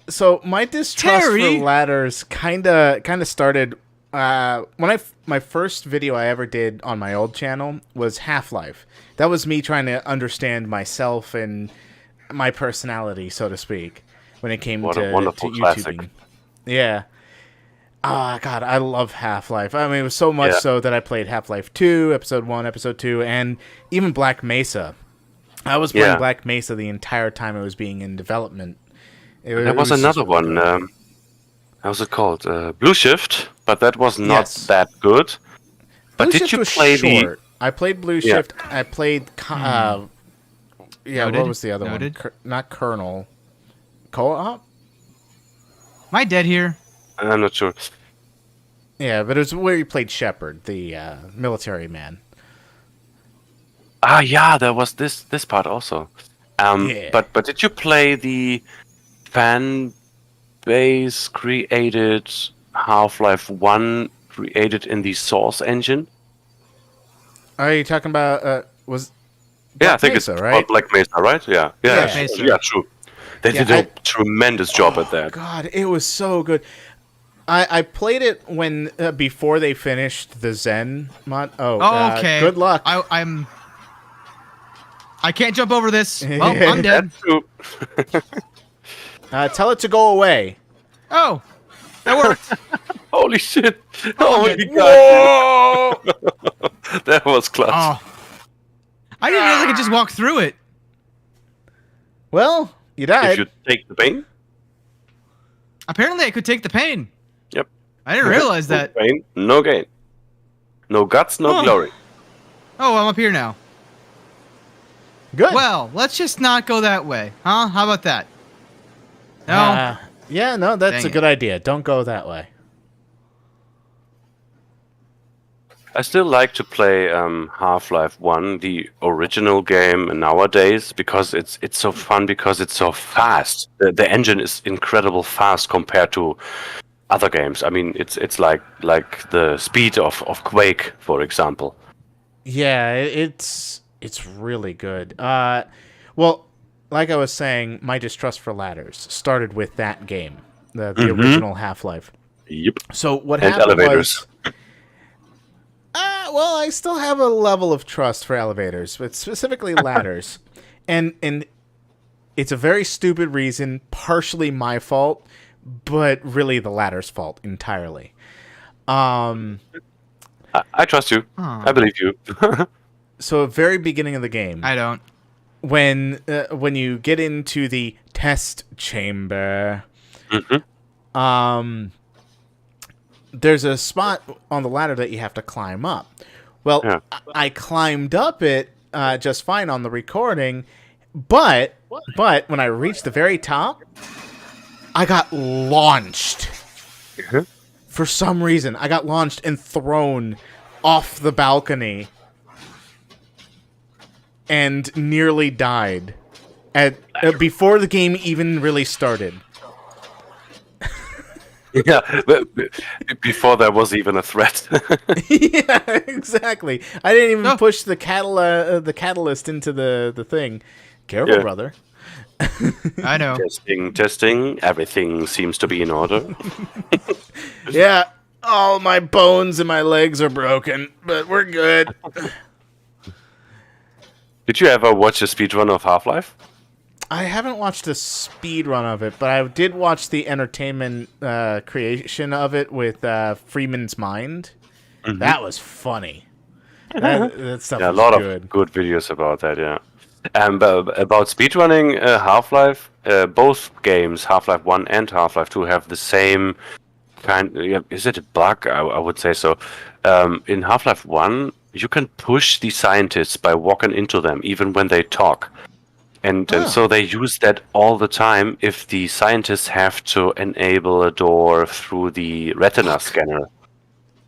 So my distrust Terry! for ladders kind of started when my first video I ever did on my old channel was Half-Life. That was me trying to understand myself and my personality, so to speak, when it came What to a wonderful YouTubing. classic. Yeah. Ah, God, I love Half-Life. I mean, it was so much Yeah. so that I played Half-Life 2, Episode 1, Episode 2, and even Black Mesa. I was playing Yeah. Black Mesa the entire time it was being in development. There was another one. How was it called? Blue Shift, but that was not Yes. that good. But Blue did Shift you was play short. I played Blue Yeah. Shift. I played. Yeah, Noted. what was the other Noted. one? Not Colonel. Co-op? Am I dead here? I'm not sure. Yeah, but it was where you played Shepard, the military man. Ah, yeah, there was this part also. Yeah. But did you play the fan base created Half-Life 1 created in the Source engine? Are you talking about was? Yeah, I Black think Mesa, it's right? called Black Mesa, right? Yeah, Yeah. Black Mesa. yeah, true. They Yeah, did a tremendous job at that. God, it was so good. I played it when before they finished the Zen mod. Oh, Oh, okay. Good luck. I can't jump over this. Well, I'm dead. That's true. Tell it to go away. Oh, that worked. Holy shit! Oh my man. god! That was clutch. Oh, I didn't realize I could just walk through it. Well, you If died. you take the pain, Apparently, I could take the pain. Yep. I didn't realize that. No pain, no gain. No guts, no Huh. glory. Oh, I'm up here now. Good. Well, let's just not go that way, huh? How about that? No. Yeah, no, that's Dang a it. good idea. Don't go that way. I still like to play Half-Life 1, the original game nowadays, because it's so fun, because it's so fast. The engine is incredible fast compared to other games. I mean, it's like the speed of Quake, for example. Yeah, it's really good. Well, like I was saying, my distrust for ladders started with that game, the original Half-Life. Yep. So what And happened elevators. was, well, I still have a level of trust for elevators, but specifically ladders, and it's a very stupid reason, partially my fault, but really the ladder's fault entirely. I trust you. Huh. I believe you. So, very beginning of the game, I don't. when you get into the test chamber, there's a spot on the ladder that you have to climb up. Well, Yeah. I climbed up it just fine on the recording, but when I reached the very top, I got launched. For some reason, I got launched and thrown off the balcony and nearly died at before the game even really started. Yeah, before there was even a threat. Yeah, exactly. I didn't even No. push the catalyst into the thing. Careful, Yeah. brother. I know. Testing. Everything seems to be in order. Yeah, all my bones and my legs are broken, but we're good. Did you ever watch a speedrun of Half-Life? I haven't watched a speed run of it, but I did watch the entertainment creation of it with Freeman's Mind. That was funny. That stuff Yeah, a was lot good. of good videos about that, yeah. But about speedrunning Half-Life, both games, Half-Life 1 and Half-Life 2, have the same kind. Yeah, is it a bug? I would say so. In Half-Life 1, you can push the scientists by walking into them, even when they talk. And so they use that all the time if the scientists have to enable a door through the retina scanner.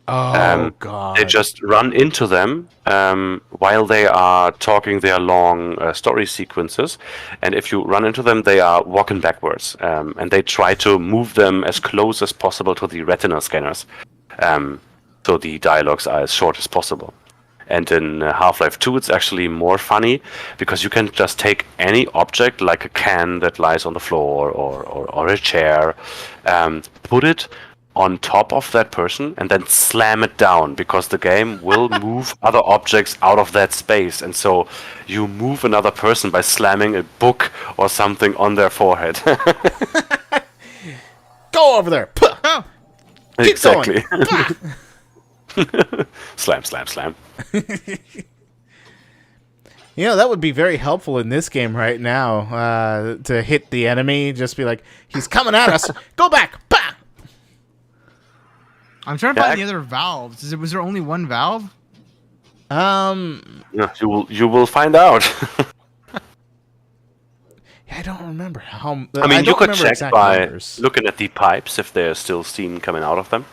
Oh, God. They just run into them while they are talking their long story sequences. And if you run into them, they are walking backwards. And they try to move them as close as possible to the retina scanners. So the dialogues are as short as possible. And in Half-Life 2, it's actually more funny because you can just take any object, like a can that lies on the floor or a chair, put it on top of that person, and then slam it down because the game will move other objects out of that space. And so you move another person by slamming a book or something on their forehead. Go over there. Puh. Oh, Keep Exactly. going. Pah. Slam, slam, slam. You know, that would be very helpful in this game right now, to hit the enemy. Just be like, he's coming at us. Go back. Bah! I'm trying to Yeah, find the other valves. Was there only one valve? Yeah, you will find out. I don't remember how. I mean, you don't could remember check exact by numbers. looking at the pipes if there's still steam coming out of them.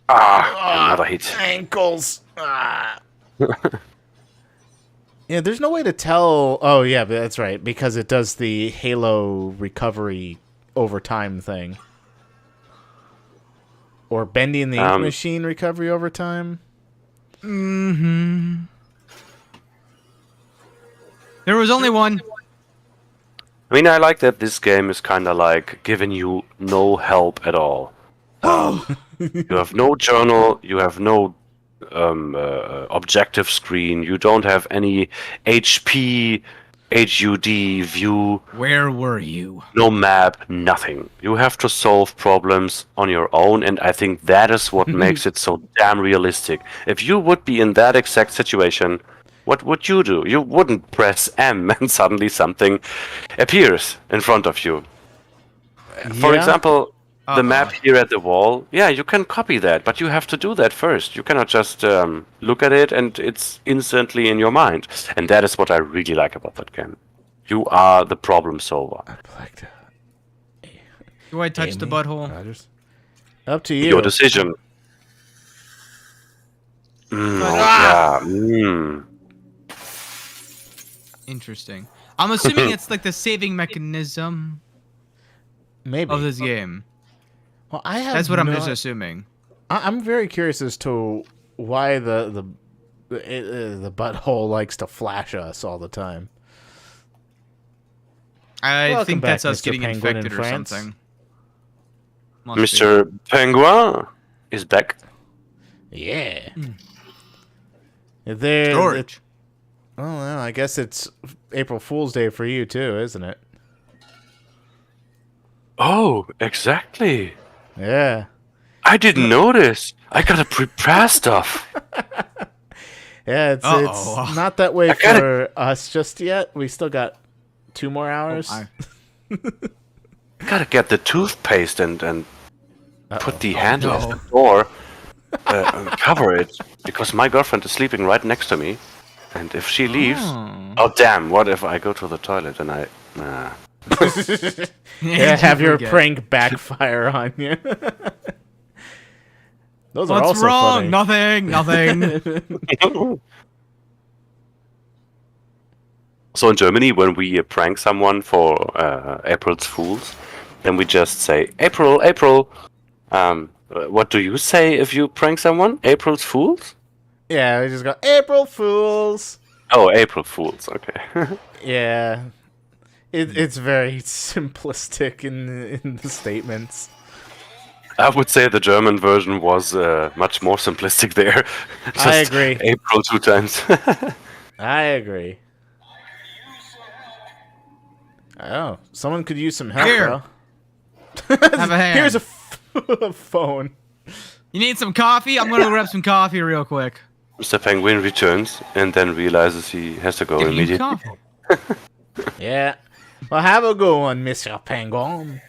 Another hit. Ankles. Ah. Yeah, there's no way to tell. Oh, yeah, but that's right, because it does the Halo recovery over time thing. Or Bendy and the Ink Machine recovery over time. Mm-hmm. There was only one. I mean, I like that this game is kind of like giving you no help at all. You have no journal, you have no objective screen, you don't have any HP, HUD view, Where were you? no map, nothing. You have to solve problems on your own, and I think that is what makes it so damn realistic. If you would be in that exact situation, what would you do? You wouldn't press M and suddenly something appears in front of you. For Yeah. example, the map here at the wall, yeah, you can copy that, but you have to do that first. You cannot just look at it and it's instantly in your mind. And that is what I really like about that game. You are the problem solver. Do I touch the Amy butthole? Rogers. Up to you. Your decision. Yeah. Interesting. I'm assuming it's like the saving mechanism Maybe. of this game. Well, I have. That's what I'm no- just assuming. I'm very curious as to why the butthole likes to flash us all the time. I Welcome think back, that's us Mr. getting Penguin in infected or France. something. Must be. Mr. Penguin is back. Yeah. There. Storage. Well, I guess it's April Fool's Day for you too, isn't it? Oh, exactly. Yeah. I didn't notice. I gotta prepare stuff. Yeah, it's Uh-oh. not that way I gotta- for us just yet. We still got 2 more hours. Gotta get the toothpaste and put the handle of no. the door, cover it, because my girlfriend is sleeping right next to me, and if she leaves, oh damn! What if I go to the toilet and I? Nah. Yeah, have your forget. prank backfire on you. Those are What's also wrong? funny. Nothing. So in Germany, when we prank someone for April's Fools, then we just say April, April. What do you say if you prank someone? April's Fools? Yeah, we just go April Fools. Oh, April Fools. Okay. Yeah, it's very simplistic in the statements. I would say the German version was much more simplistic there. I agree. April 2 times. I agree. Oh, someone could use some help, Here. bro. Have a hand. Here's a phone. You need some coffee? I'm gonna grab some coffee real quick. Mr. Penguin returns and then realizes he has to go Give you immediately. coffee. Yeah. Well, have a good one, Mr. Penguin.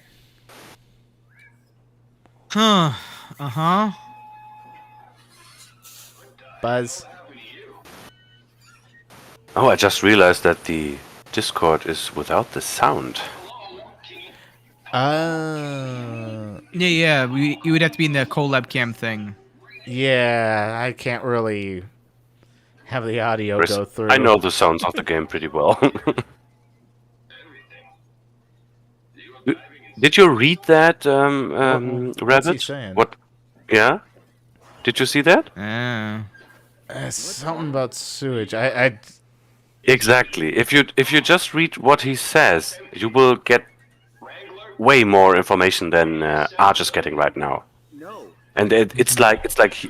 Huh. Uh-huh. Buzz. Oh, I just realized that the Discord is without the sound. Yeah. You would have to be in the collab cam thing. Yeah, I can't really have the audio go through. I know the sounds of the game pretty well. Did you read that, What's he Rabbit? saying? What? Yeah? Did you see that? Something about sewage. I Exactly. If you just read what he says, you will get way more information than Arch is getting right now. No. And it's like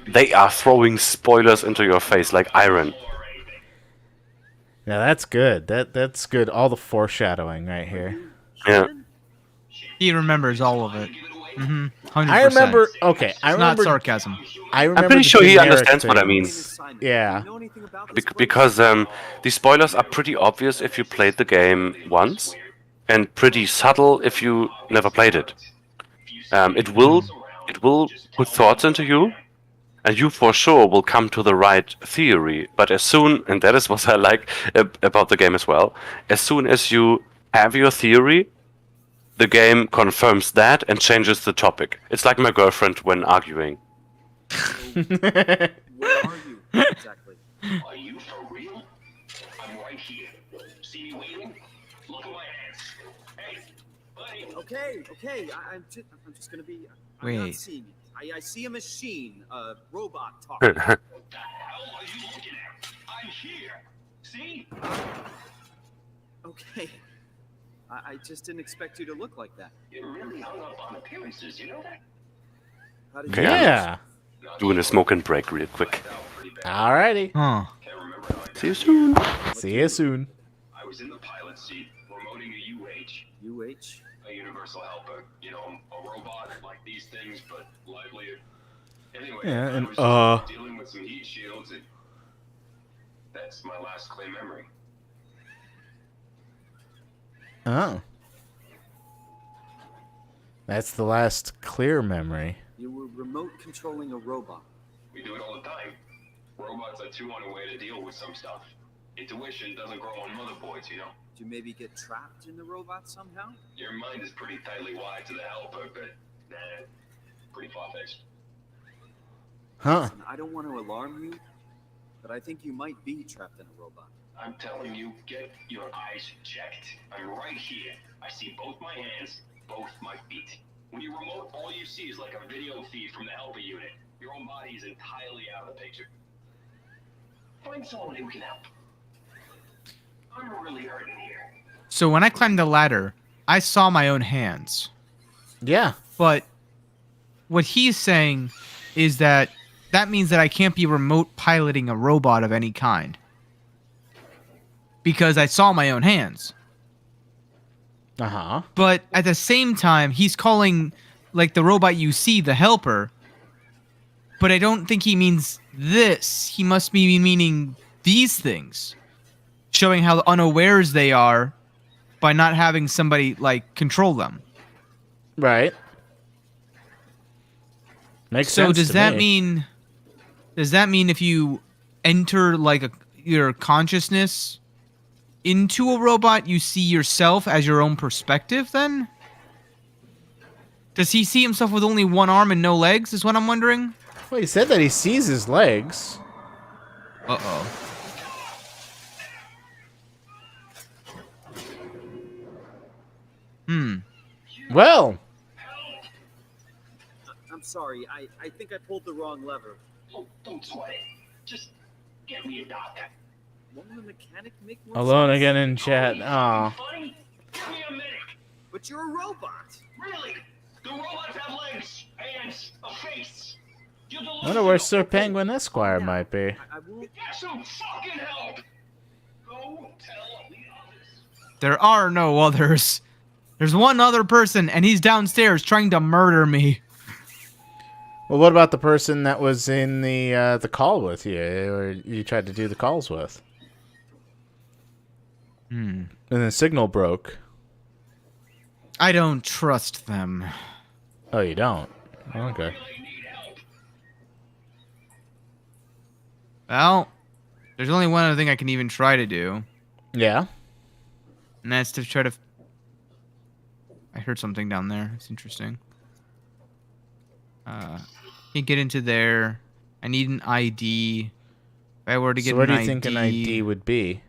they are throwing spoilers into your face like iron. Now that's good. That's good. All the foreshadowing right here. Yeah. He remembers all of it. 100%. I remember. Okay, I It's remember. not sarcasm. I remember. I'm pretty the sure he generic understands what I mean. things. Yeah. Do you know anything about this place? Because these spoilers are pretty obvious if you played the game once, and pretty subtle if you never played it. It will put thoughts into you, and you for sure will come to the right theory. But as soon, and that is what I like about the game as well, as soon as you have your theory, the game confirms that and changes the topic. It's like my girlfriend when arguing. Where are you exactly? Are you for real? I'm right here. See me waiting? Look at my hands. Hey, buddy. Okay. I'm just gonna be. I'm not Wait. seeing it. I see a machine, a robot talking. What the hell are you looking at? I'm here. See? Okay. I just didn't expect you to look like that. You're really hung up on appearances, you know that? How did Okay, you? Yeah. Doing a smoke and break real quick. Alrighty. Huh. Can't remember how I See you soon. See you soon. I was in the pilot seat, remoting a UH. a universal helper. You know, a robot like these things, but livelier. Anyway, Yeah, I and, was dealing with some heat shields, and that's my last clear memory. Oh. That's the last clear memory. You were remote controlling a robot. We do it all the time. Robots are too on a way to deal with some stuff. Intuition doesn't grow on motherboards, you know? Did you maybe get trapped in the robot somehow? Your mind is pretty tightly wired to the helper, but pretty far-fetched. Huh. Listen, I don't want to alarm you, but I think you might be trapped in a robot. I'm telling you, get your eyes checked. I'm right here. I see both my hands, both my feet. When you remote, all you see is like a video feed from the helper unit. Your own body is entirely out of the picture. Find someone who can help. I'm really hurting here. So when I climbed the ladder, I saw my own hands. Yeah. But what he's saying is that means that I can't be remote piloting a robot of any kind. Because I saw my own hands. Uh-huh. But at the same time, he's calling, like, the robot you see the helper. But I don't think he means this. He must be meaning these things. Showing how unawares they are by not having somebody, like, control them. Right. Makes sense. So does to that me. mean if you enter, like, your consciousness into a robot, you see yourself as your own perspective then? Does he see himself with only one arm and no legs, is what I'm wondering? Well, he said that he sees his legs. Uh-oh. Well, I'm sorry. I think I pulled the wrong lever. Oh, don't sweat it. Just get me a doctor. Won't the mechanic make more alone sense? again in chat. Aw. Funny? Give me a minute. But you're a robot. Really? Do robots have legs, hands, a face? You're I wonder where Sir delusional. Penguin Esquire might be. I won't. Get some fucking help! Go tell the others. There are no others. There's one other person, and he's downstairs trying to murder me. Well, what about the person that was in the call with you, or you tried to do the calls with? And the signal broke. I don't trust them. Oh, you don't? Okay. Really need help. Well, there's only one other thing I can even try to do, Yeah. and that's to try to... I heard something down there. It's interesting. Can't get into there. I need an ID. If I were to get So where an do you ID, think an ID would be?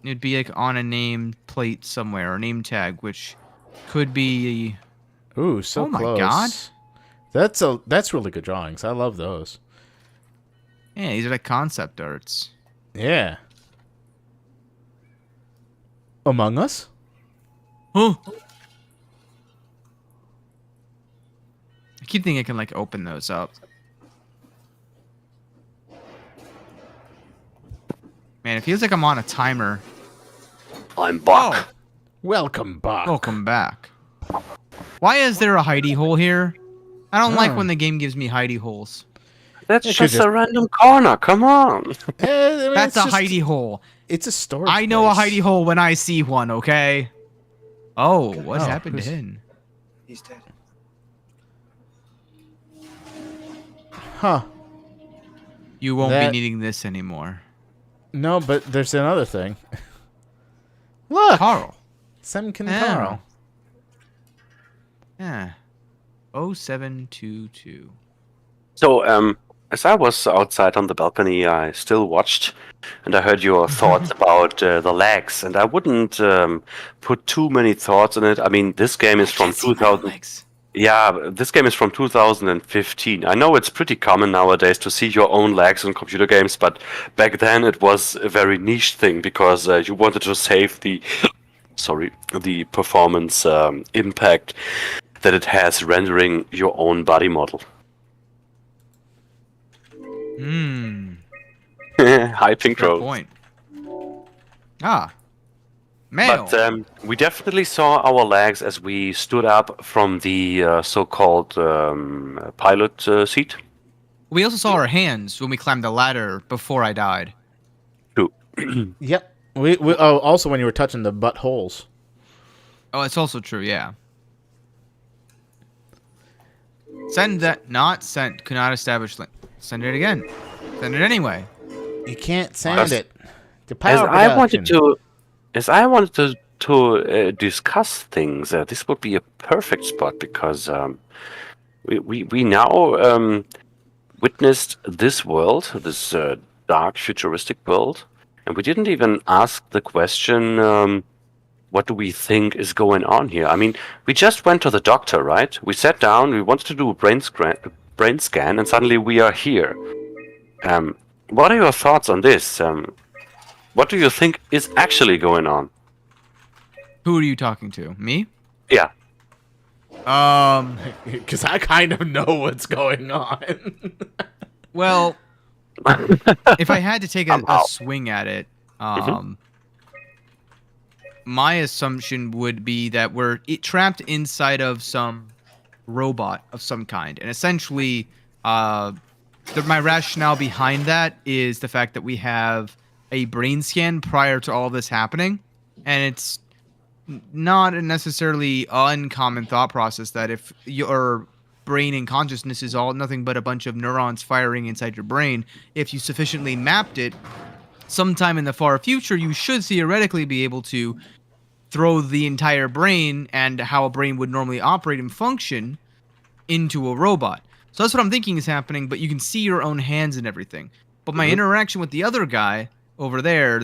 it'd be like on a name plate somewhere, or name tag, which could be... Ooh, so Oh my close. God. That's really good drawings. I love those. Yeah, these are like concept arts. Yeah. Among Us? Huh. I keep thinking I can like open those up. Man, it feels like I'm on a timer. I'm back. Welcome back. Welcome back. Why is there a hidey hole here? I don't like Oh. when the game gives me hidey holes. That's It could just a random corner. Come on. That's a hidey hole. It's a storage I know a place. hidey hole when I see one, okay? Oh, what's Oh, happened to who's- him? He's dead. Huh. You won't That- be needing this anymore. No, but there's another thing. Look! Carl. Semkin Yeah. Carl. Yeah. 0722. So, as I was outside on the balcony, I still watched, and I heard your thoughts about the lags, and I wouldn't put too many thoughts on it. I mean, this game is from 2000. Yeah, this game is from 2015. I know it's pretty common nowadays to see your own lags in computer games, but back then it was a very niche thing because you wanted to save the, the performance impact that it has rendering your own body model. High pink Good rose. point. Ah. Mail. But we definitely saw our legs as we stood up from the so-called pilot seat. We also saw our hands when we climbed the ladder before I died. True. Yep. Oh, also when you were touching the buttholes. Oh, it's also true, yeah. Send that. Not sent. Could not establish link. Send it again. Send it anyway. You can't sand As- it. The As power I wanted production. to discuss things, this would be a perfect spot because we now witnessed this world, this dark futuristic world, and we didn't even ask the question, what do we think is going on here? I mean, we just went to the doctor, right? We sat down, we wanted to do a brain scan, and suddenly we are here. What are your thoughts on this? What do you think is actually going on? Who are you talking to? Me? Yeah. Because I kind of know what's going on. Well, if I had to take a Somehow. swing at it, my assumption would be that we're trapped inside of some robot of some kind, and essentially, my rationale behind that is the fact that we have a brain scan prior to all of this happening, and it's not a necessarily uncommon thought process that if your brain and consciousness is all nothing but a bunch of neurons firing inside your brain, if you sufficiently mapped it, sometime in the far future, you should theoretically be able to throw the entire brain and how a brain would normally operate and function into a robot. So that's what I'm thinking is happening, but you can see your own hands and everything. But my interaction with the other guy over there,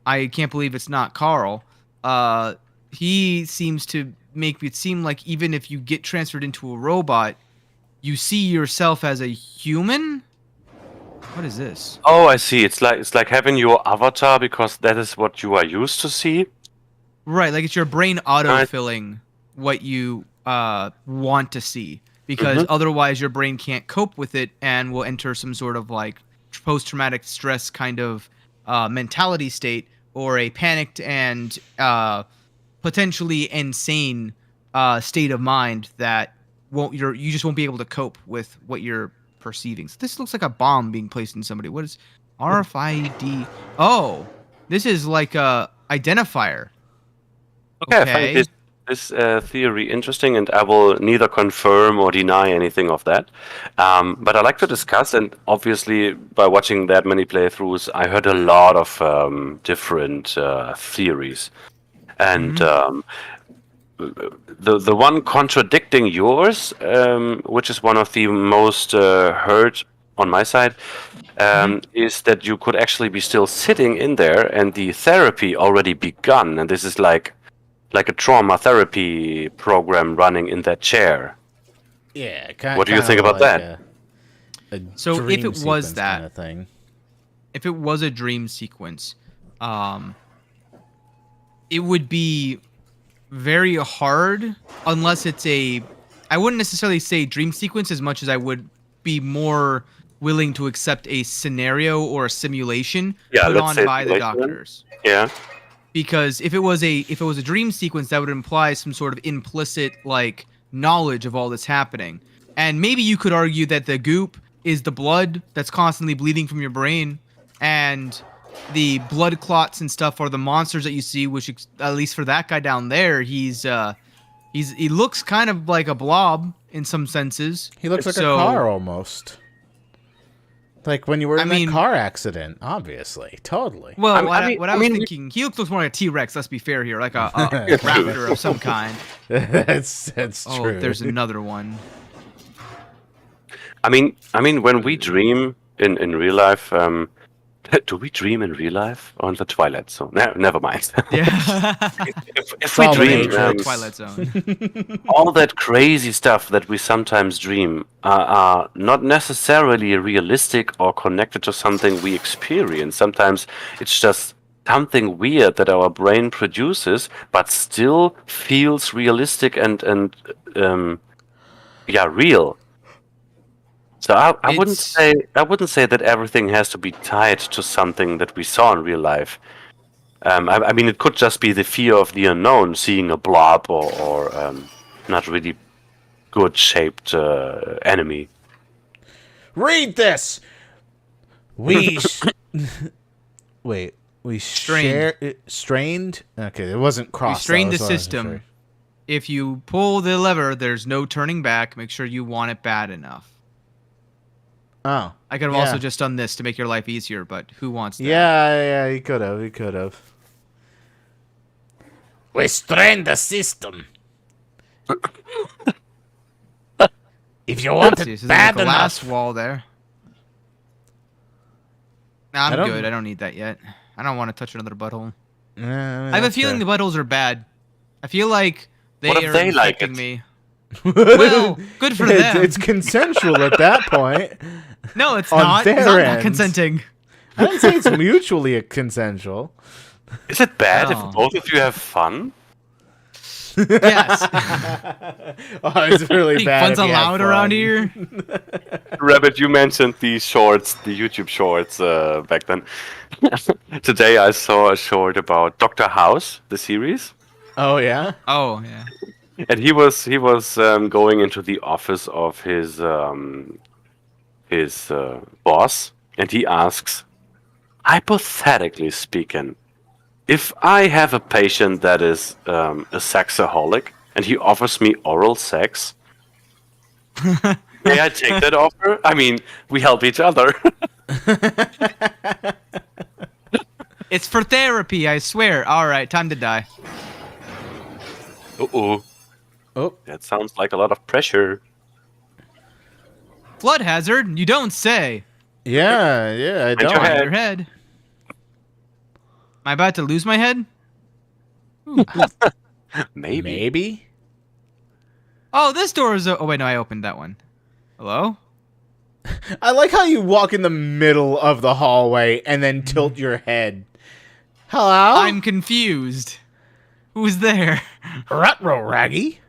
I can't believe it's not Carl, he seems to make it seem like even if you get transferred into a robot, you see yourself as a human? What is this? Oh, I see. It's like having your avatar because that is what you are used to see. Right, like it's your brain auto-filling what you want to see. Because otherwise your brain can't cope with it and will enter some sort of like post-traumatic stress kind of mentality state or a panicked and potentially insane state of mind that you just won't be able to cope with what you're perceiving. So this looks like a bomb being placed in somebody. What is RFID? Oh, this is like a identifier. Okay, I find this theory interesting, and I will neither confirm or deny anything of that. But I like to discuss, and obviously by watching that many playthroughs, I heard a lot of different theories. And the one contradicting yours, which is one of the most heard on my side, is that you could actually be still sitting in there and the therapy already begun, and this is like a trauma therapy program running in that chair. Yeah. What do you think about that? So if it was that kind of thing, if it was a dream sequence, it would be very hard unless it's I wouldn't necessarily say dream sequence as much as I would be more willing to accept a scenario or a simulation put let's on say by the simulation. doctors. Yeah. Because if it was a dream sequence, that would imply some sort of implicit like knowledge of all that's happening. And maybe you could argue that the goop is the blood that's constantly bleeding from your brain, and the blood clots and stuff are the monsters that you see, which at least for that guy down there, he looks kind of like a blob in some senses. he looks like a car almost. Like when you were in that car accident, obviously, totally. Well, what I was thinking, he looks more like a T-Rex. Let's be fair here, like a raptor of some kind. That's Oh, true. there's another one. I mean, when we dream in real life, do we dream in real life or in the Twilight Zone? No, never mind. Yeah. if we dream, Twilight Zone. all that crazy stuff that we sometimes dream are not necessarily realistic or connected to something we experience. Sometimes it's just something weird that our brain produces, but still feels realistic and real. So I wouldn't say that everything has to be tied to something that we saw in real life. I mean, it could just be the fear of the unknown, seeing a blob or not really good shaped enemy. Read this. We wait. We strained. Okay, it wasn't crossed. We strained the system. If you pull the lever, there's no turning back. Make sure you want it bad enough. Oh. I could have also just done this to make your life easier, but who wants that? Yeah, he could have. We strained the system. If you want it So bad there's a glass enough. wall there. Nah, I'm good. I don't need that yet. I don't want to touch another butthole. I have a feeling the buttholes are bad. I feel like they What if are they like infecting it? me. Well, good for them. It's consensual at that point. No, it's on not. their It's not end. consenting. I didn't say it's mutually consensual. Is it bad Oh. if both of you have fun? Yes. Oh, it's really Think bad. fun's if you have allowed around fun. here. Rabbit, you mentioned the shorts, the YouTube shorts back then. Today I saw a short about Dr. House, the series, Oh yeah. Oh yeah. and he was going into the office of his boss, and he asks, hypothetically speaking, if I have a patient that is a sexaholic and he offers me oral sex, may I take that offer? I mean, we help each other. It's for therapy, I swear. All right, time to die. Uh-oh. Oh. That sounds like a lot of pressure. Flood hazard? You don't say. Yeah. I your don't. head. Your head. Am I about to lose my head? Maybe. Oh, this door is. Oh wait, no, I opened that one. Hello? I like how you walk in the middle of the hallway and then tilt your head. Hello? I'm confused. Who's there? Rutro Raggy.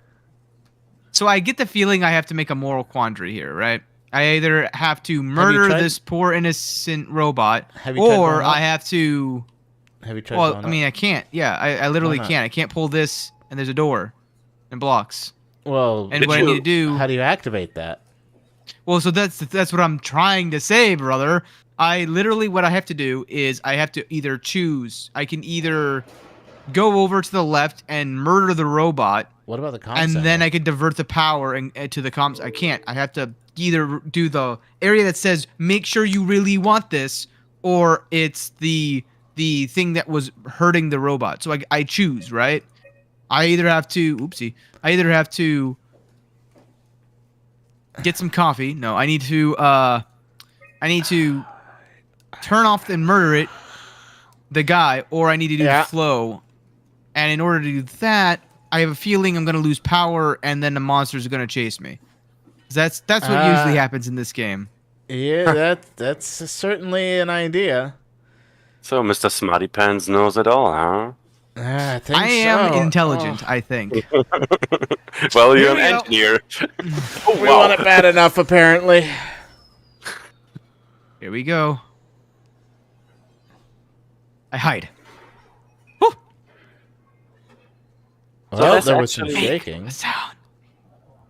So I get the feeling I have to make a moral quandary here, right? I either have to murder tried- this poor innocent robot, Have you tried or going up? I have to. Have you tried Well, going I mean, I can't. Yeah, I literally Why not? can't. I can't pull this, and there's a door, and blocks. up? Well, And what I need to do. how do you activate that? Well, so that's what I'm trying to say, brother. I literally, what I have to do is I have to either choose. I can either go over to the left and murder the robot, What about the comm and center? then I can divert the power and to the comms. I can't. I have to either do the area that says make sure you really want this, or it's the thing that was hurting the robot. So I choose, right? I either have to. Oopsie. I either have to get some coffee. No, I need to turn off and murder the guy, or I need to do Yeah. flow. And in order to do that, I have a feeling I'm going to lose power, and then the monsters are going to chase me. That's what usually happens in this game. Yeah, that's certainly an idea. So Mr. Smarty Pants knows it all, huh? I think I am so. intelligent, I think. Well, Here you're an we go. engineer. Oh, we want it bad enough, apparently. Here we go. I hide. Woo! Well, that's there was some actually- shaking. The sound.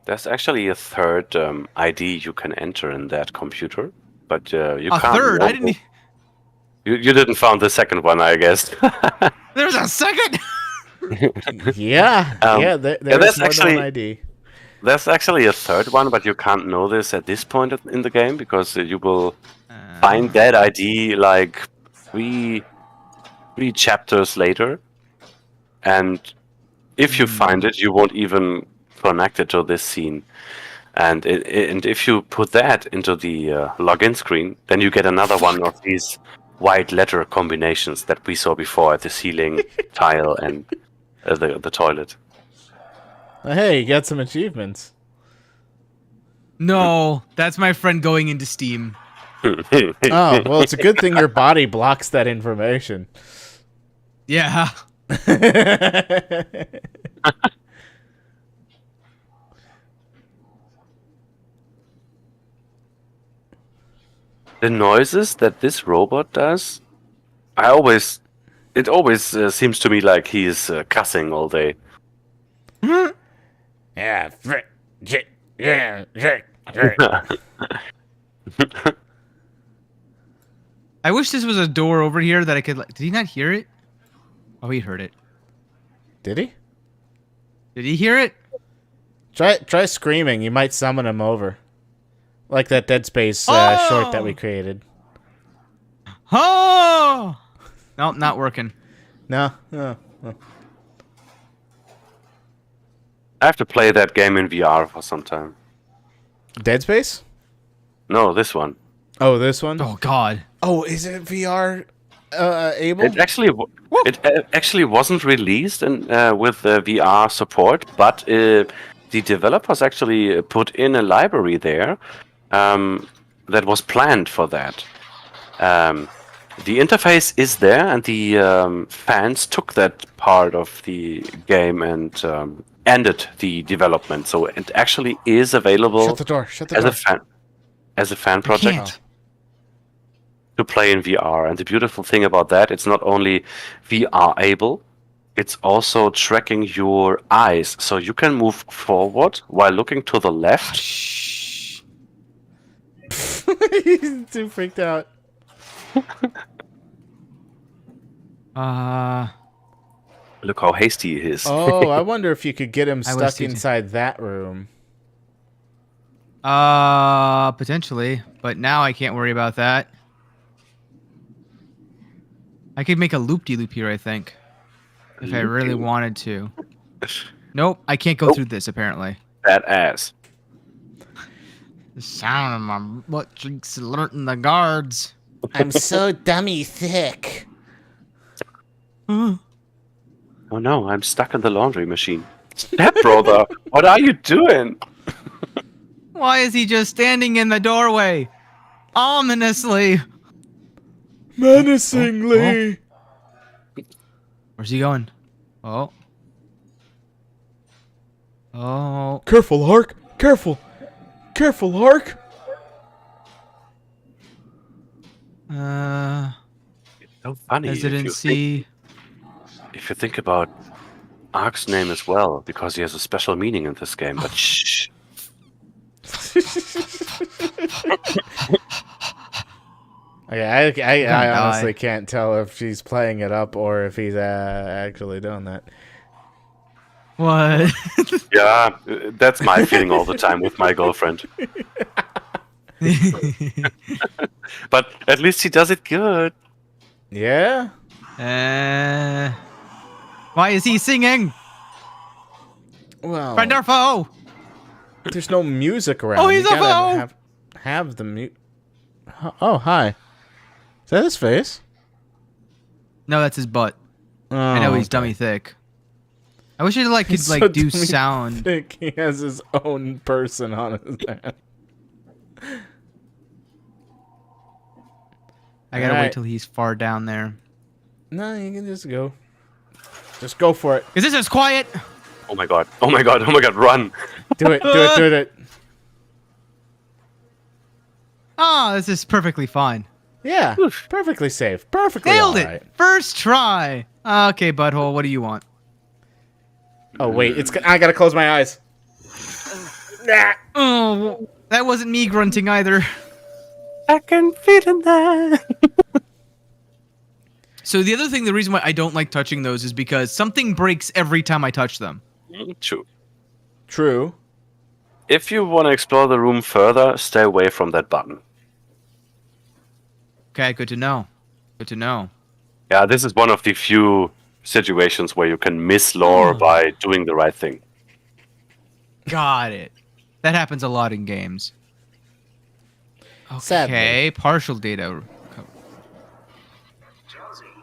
There's actually a third ID you can enter in that computer, but you A can't. third? I know- didn't. You didn't found the second one, I guess. There's a second. Yeah, there's that's more than actually- one ID. There's actually a third one, but you can't know this at this point in the game because you will find that ID like three chapters later, and if you find it, you won't even connect it to this scene. And and if you put that into the login screen, then you get another one of these white letter combinations that we saw before at the ceiling tile and the toilet. Hey, you got some achievements. No, that's my friend going into Steam. Oh, well, it's a good thing your body blocks that information. Yeah. The noises that this robot does, it always seems to me like he is cussing all day. Yeah, I wish this was a door over here that I could. Did he not hear it? Oh, he heard it. Did he? Did he hear it? Try screaming. You might summon him over. Like that Dead Space short that we created. Oh! Nope, not working. No. I have to play that game in VR for some time. Dead Space? No, this one. Oh, this one? Oh God. Oh, is it VR able? It actually wasn't released with VR support, but the developers actually put in a library there that was planned for that. The interface is there, and the fans took that part of the game and ended the development. So it actually is available Shut the door. Shut the as door. a fan project can't. to play in VR. And the beautiful thing about that, it's not only VR able, it's also tracking your eyes. So you can move forward while looking to the left. Shh. He's too freaked out. Look how hasty he is. Oh, I wonder if you could get him I was stuck too- inside that room. Potentially, but now I can't worry about that. I could make a loop-de-loop here, I think, if I really wanted to. Nope, I can't go through this, apparently. That ass. The sound of my butt cheeks alerting the guards. I'm so dummy thick. Oh no, I'm stuck in the laundry machine. Step brother, what are you doing? Why is he just standing in the doorway? Ominously. Menacingly. Where's he going? Oh. Oh. Careful, Hark. Careful. Careful, Hark. So funny. Hesitancy. If you think about Ark's name as well, because he has a special meaning in this game. But shh. Okay, I die. honestly can't tell if she's playing it up or if he's actually doing that. What? Yeah, that's my feeling all the time with my girlfriend. But at least he does it good. Yeah? Why is he singing? Well, Friend or foe? there's no music around. Oh, he's You a gotta foe! have the mute. Oh, hi. Is that his face? No, that's his butt. Oh, I know he's okay. dummy thick. I wish it like could So like do to me, sound. Think he has his own person on his hand. I gotta Alright. wait till he's far down there. No, you can just go. Just go for it. Cause this is quiet. Oh my god. Oh my god. Oh my god. Run. Do it. Do it. Do it. Ah, this is perfectly fine. Yeah. Perfectly safe. Perfectly Nailed it. alright. First try. Okay, butthole. What do you want? Oh wait, I gotta close my eyes. Nah. Oh, that wasn't me grunting either. I can feel it now. So the other thing, the reason why I don't like touching those is because something breaks every time I touch them. True. True. If you want to explore the room further, stay away from that button. Okay, good to know. Good to know. Yeah, this is one of the few situations where you can miss lore by doing the right thing. Got it. That happens a lot in games. Okay, Sadly. partial data. Jonesy,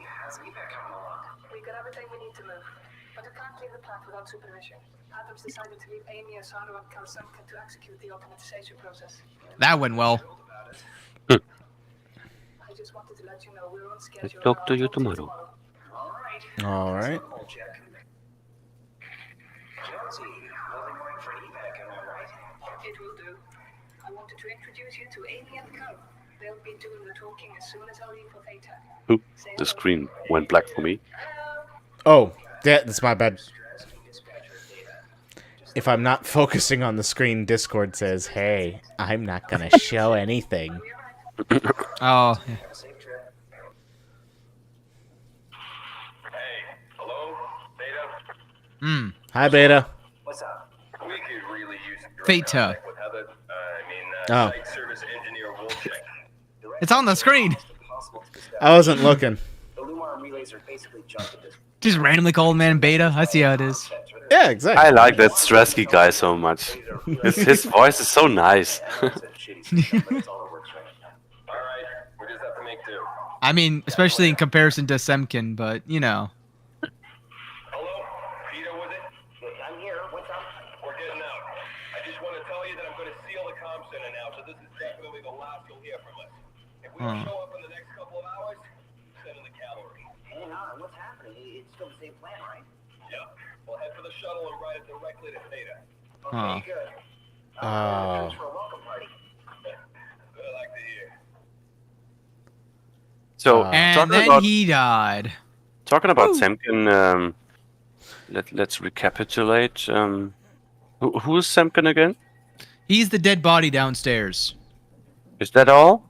how's evac coming along? We got everything we need to move, but we can't leave the plant without supervision. Adams decided to leave Amy, Asano, and Kalsanka to execute the automatization process. That went well. I just wanted to let you know we're on schedule. Talk to and I'll you tomorrow. All right. Jonesy, we'll be going for evac, am I right? It will do. I wanted to introduce you to Amy and Cal. They'll be doing the talking as soon as I leave for Theta. Oop, the screen went black for me. Oh, that's my bad. If I'm not focusing on the screen, Discord says, "Hey, I'm not gonna show anything." Oh, yeah. Hey, hello? Beta? Hi, Beta. What's up? We could really use your Theta. help with Heather. Oh. Site service engineer Wolchek. It's on the screen. I wasn't looking. The Lumar relays are basically junk at this. Just randomly called man beta. I see how it is. Yeah, exactly. I like that Stresky guy so much. His voice is so nice. Alright, we just have to make do. I mean, especially in comparison to Semkin, but you know. Hello? Peter, was it? I'm here. What's up? We're getting out. I just want to tell you that I'm going to seal the comm center now, so this is definitely the last you'll hear from us. If we don't show up in the next couple of hours, send in the cavalry. Hang on. What's happening? It's still the same plan, right? Yeah. We'll head for the shuttle and ride it directly to Theta. Huh. Good. Oh. For a welcome party. Good, I like to hear. So, And talking then about, he died. Semkin, let's recapitulate. Who is Semkin again? He's the dead body downstairs. Is that all?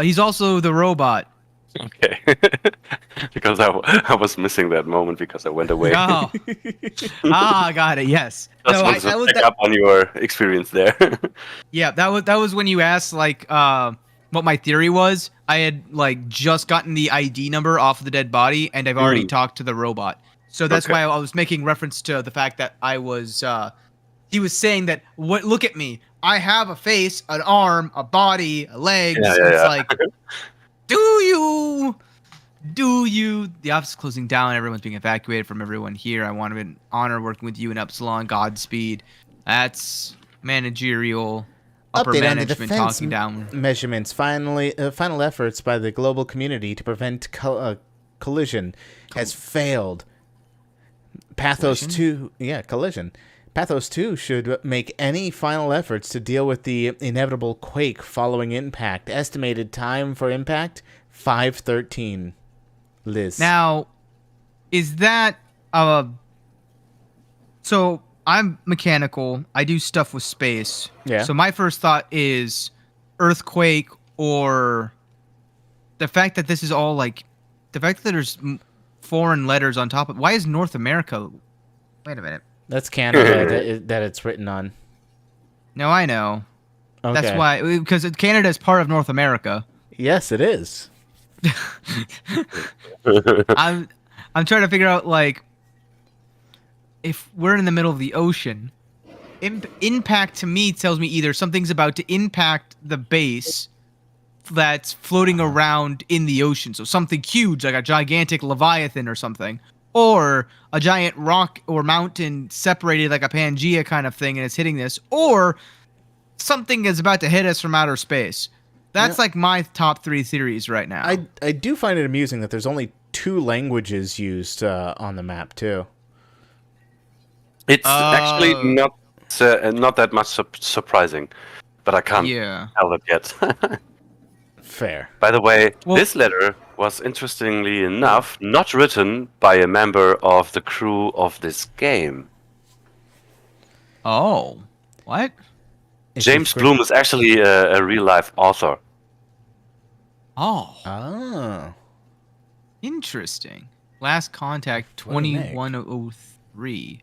He's also the robot. Okay. Because I was missing that moment because I went away. Oh. Ah, got it. Yes. Just No, wanted to that was pick that, up on your experience there. yeah, that was when you asked like what my theory was. I had like just gotten the ID number off of the dead body, and I've already talked to the robot. So that's Okay. why I was making reference to the fact that I was. He was saying that look at me. I have a face, an arm, a body, legs. Yeah, It's yeah. like, do you? The office is closing down. Everyone's being evacuated from everyone here. I want to honor working with you in Epsilon. Godspeed. That's managerial. Upper Update on the management defense talking down. measurements. Final efforts by the global community to prevent collision has failed. Pathos 2, collision. Pathos 2 should make any final efforts to deal with the inevitable quake following impact. Estimated time for impact 5:13. Liz. Now, is that so I'm mechanical. I do stuff with space. Yeah. So my first thought is earthquake, or the fact that this is all like the fact that there's foreign letters on top of. Why is North America? Wait a minute. That's Canada that it's written on. No, I know. Okay. That's why, because Canada is part of North America. Yes, it is. I'm trying to figure out like if we're in the middle of the ocean, impact to me tells me either something's about to impact the base that's floating around in the ocean, so something huge like a gigantic leviathan or something, or a giant rock or mountain separated like a Pangea kind of thing and it's hitting this, or something is about to hit us from outer space. That's like my top 3 theories right now. I do find it amusing that there's only 2 languages used on the map too. It's actually not that much surprising, but I can't tell it yet. Fair. By the way, this letter was, interestingly enough, not written by a member of the crew of this game. Oh, what? James Bloom is actually a real-life author. Oh. Interesting. Last contact 2103.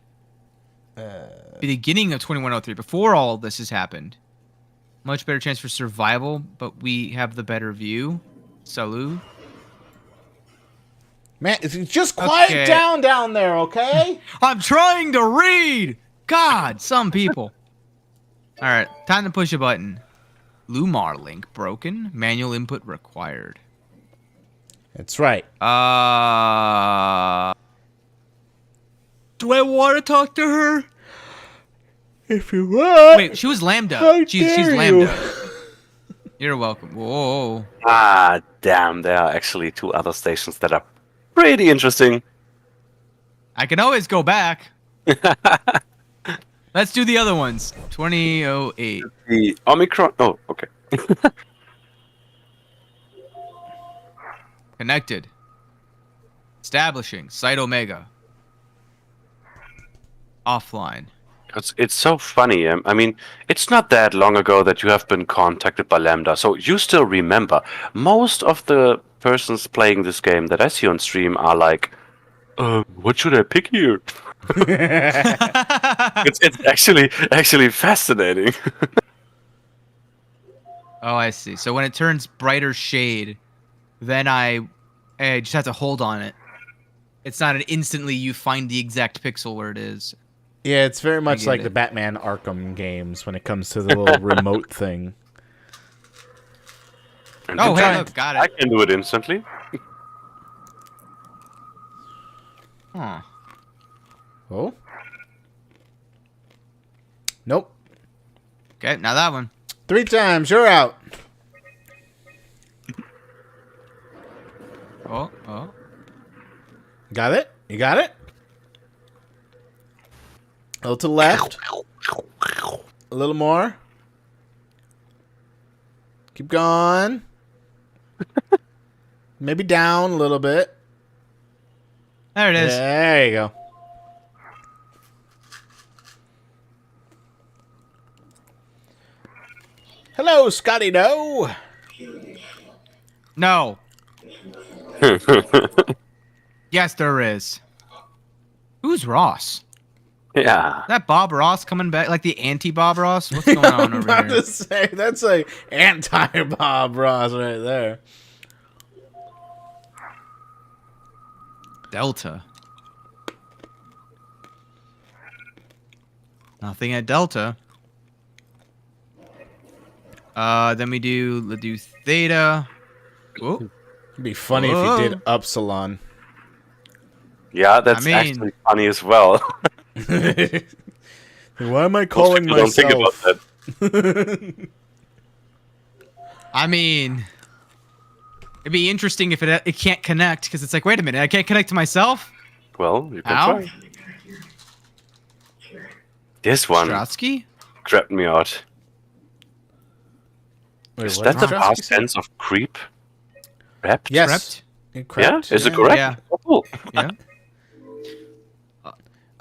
Beginning of 2103, before all this has happened. Much better chance for survival, but we have the better view. Salud. Man, just quiet down there, okay? I'm trying to read! God, some people. Alright, time to push a button. Lumar link broken. Manual input required. That's right. Do I want to talk to her? If you want. Wait, she was Lambda. She's Lambda. You're welcome. Whoa. Ah, damn. There are actually 2 other stations that are pretty interesting. I can always go back. Let's do the other ones. 2008. The Omicron. Oh, okay. Connected. Establishing. Site Omega. Offline. It's so funny. I mean, it's not that long ago that you have been contacted by Lambda, so you still remember. Most of the persons playing this game that I see on stream are like, what should I pick here? It's actually fascinating. Oh, I see. So when it turns brighter shade, then I just have to hold on it. It's not an instantly you find the exact pixel where it is. Yeah, it's very much like the Batman Arkham games when it comes to the little remote thing. Oh, hey, look, got it. I can do it instantly. Huh. Oh? Nope. Okay, now that one. 3 times, you're out. Oh. Got it? You got it? A little to the left. A little more. Keep going. Maybe down a little bit. There it is. There you go. Hello, Scotty. No. No. Yes, there is. Who's Ross? Yeah. Is that Bob Ross coming back? Like the anti-Bob Ross? What's going on over About here? to say, that's a anti-Bob Ross right there. Delta. Nothing at Delta. Then we do Theta. Whoa. It'd be funny if you did Upsilon. Yeah, that's actually funny as well. Why am I calling myself? Don't think about that. I mean, it'd be interesting if it can't connect, because it's like, wait a minute, I can't connect to myself? Well, you can try. This one Trotsky? grabbed me out. Wait, is what that did the Trotsky past say? tense of creep? Crept? Yes. Yeah? Is it correct? Yeah. Cool. Yeah.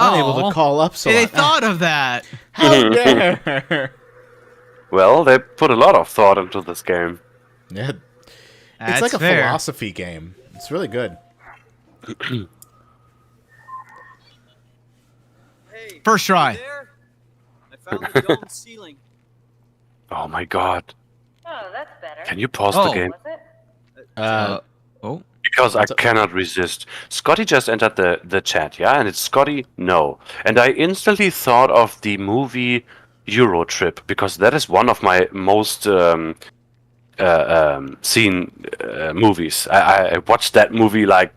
Unable to call Upsilon. They thought of that. How dare! Well, they put a lot of thought into this game. Yeah. That's It's like a fair. philosophy game. It's really good. Hey, First try. you there? I found the dome ceiling. Oh my god. Oh, that's better. Can you pause the game? Was it? Oh. Because I cannot resist. Scotty just entered the chat, yeah? And it's Scotty, no. And I instantly thought of the movie Euro Trip, because that is one of my most seen movies. I watched that movie like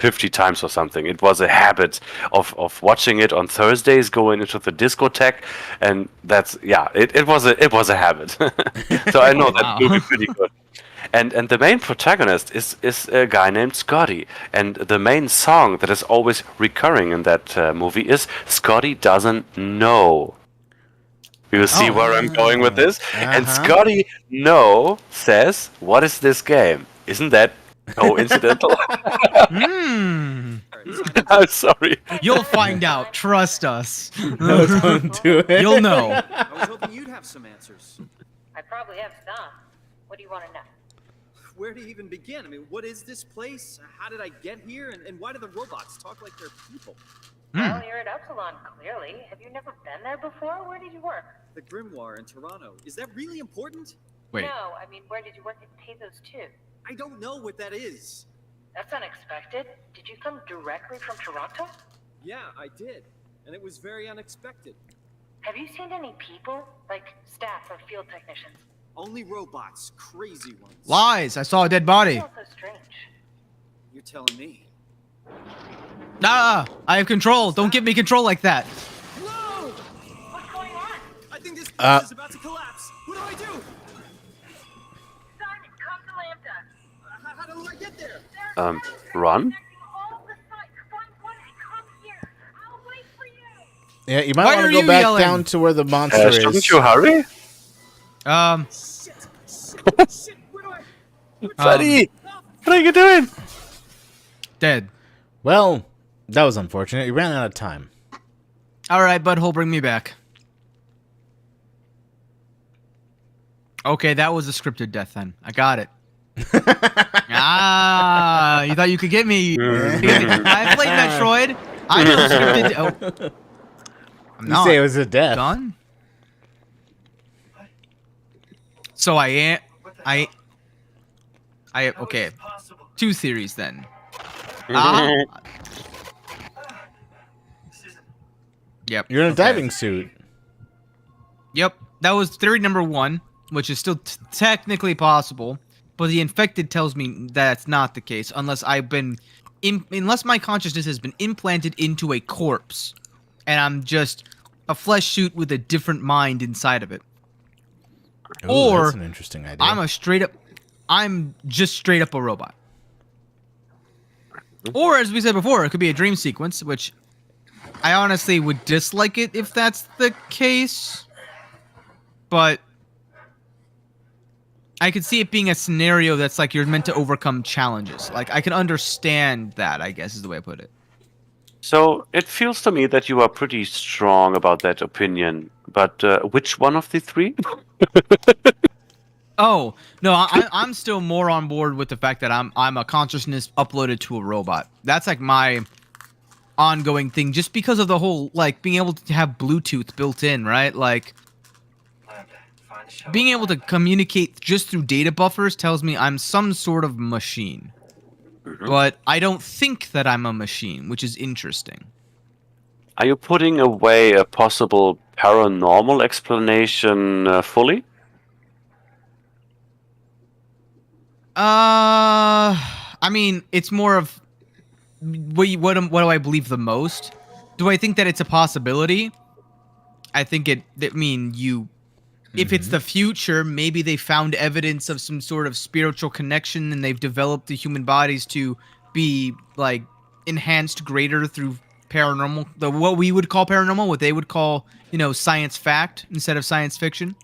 50 times or something. It was a habit of watching it on Thursdays, going into the discotheque, and it was a habit. So I know that movie pretty good. And the main protagonist is a guy named Scotty, and the main song that is always recurring in that movie is "Scotty Doesn't Know." You see where I'm going with this? And Scotty No says, "What is this game? Isn't that coincidental?" I'm sorry. You'll find out. Trust us. Don't do it. You'll know. I was hoping you'd have some answers. I probably have some. What do you want to know? Where to even begin? I mean, what is this place? How did I get here? And why do the robots talk like they're people? Well, you're at Upsilon, clearly. Have you never been there before? Where did you work? The Grimoire in Toronto. Is that really important? Wait. No, I mean, where did you work at Tezos 2? I don't know what that is. That's unexpected. Did you come directly from Toronto? Yeah, I did. And it was very unexpected. Have you seen any people? Like staff or field technicians? Only robots. Crazy ones. Lies. I saw a dead body. That's so strange. You're telling me. Ah, I have control. Don't give me control like that. No! What's going on? I think this place is about to collapse. What do I do? Simon, come to Lambda. How do I get there? Run? All the sites. Find one and come here. I'll wait for you. Yeah, you might Why want are to go you back yelling? down to where the monster is. Shouldn't you hurry? Shit, where do I... Buddy, what are you doing? Dead. Well, that was unfortunate. You ran out of time. All right, butthole, bring me back. Okay, that was a scripted death then. I got it. You thought you could get me. I played Metroid. I know scripted. Oh. I'm You not say it was a death. done. So I am. Okay. Two theories then. Yep. You're in a okay. diving suit. Yep. That was theory number one, which is still technically possible, but the infected tells me that's not the case unless unless my consciousness has been implanted into a corpse, and I'm just a flesh suit with a different mind inside of it. Ooh, Or that's an interesting idea. I'm just straight up a robot. Or, as we said before, it could be a dream sequence, which I honestly would dislike it if that's the case. But I could see it being a scenario that's like you're meant to overcome challenges. Like, I can understand that, I guess is the way I put it. So it feels to me that you are pretty strong about that opinion. But which one of the three? Oh, no, I'm still more on board with the fact that I'm a consciousness uploaded to a robot. That's like my ongoing thing, just because of the whole, like, being able to have Bluetooth built in, right? Like, being able to communicate just through data buffers tells me I'm some sort of machine. But I don't think that I'm a machine, which is interesting. Are you putting away a possible paranormal explanation fully? I mean, it's more of what do I believe the most? Do I think that it's a possibility? I think if it's the future, maybe they found evidence of some sort of spiritual connection and they've developed the human bodies to be like enhanced greater through paranormal, what we would call paranormal, what they would call, science fact instead of science fiction.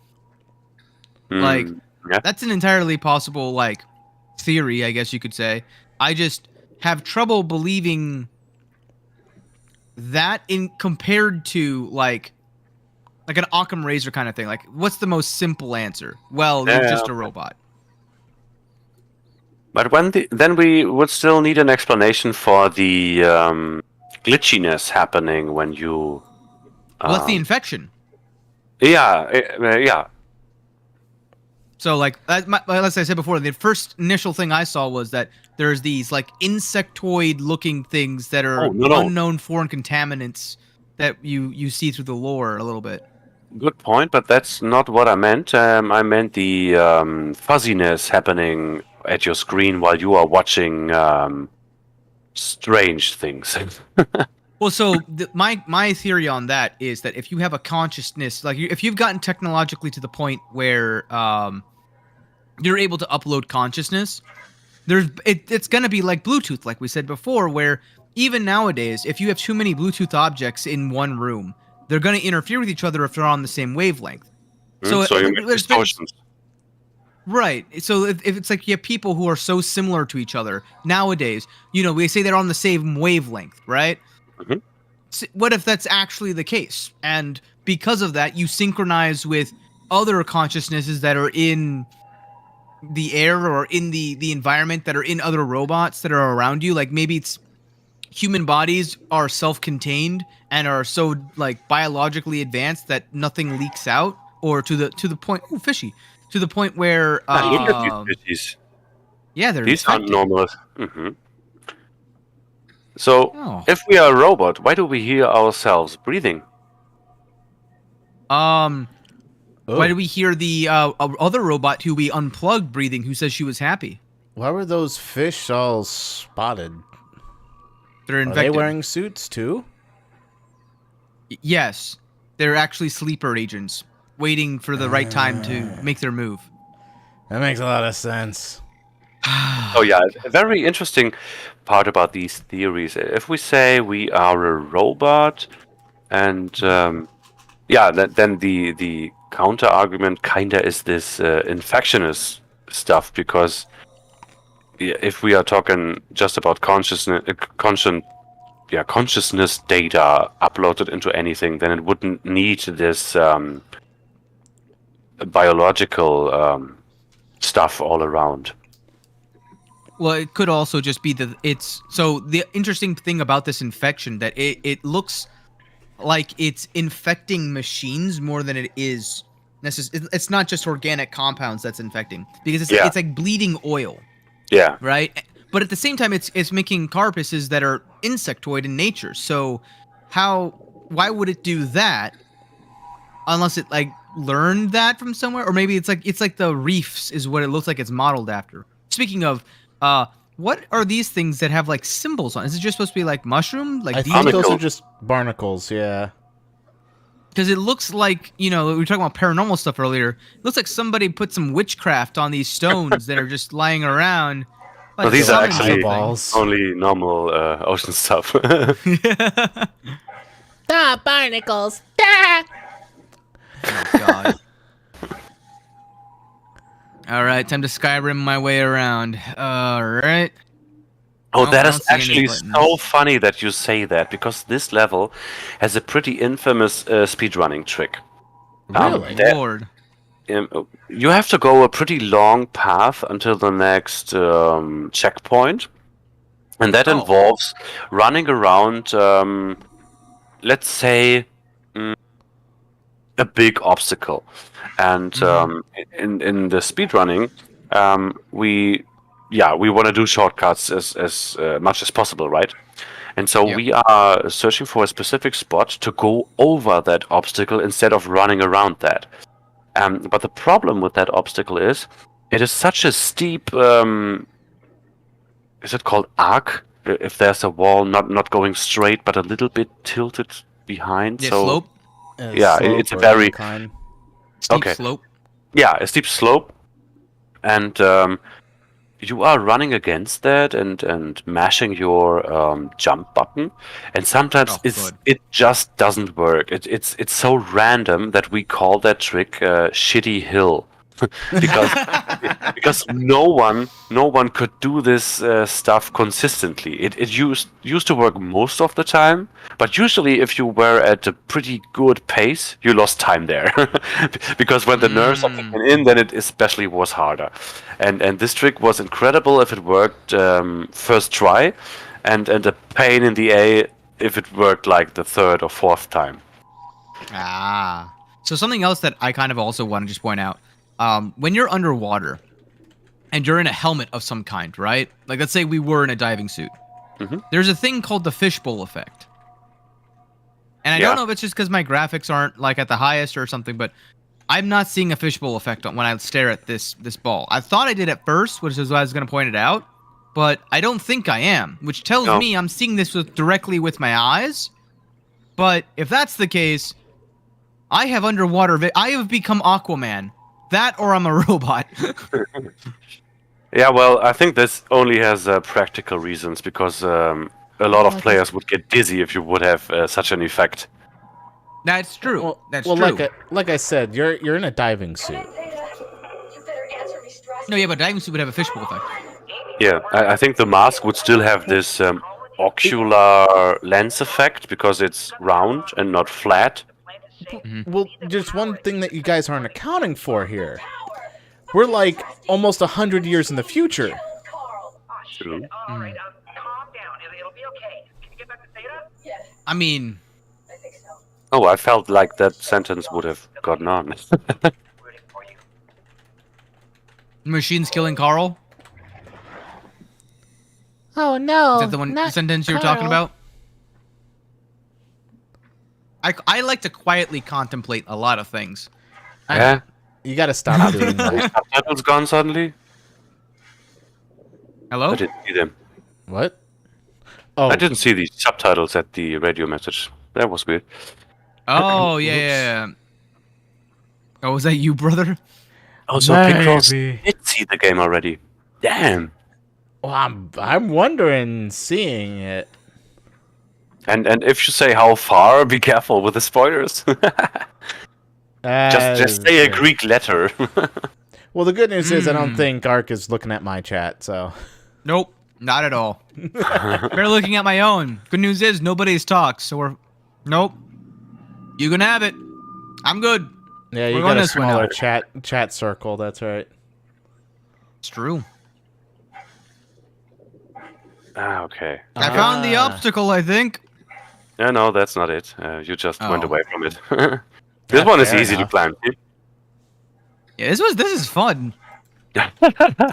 Like, yeah. That's an entirely possible, like, theory, I guess you could say. I just have trouble believing that compared to, like an Occam Razor kind of thing. Like, what's the most simple answer? Well, you're just a robot. But then we would still need an explanation for the glitchiness happening when you... Well, that's the infection. Yeah. So, like, as I said before, the first initial thing I saw was that there's these, like, insectoid-looking things that are unknown foreign contaminants that you see through the lore a little bit. Good point, but that's not what I meant. I meant the fuzziness happening at your screen while you are watching strange things. Well, so my theory on that is that if you have a consciousness, like if you've gotten technologically to the point where you're able to upload consciousness, it's gonna be like Bluetooth, like we said before, where even nowadays, if you have too many Bluetooth objects in one room, they're gonna interfere with each other if they're on the same wavelength. So you get distortions. Right. So if it's like you have people who are so similar to each other nowadays, we say they're on the same wavelength, right? Mhm. What if that's actually the case? And because of that, you synchronize with other consciousnesses that are in the air or in the environment, that are in other robots that are around you. Like maybe it's human bodies are self-contained and are so like biologically advanced that nothing leaks out, or to the point, fishy, to the point where Look at these fishies. yeah, they're These aren't infected. normal. Mhm. So, Oh. if we are a robot, why do we hear ourselves breathing? Why do we hear the other robot who we unplugged breathing, who says she was happy? Why were those fish all spotted? They're Are infected. they wearing suits too? Yes, they're actually sleeper agents, waiting for the right time to make their move. That makes a lot of sense. Oh yeah, a very interesting part about these theories. If we say we are a robot, and then the counter argument kinda is this infectionist stuff, because if we are talking just about consciousness data uploaded into anything, then it wouldn't need this biological stuff all around. Well, it could also just be that it's so the interesting thing about this infection that it looks like it's infecting machines more than it is necessary. It's not just organic compounds that's infecting, because it's like bleeding oil. Yeah. Right. But at the same time, it's making carapaces that are insectoid in nature. So why would it do that unless it like learned that from somewhere? Or maybe it's like the reefs is what it looks like it's modeled after. Speaking of, what are these things that have like symbols on? Is it just supposed to be like mushroom? Like I these? think those are just barnacles, yeah. Because it looks like, we were talking about paranormal stuff earlier. It looks like somebody put some witchcraft on these stones that are just lying around. Like No, these are summoning actually balls. only normal ocean stuff. something. Barnacles. Da! Oh, God. All right, time to Skyrim my way around. All right. Oh, No, that I is don't see any actually buttons. so funny that you say that, because this level has a pretty infamous speedrunning trick. Really? Lord. You have to go a pretty long path until the next checkpoint, and that involves running around, let's say, a big obstacle. And in the speedrunning, we want to do shortcuts as much as possible, right? And so we are searching for a specific spot to go over that obstacle instead of running around that. But the problem with that obstacle is it is such a steep, is it called arc? If there's a wall not going straight but a little bit tilted behind. Yeah, so slope. it's a very Steep slope. Yeah, a steep slope, and you are running against that and mashing your jump button, and sometimes it just doesn't work. It's so random that we call that trick shitty hill. because no one could do this stuff consistently. It used to work most of the time, but usually if you were at a pretty good pace, you lost time there. Because when the nerves are kicking in, then it especially was harder. And this trick was incredible if it worked first try, and a pain in the A if it worked like the third or fourth time. So something else that I kind of also want to just point out. When you're underwater and you're in a helmet of some kind, right? Like, let's say we were in a diving suit. There's a thing called the fishbowl effect. And I don't know if it's just because my graphics aren't like at the highest or something, but I'm not seeing a fishbowl effect when I stare at this ball. I thought I did at first, which is why I was going to point it out, but I don't think I am, which tells No. me I'm seeing this directly with my eyes. But if that's the case, I have underwater. I have become Aquaman. That, or I'm a robot. Yeah, well, I think this only has practical reasons because a lot of players would get dizzy if you would have such an effect. That's true. Well, That's well, true. like I said, you're in a diving suit. No, yeah, but diving suit would have a fishbowl effect. Yeah, I think the mask would still have this ocular lens effect because it's round and not flat. Well, there's one thing that you guys aren't accounting for here. We're like almost 100 years in the future. True. All right, calm down. It'll be okay. Can you get back to Theta? I mean, Oh, I felt like that sentence would have gotten on. Rooting for you. machines killing Carl. Oh no! Is that the one sentence you were talking about? I like to quietly contemplate a lot of things. Yeah. You gotta stop doing that. Subtitles gone suddenly? Hello? I didn't see them. What? Oh, I didn't see the subtitles at the radio message. That was weird. Oh, yeah. Oh, was that you, brother? Oh, so Picross did see the game already. Damn. well, I'm wondering seeing it. And if you say how far, be careful with the spoilers. Just say a Greek letter. Well, the good news is I don't think Ark is looking at my chat, so. Nope, not at all. They're looking at my own. Good news is nobody's talked, so we're... Nope. You can have it. I'm good. Yeah, you We're got going a this one smaller now. chat circle. That's right. It's true. Okay. I found the obstacle, I think. No, that's not it. You just went Oh. away from it. This one is fair easy enough. to climb. Yeah, this is fun.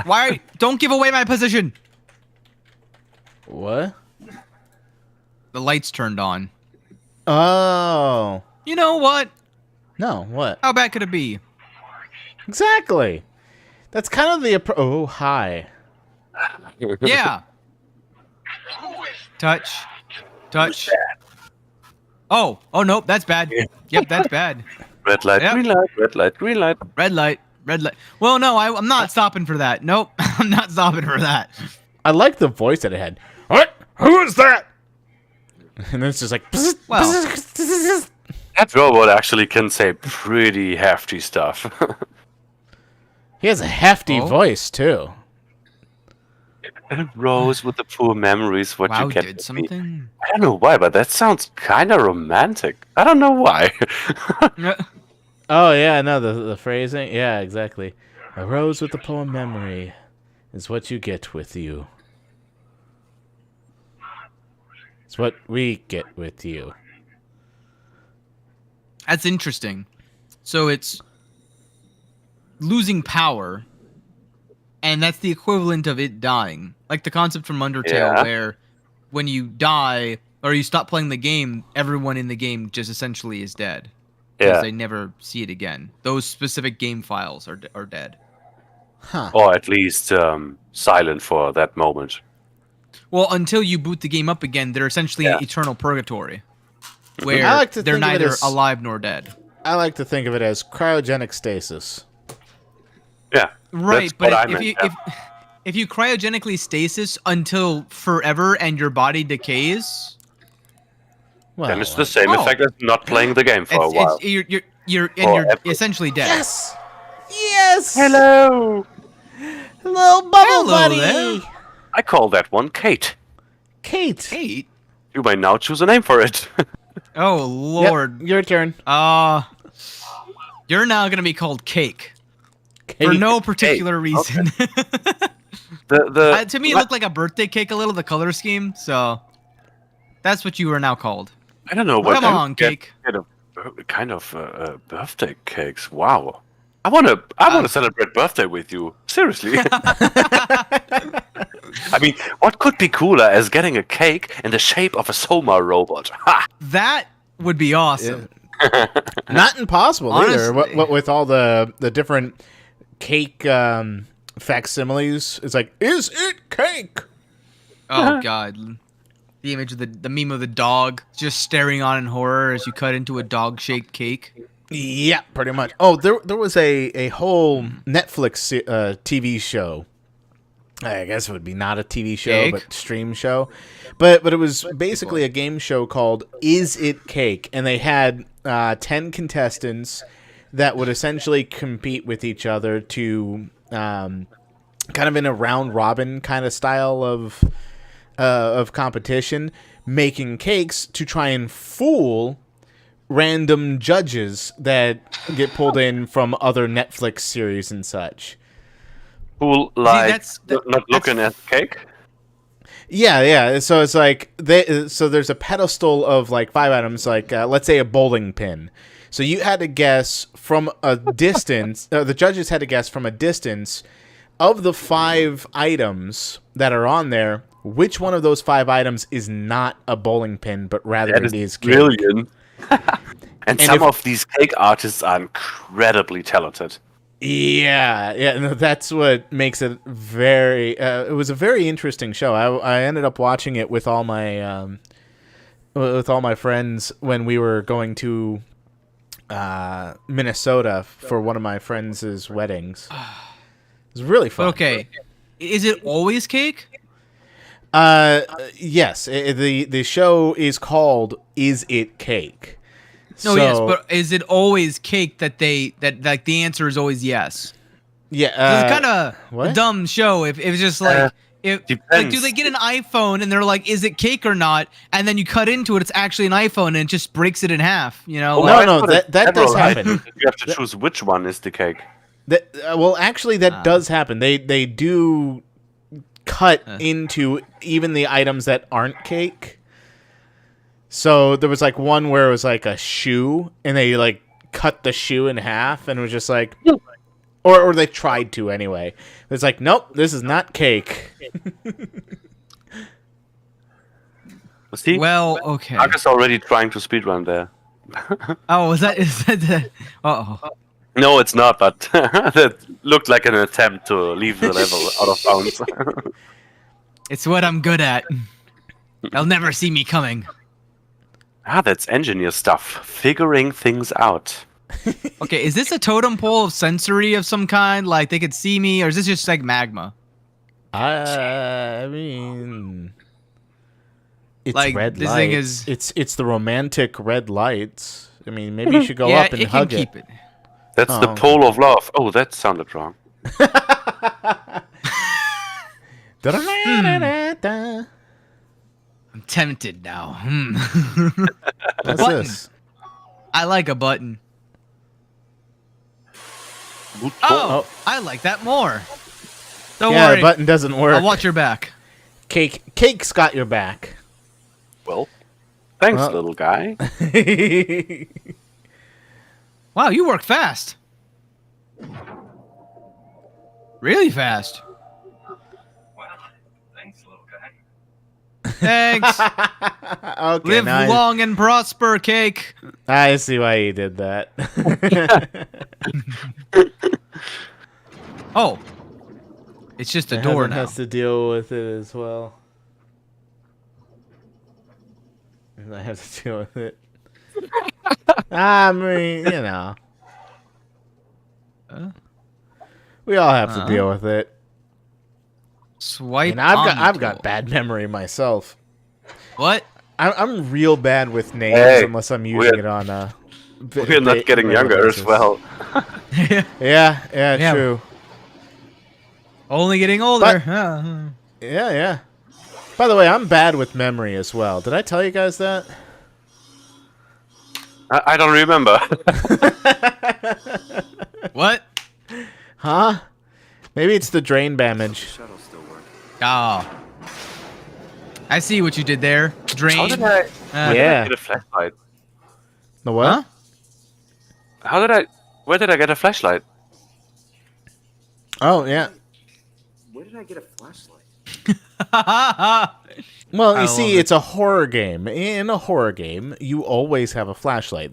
Why? Don't give away my position. What? The lights turned on. Oh. You know what? No, what? How bad could it be? Exactly. That's kind of the oh, hi. Yeah. Touch. Oh nope, that's bad. Yep, that's bad. Red light, Yep. green light, red light, green light. Red light. Well, no, I'm not stopping for that. Nope, I'm not stopping for that. I like the voice that it had. What? Who is that? And then it's just like. Well. That robot actually can say pretty hefty stuff. He has a hefty Oh. voice too. Rose with the poor memories, what Wow, you get. did with me. something. I don't know why, but that sounds kind of romantic. I don't know why. Oh yeah, no, the phrasing. Yeah, exactly. A rose with a poem memory is what you get with you. It's what we get with you. That's interesting. So it's losing power, and that's the equivalent of it dying. Like the concept from Undertale, Yeah. where when you die or you stop playing the game, everyone in the game just essentially is dead. Because Yeah. they never see it again. Those specific game files are dead. Huh. Or at least silent for that moment. Well, until you boot the game up again, they're essentially Yeah. eternal purgatory, where I like to they're think of it neither as- alive nor dead. I like to think of it as cryogenic stasis. Yeah. Right, that's what I but if meant, you yeah. if you cryogenically stasis until forever and your body decays, Well, Then it's the same Oh. effect as not playing the game for a while. you're Forever. essentially dead. yes, yes. Hello! Hello, bubble Hello buddy. there. I call that one Kate. Kate. Kate. You may now choose a name for it. Oh Yep, Lord. your turn. You're now gonna be called Cake Kate. for no particular reason. To me, it looked like a birthday cake a little, the color scheme. So that's what you are now called. I don't know what. Come on, Cake. Kind of birthday cakes. Wow. I wanna celebrate birthday with you. Seriously. I mean, what could be cooler as getting a cake in the shape of a SOMA robot? Ha! That would be awesome. Not impossible either. Honestly. What with all the different cake facsimiles, it's like, is it cake? Oh god. The image of the meme of the dog just staring on in horror as you cut into a dog-shaped cake. Yeah, pretty much. Oh, there was a whole Netflix TV show. I guess it would be not a TV show, Cake? but stream show. But it was basically a game show called Is It Cake? And they had 10 contestants that would essentially compete with each other to kind of in a round robin kind of style of competition, making cakes to try and fool random judges that get pulled in from other Netflix series and such. Who not looking at cake? Yeah. So it's like so there's a pedestal of like 5 items, like let's say a bowling pin. So you had to guess from a distance. The judges had to guess from a distance of the 5 items that are on there, which one of those 5 items is not a bowling pin, but rather it is cake. Brilliant. and some of these cake artists are incredibly talented. Yeah, no, that's what makes it very. It was a very interesting show. I ended up watching it with all my friends when we were going to Minnesota for one of my friends' weddings. It was really fun. Okay, is it always cake? Yes. The show is called "Is It Cake?" No, yes, but is it always cake that like the answer is always yes? Yeah, it's kind of a dumb show. If it's just like like, do they get an iPhone and they're like, is it cake or not? And then you cut into it, it's actually an iPhone and it just breaks it in half. You know? No, that does happen. You have to choose which one is the cake. Well, actually, that does happen. They do cut into even the items that aren't cake. So there was like one where it was like a shoe, and they like cut the shoe in half, and it was just like, or they tried to anyway. It's like, nope, this is not cake. See? Well, okay. Marcus already trying to speedrun there. Oh, is that the? Uh oh. No, it's not. But that looked like an attempt to leave the level out of bounds. It's what I'm good at. They'll never see me coming. That's engineer stuff. Figuring things out. Okay, is this a totem pole of sensory of some kind? Like they could see me, or is this just like magma? I mean, it's like, red this lights. thing is... It's the romantic red lights. I mean, maybe you should go up and it hug can keep it. That's the pole of love. Oh, that sounded wrong. I'm tempted now. What's button. this? I like a button. Oh, I like that more. Don't worry. The button doesn't work. I'll watch your back. Cake's got your back. Well, thanks, little guy. Wow, you work fast. Really fast. Well, thanks, little guy. Thanks. Okay, Live long and prosper, Cake. I see why you did that. Oh. It's just a door now. Has to deal with it as well. I have to deal with it. I mean, you know. We all have to deal with it. Swipe. And I've got bad memory myself. What? I'm real bad with names unless I'm using it on a. We're not getting younger as well. Yeah, true. Only getting older. Yeah. By the way, I'm bad with memory as well. Did I tell you guys that? I don't remember. What? Huh? Maybe it's the drain damage. Oh. I see what you did there. Drain. How did I Yeah. get a flashlight? The what? Huh? Where did I get a flashlight? Oh, yeah. Where did I get a flashlight? Well, I you love see, it. it's a horror game. In a horror game, you always have a flashlight.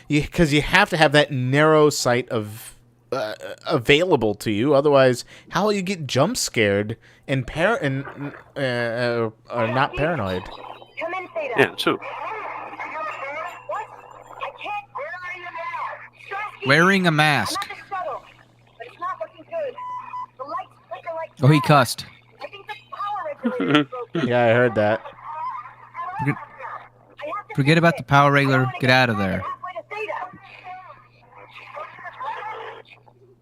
Because you have to have that narrow sight of available to you. Otherwise, how will you get jump scared and are not paranoid? Come in, Theta. Yeah, true. What? I can't. Where are you now? Starsky, Wearing a I'm mask. at the shuttle, but it's not looking good. The lights flicker like Oh, he trash. cussed. I think the power regulator is broken. Yeah, I heard that. I have to Forget fix about the it. power I don't regulator. wanna Get out of stranded there. halfway to Theta.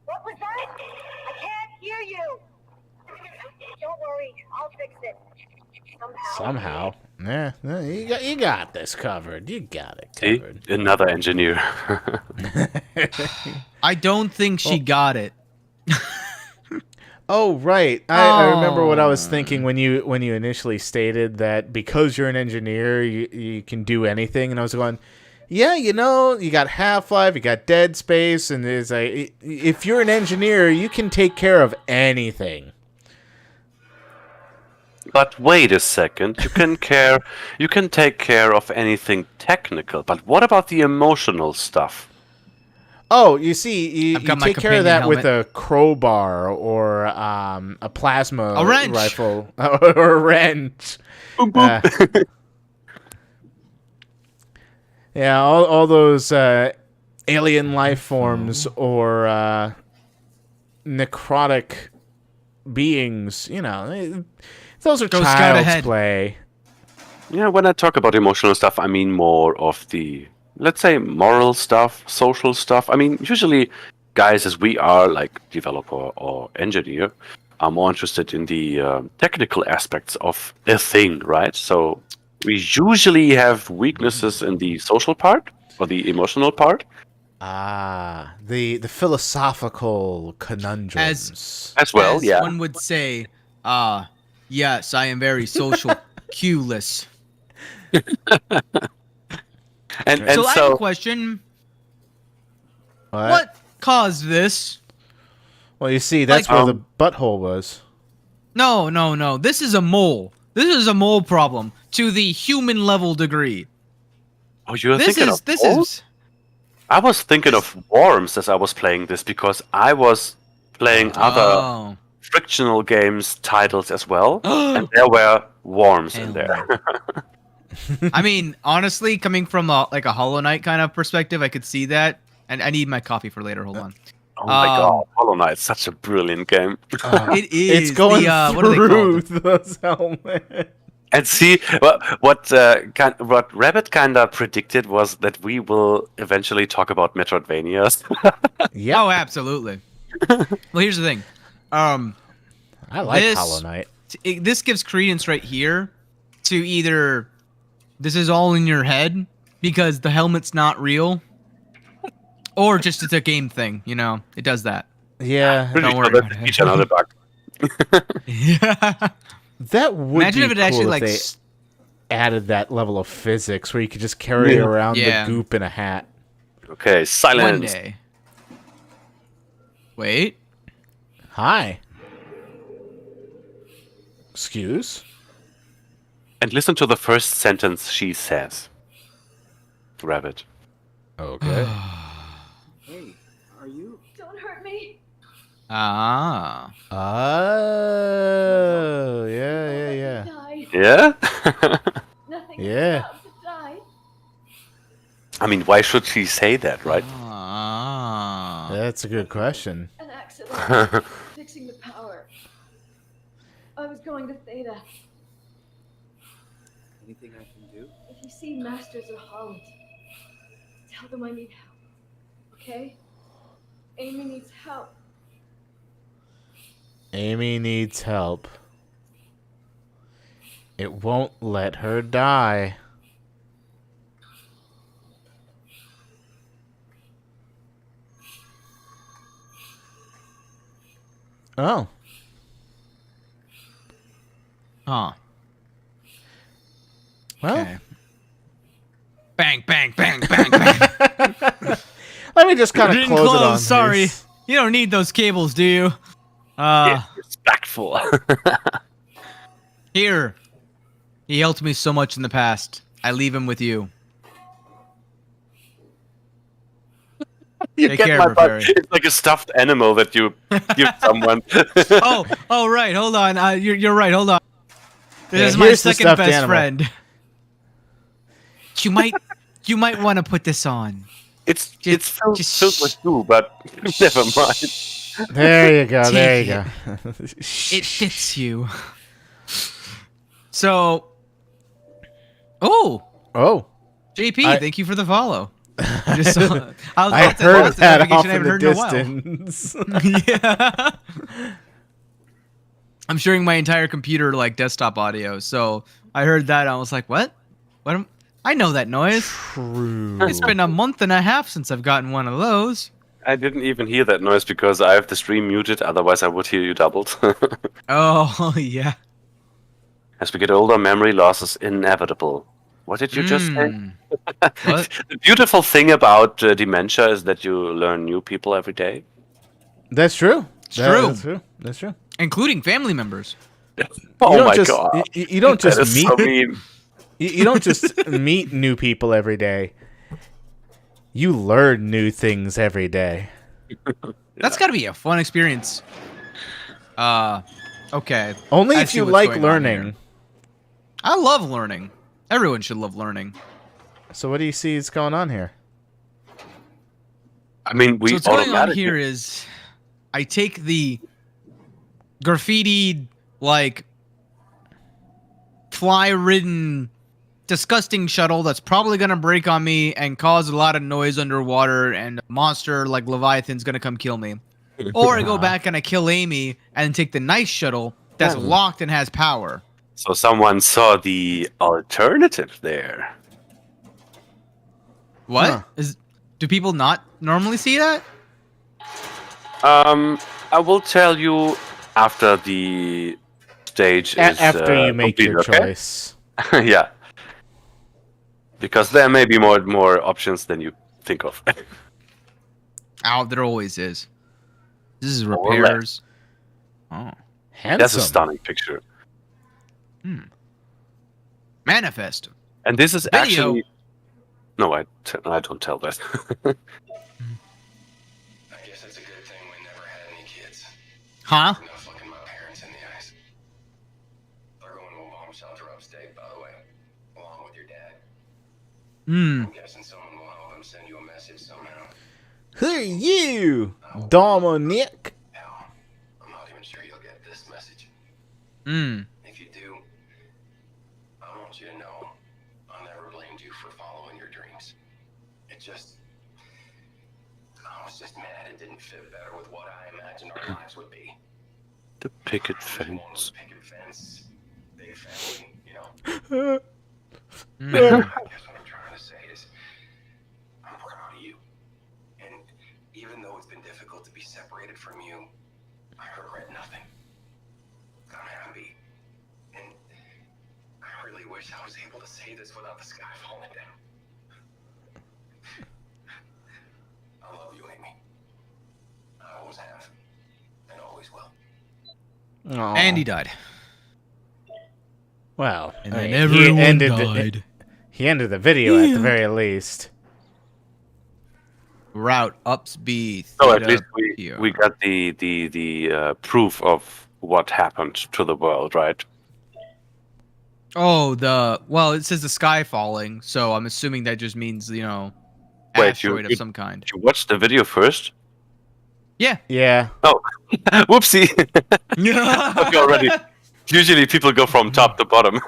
What was that? I can't hear you. Don't worry, I'll fix it. Somehow. Yeah, you got this covered. You got it See? covered. Another engineer. I don't think she got it. Oh, right. I remember what I was Oh. thinking when you initially stated that because you're an engineer, you can do anything. And I was going, yeah, you got Half-Life, you got Dead Space, and there's if you're an engineer, you can take care of anything. But wait a second, you can take care of anything technical, but what about the emotional stuff? Oh, you see, you I've got my take care of companion that with helmet. a crowbar or a plasma A wrench. rifle or a wrench. Yeah, all those alien life forms or necrotic beings, those are Go scout child's ahead. play. Yeah, when I talk about emotional stuff, I mean more of the, let's say, moral stuff, social stuff. I mean, usually guys, as we are, like developer or engineer, are more interested in the technical aspects of a thing, right? So we usually have weaknesses in the social part or the emotional part. Ah, the philosophical conundrums. As well, As yeah. one would say, yes, I am very social cueless. And So I have a so, question. What caused this? Well, you see, that's Like- where the butthole was. No. This is a mole. This is a mole problem to the human level degree. oh, you were This thinking is of this moles? is I was thinking of worms as I was playing this because I was playing other Oh. frictional games titles as well, and there were worms in Hell there. I mean, honestly, coming from a Hollow Knight kind of perspective, I could see that. And I need my coffee for later. Hold on. Oh my god, Hollow Knight, such a brilliant game. It is. It's going the, what are they through called? those helmets. And see, what Rabbit kinda predicted was that we will eventually talk about Metroidvanias. Yeah, Oh, absolutely. Well, here's the thing. I like this- Hollow Knight. This gives credence right here to either this is all in your head because the helmet's not real, or just it's a game thing. It does that. Yeah, Pretty Don't sure worry that's about it. each another bug. Yeah. that would Imagine be if it cool actually if like. they added that level of physics where you could just carry around Yeah. the goop in a hat. Okay, One silence. day. Wait. Hi. Excuse? And listen to the first sentence she says. Rabbit. Okay. Hey, are you? Don't hurt me. Ah. Oh, yeah. Die. Yeah? Nothing Yeah. is allowed to die. I mean, why should she say that, right? Ah. That's a good question. An accident. Fixing the power. I was going to Theta. Anything I can do? If you see Masters or Holland, tell them I need help. Okay? Amy needs help. Amy needs help. It won't let her die. Oh. Huh. Well, Okay. Bang, bang, bang, bang, bang. let me just kind of Didn't close it close, on sorry. this. You don't need those cables, do you? Yeah, respectful. Here. He helped me so much in the past. I leave him with you. You Take get care, my butt. Barry. It's like a stuffed animal that you give someone. Oh, right. Hold on. You're right. Hold on. This Yeah, is my here's the second stuffed best animal. friend. You might want to put this on. It's filled just with goo, but never mind. There you go. There you Take go. It fits you. So, Oh. JP, thank you for the follow. I heard that off in the distance. Yeah. I'm sharing my entire computer like desktop audio, so I heard that and I was like, "What? I know that noise." True. It's been a month and a half since I've gotten one of those. I didn't even hear that noise because I have the stream muted. Otherwise, I would hear you doubled. Oh yeah. As we get older, memory loss is inevitable. What did you just say? What? The beautiful thing about dementia is that you learn new people every day. That's true. It's true. That's true. That's true. Including family members. Oh my god! You don't That just is meet. so mean. You don't just meet new people every day. You learn new things every day. That's got to be a fun experience. Okay. Only I if see you what's like going on learning. here. I love learning. Everyone should love learning. So what do you see is going on here? I mean, we So what's going on automatically- here is I take the graffitied, like, fly-ridden, disgusting shuttle that's probably going to break on me and cause a lot of noise underwater, and a monster like Leviathan's going to come kill me. Or I go back and I kill Amy and take the nice shuttle that's locked and has power. So someone saw the alternative there. What? Do people not normally see that? I will tell you after the stage is After you make your completed, okay? choice. Yeah. Because there may be more options than you think of. Oh, there always is. This is Or left. repairs. Oh. Handsome. That's a stunning picture. Manifest. And this is Video. actually... No, I don't tell that. I guess it's a good thing we never had any kids. Huh? I'm not looking my parents in the eyes. They're going to a bomb shelter upstate, by the way, along with your dad. I'm guessing someone will help them send you a message somehow. Who are you, Dominic? Hell, I'm not even sure you'll get this message. If you do, I want you to know I never blamed you for following your dreams. I was just mad it didn't fit better with what I imagined our lives would be. The picket fence. Picket fence, big family, you know. I guess what I'm trying to say is, I'm proud of you. And even though it's been difficult to be separated from you, I regret nothing. I'm happy. And I really wish I was able to say this without the sky falling down. I love you, Amy. I always have. And always will. Aw. And he died. Well, And I then mean, everyone died. He ended the video at the very least. Route ups B. So at theta, least here. we got the proof of what happened to the world, right? Oh, well, it says the sky falling, so I'm assuming that just means, you know, Wait, asteroid you- of some kind. Did you watch the video first? Yeah. Yeah. Oh, whoopsie! Okay, already. Usually people go from top to bottom.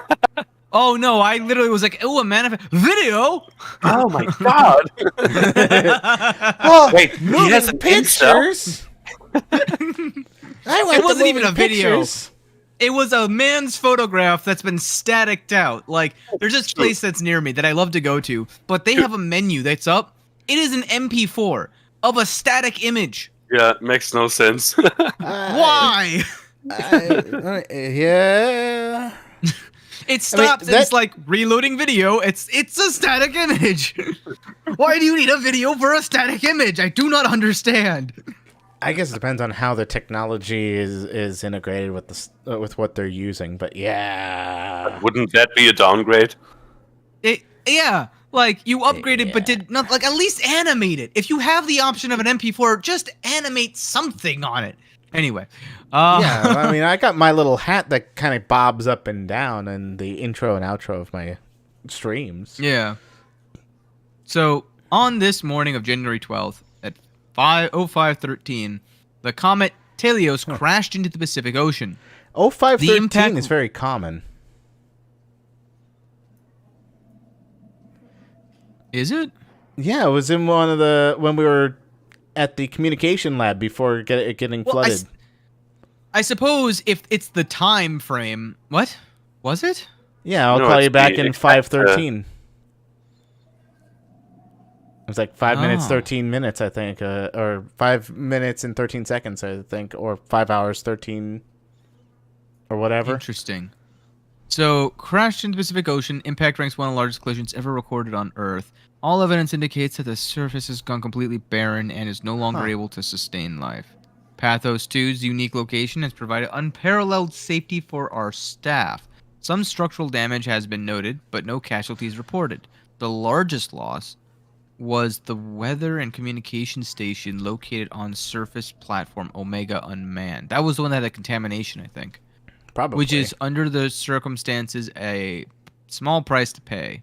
Oh no, I literally was like, oh, a manifest video. Oh my god! Oh, Wait, he has an pictures. I want It wasn't the even a video. pictures. It was a man's photograph that's been staticked out. Like, there's this place that's near me that I love to go to, but they have a menu that's up. It is an MP4 of a static image. Yeah, makes no sense. Why? Yeah. It stops and it's like reloading video. It's a static image. Why do you need a video for a static image? I do not understand. I guess it depends on how the technology is integrated with with what they're using, but yeah. Wouldn't that be a downgrade? Yeah, Like, you upgraded but did not, like, at least animate it. If you have the option of an MP4, just animate something on it. Anyway. Yeah, I mean, I got my little hat that kind of bobs up and down in the intro and outro of my streams. Yeah. So, on this morning of January 12th at 5:05:13, the comet Telios crashed into the Pacific Ocean. 0513 is very common. Is it? Yeah, it was in when we were at the communication lab before getting flooded. I suppose if it's the time frame. What? Was it? Yeah, I'll No, call it's you back the in exact, 5:13. It was like 5 minutes, Oh. 13 minutes, I think. Or 5 minutes and 13 seconds, I think. Or 5 hours, 13... or whatever. Interesting. So, crashed into the Pacific Ocean. Impact ranks one of the largest collisions ever recorded on Earth. All evidence indicates that the surface has gone completely barren and is no longer able to sustain life. Pathos 2's unique location has provided unparalleled safety for our staff. Some structural damage has been noted, but no casualties reported. The largest loss was the weather and communication station located on surface platform Omega Unmanned. That was the one that had a contamination, I think. Probably. Which is, under the circumstances, a small price to pay.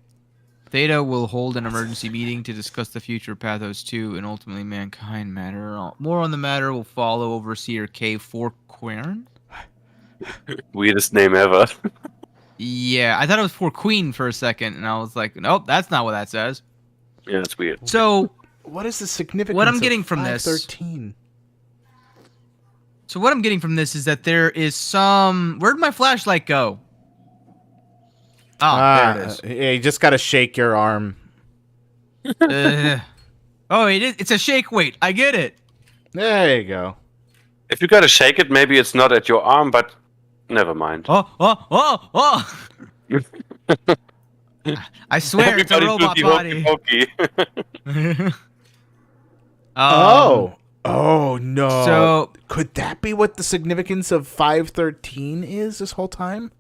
Theta will hold an emergency meeting to discuss the future of Pathos 2 and ultimately mankind matter. More on the matter will follow Overseer K. Forquern. Weirdest name ever. Yeah, I thought it was for Queen for a second, and I was like, nope, that's not what that says. Yeah, it's weird. So, what is the significance what I'm of getting from this? 513? So what I'm getting from this is that there is some... Where'd my flashlight go? Oh, there it is. Yeah, you just gotta shake your arm. Oh, it's a shake weight. I get it. There you go. If you gotta shake it, maybe it's not at your arm, but never mind. Oh. I swear it's a robot body. Oh no. So could that be what the significance of 513 is this whole time?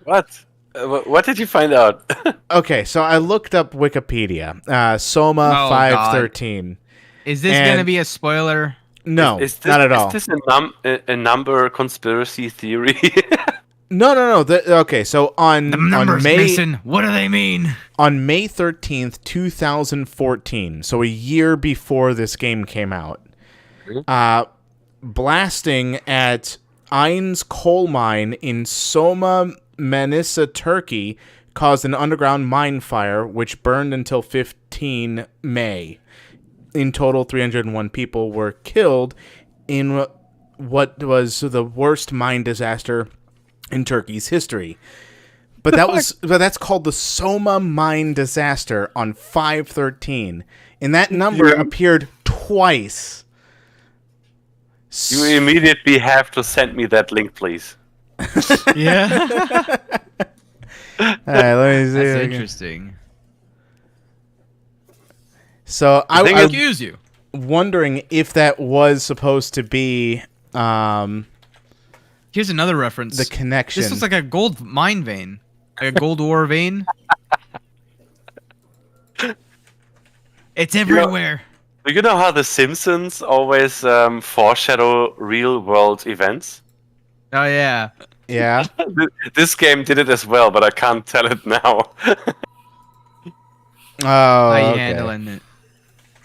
What? What did you find out? Okay, so I looked up Wikipedia. SOMA 513. Is this going to be a spoiler? No, is this, not at all. Is this a number conspiracy theory? No. Okay, so on the numbers, May, Mason, what do they mean? On May 13th, 2014, so a year before this game came out, blasting at Ain's coal mine in Soma, Manisa, Turkey, caused an underground mine fire, which burned until 15 May. In total, 301 people were killed in what was the worst mine disaster in Turkey's history. But that's called the Soma mine disaster on 513. And that number appeared twice. You immediately have to send me that link, please. Yeah. All right, let me see. That's interesting. So I accuse you. Wondering if that was supposed to be Here's another reference. The connection. This looks like a gold mine vein. Like a gold ore vein. It's everywhere. Do you know how The Simpsons always foreshadow real-world events? Oh, yeah. Yeah. This game did it as well, but I can't tell it now. How you handling it?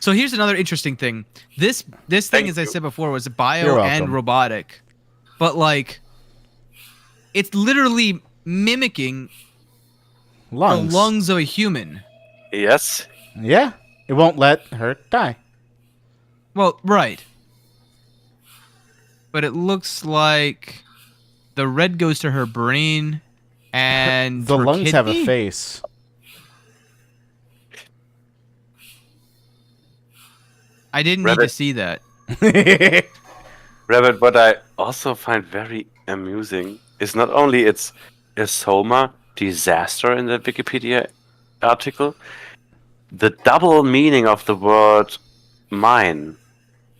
So here's another interesting thing. This thing, Thank as I you. said before, was You're bio welcome. and robotic. But, like, it's literally mimicking Lungs. the lungs of a human. Yes. Yeah. It won't let her die. Well, right. But it looks like the red goes to her brain and The her lungs have a kidney? face. I didn't need to Rabbit. see that. Rabbit, what I also find very amusing is not only it's a SOMA disaster in the Wikipedia article, the double meaning of the word mine.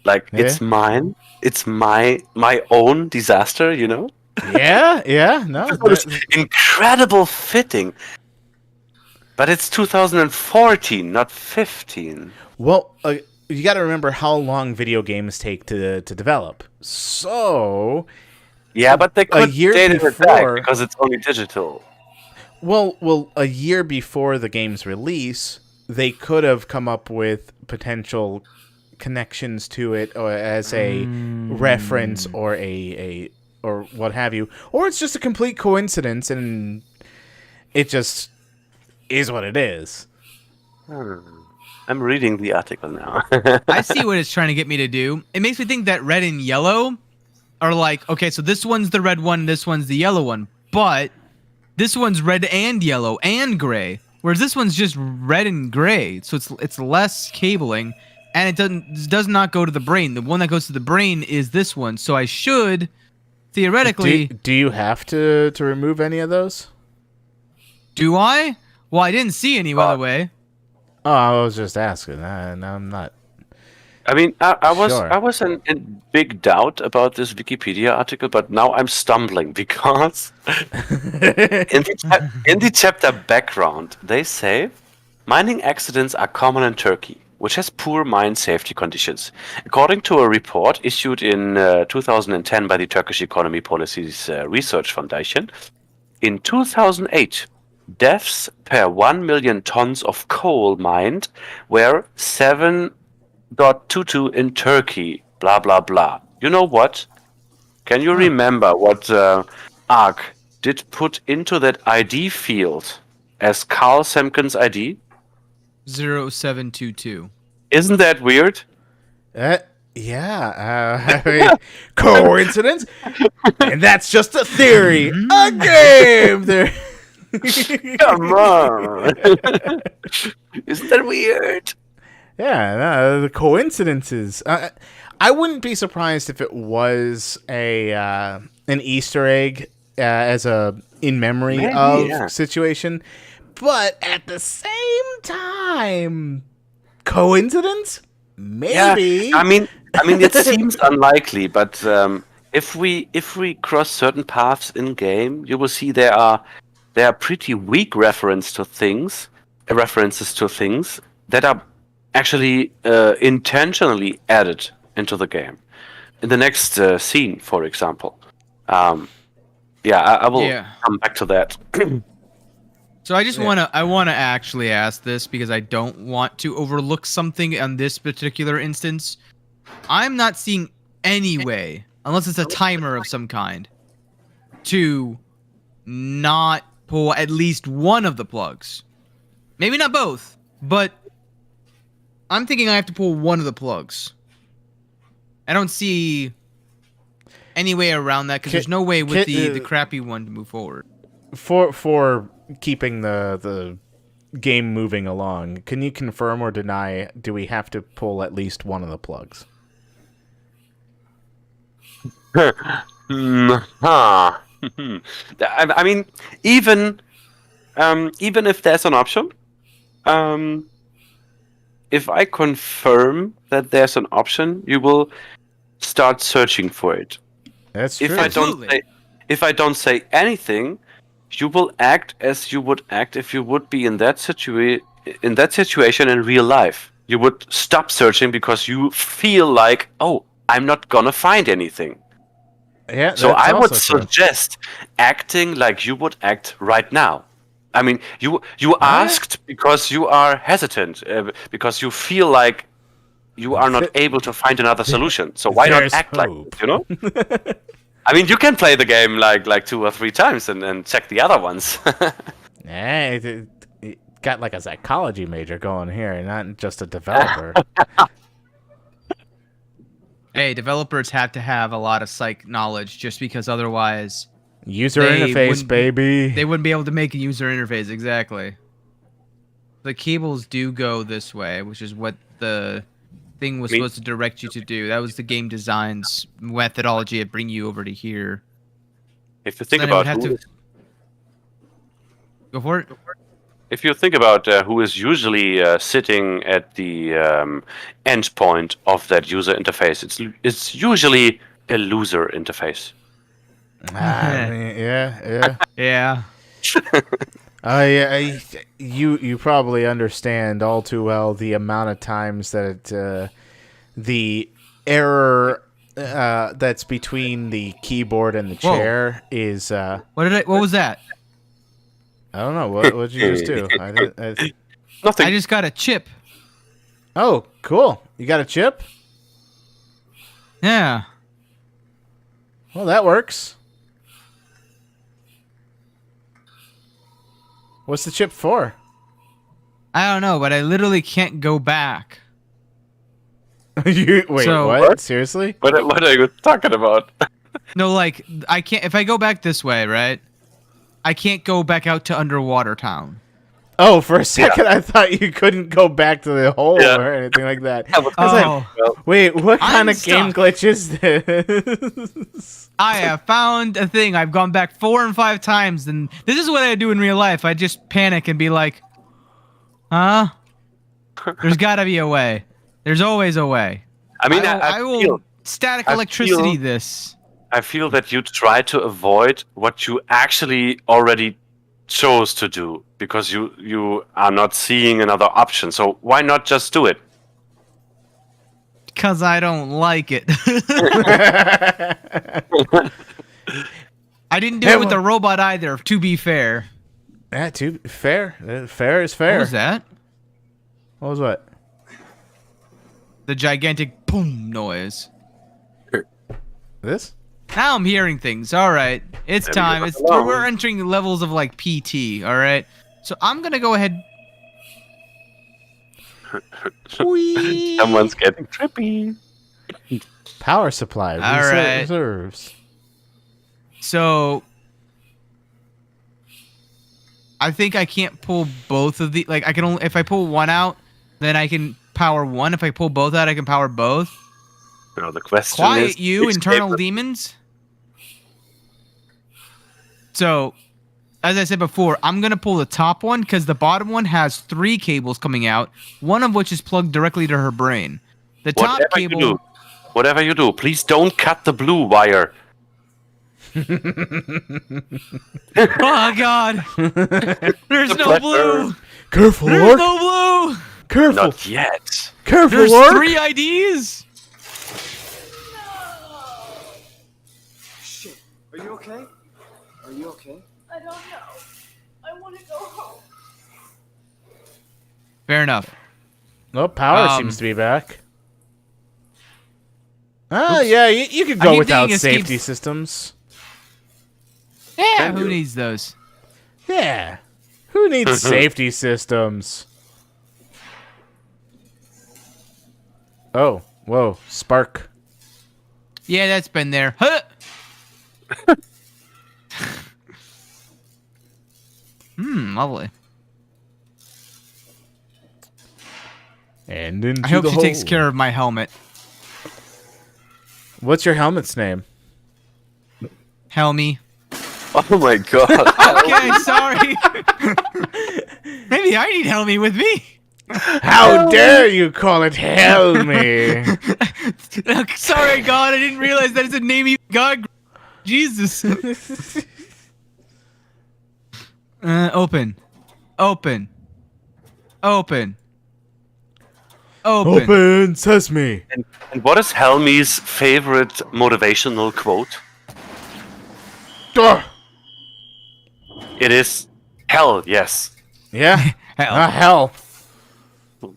Like, it's mine, it's my own disaster, you know? Yeah, no. It's incredible fitting. But it's 2014, not 15. Well, you got to remember how long video games take to develop. So, Yeah, but they could year date it back before- because it's only digital. well, a year before the game's release, they could have come up with potential connections to it, or as a reference, or or what have you, or it's just a complete coincidence, and it just is what it is. I'm reading the article now. I see what it's trying to get me to do. It makes me think that red and yellow are like, okay, so this one's the red one, this one's the yellow one, but this one's red and yellow and gray, whereas this one's just red and gray, so it's less cabling, and it does not go to the brain. The one that goes to the brain is this one, so I should theoretically. Do you have to remove any of those? Do I? Well, I didn't see any, by the way. Oh, I was just asking. I'm not. I mean, I was Sure. in big doubt about this Wikipedia article, but now I'm stumbling because in the chapter background, they say mining accidents are common in Turkey, which has poor mine safety conditions. According to a report issued in 2010 by the Turkish Economy Policies Research Foundation, in 2008, deaths per 1 million tons of coal mined were 7.22 in Turkey, blah, blah, blah. You know what? Can you remember what ARC did put into that ID field as Carl Semken's ID? 0722. Isn't that weird? Yeah. I mean, coincidence? And that's just a theory. A game there. Come on. Isn't that weird? Yeah, no, the coincidences. I wouldn't be surprised if it was an Easter egg as a in memory Maybe, of yeah. situation, but at the same time, coincidence? Maybe. Yeah, I mean, it seems unlikely, but if we cross certain paths in game, you will see there are pretty weak references to things that are actually intentionally added into the game. In the next scene, for example. I will come back to that. So I just want to actually ask this because I don't want to overlook something on this particular instance. I'm not seeing any way, unless it's a timer of some kind, to not pull at least one of the plugs. Maybe not both, but I'm thinking I have to pull one of the plugs. I don't see any way around that because there's no way with the crappy one to move forward. For keeping the game moving along, can you confirm or deny, do we have to pull at least one of the plugs? I mean, even if there's an option, if I confirm that there's an option, you will start searching for it. That's true. If I don't say anything, you will act as you would act if you would be in that situation in real life. You would stop searching because you feel like, oh, I'm not gonna find anything. Yeah. So I would true. suggest acting like you would act right now. I mean, you asked because you are hesitant, because you feel like you are not able to find another solution. So why not There's act hope. like, you know? I mean, you can play the game like 2 or 3 times and check the other ones. Yeah, it got like a psychology major going here, not just a developer. Hey, developers have to have a lot of psych knowledge just because otherwise User they interface, wouldn't- baby. they wouldn't be able to make a user interface. Exactly. The cables do go this way, which is what the thing was supposed to direct you to do. That was the game design's methodology to bring you over to here. If you think then it would about have to go for it. if you think about who is usually sitting at the end point of that user interface, it's usually a loser interface. I mean, yeah. Yeah. You probably understand all too well the amount of times that the error that's between the keyboard and the chair is. What was that? I don't know. What did you just do? Nothing. I just got a chip. Oh, cool! You got a chip? Yeah. Well, that works. What's the chip for? I don't know, but I literally can't go back. Wait, So- what? Seriously? What are you talking about? No, like I can't. If I go back this way, right? I can't go back out to Underwater Town. Oh, for a second, I thought you couldn't go back to the hole or anything like that. I was Oh. like, wait, what kind I'm of game stuck. glitch is this? I have found a thing. I've gone back 4 and 5 times, and this is what I do in real life. I just panic and be like, "Huh? There's got to be a way. There's always a way." I mean, I will feel, static I electricity feel- this. I feel that you try to avoid what you actually already chose to do because you are not seeing another option. So why not just do it? Because I don't like it. I didn't do it with the robot either, to be fair. Yeah, too fair. Fair is fair. What was that? What was what? The gigantic boom noise. This? Now I'm hearing things. All right, it's There we time. go. It's we're entering levels of like PT. All right, so I'm gonna go ahead. Whee! Someone's getting trippy. Power supply. All right. Reserves. So I think I can't pull both of the. Like I can only if I pull one out, then I can power one. If I pull both out, I can power both. No, the question Quiet is, you, which internal cable- demons. So, as I said before, I'm going to pull the top one because the bottom one has 3 cables coming out, one of which is plugged directly to her brain. The top cable... Whatever you do, please don't cut the blue wire. Oh, God. There's no black blue. Careful, There's Lord. no blue. Careful. Not yet. Careful, There's Lord. 3 IDs. Shit. Are you okay? Are you okay? I don't know. I want to go home. Fair enough. No, power Um, seems to be back. Ah, yeah, you could I go keep without thinking escapes- safety systems. Yeah, Can who you? needs those? Yeah. Who needs safety systems? Oh, whoa, spark. Yeah, that's been there. Huh. Lovely. And into I hope the she takes hole. care of my helmet. What's your helmet's name? Helmy. Oh my god. Okay, sorry. Maybe I need Helmy with me. How dare you call it Helmy? Sorry, God, I didn't realize that it's a name you God. Jesus. Open. Open. Open. Open. Open sesame. And what is Helmy's favorite motivational quote? Duh. It is hell, yes. Yeah. Hell. Hell.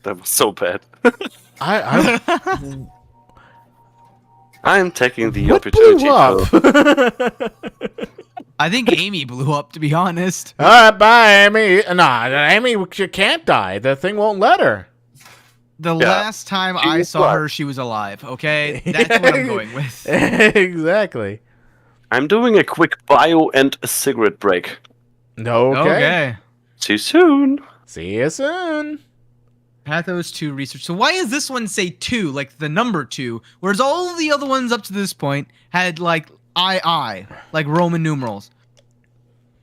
That was so bad. I I'm taking the what opportunity blew up? I think Amy blew up, to be honest. All right, bye, Amy. Nah, Amy, she can't die. The thing won't let her. The Yeah. last time She I was saw alive. her, she was alive, okay? That's what I'm going with. Exactly. I'm doing a quick bio and a cigarette break. No. Okay. See you soon. See you soon. Pathos 2 research. So why does this one say 2, like the number 2, whereas all the other ones up to this point had like II, like Roman numerals?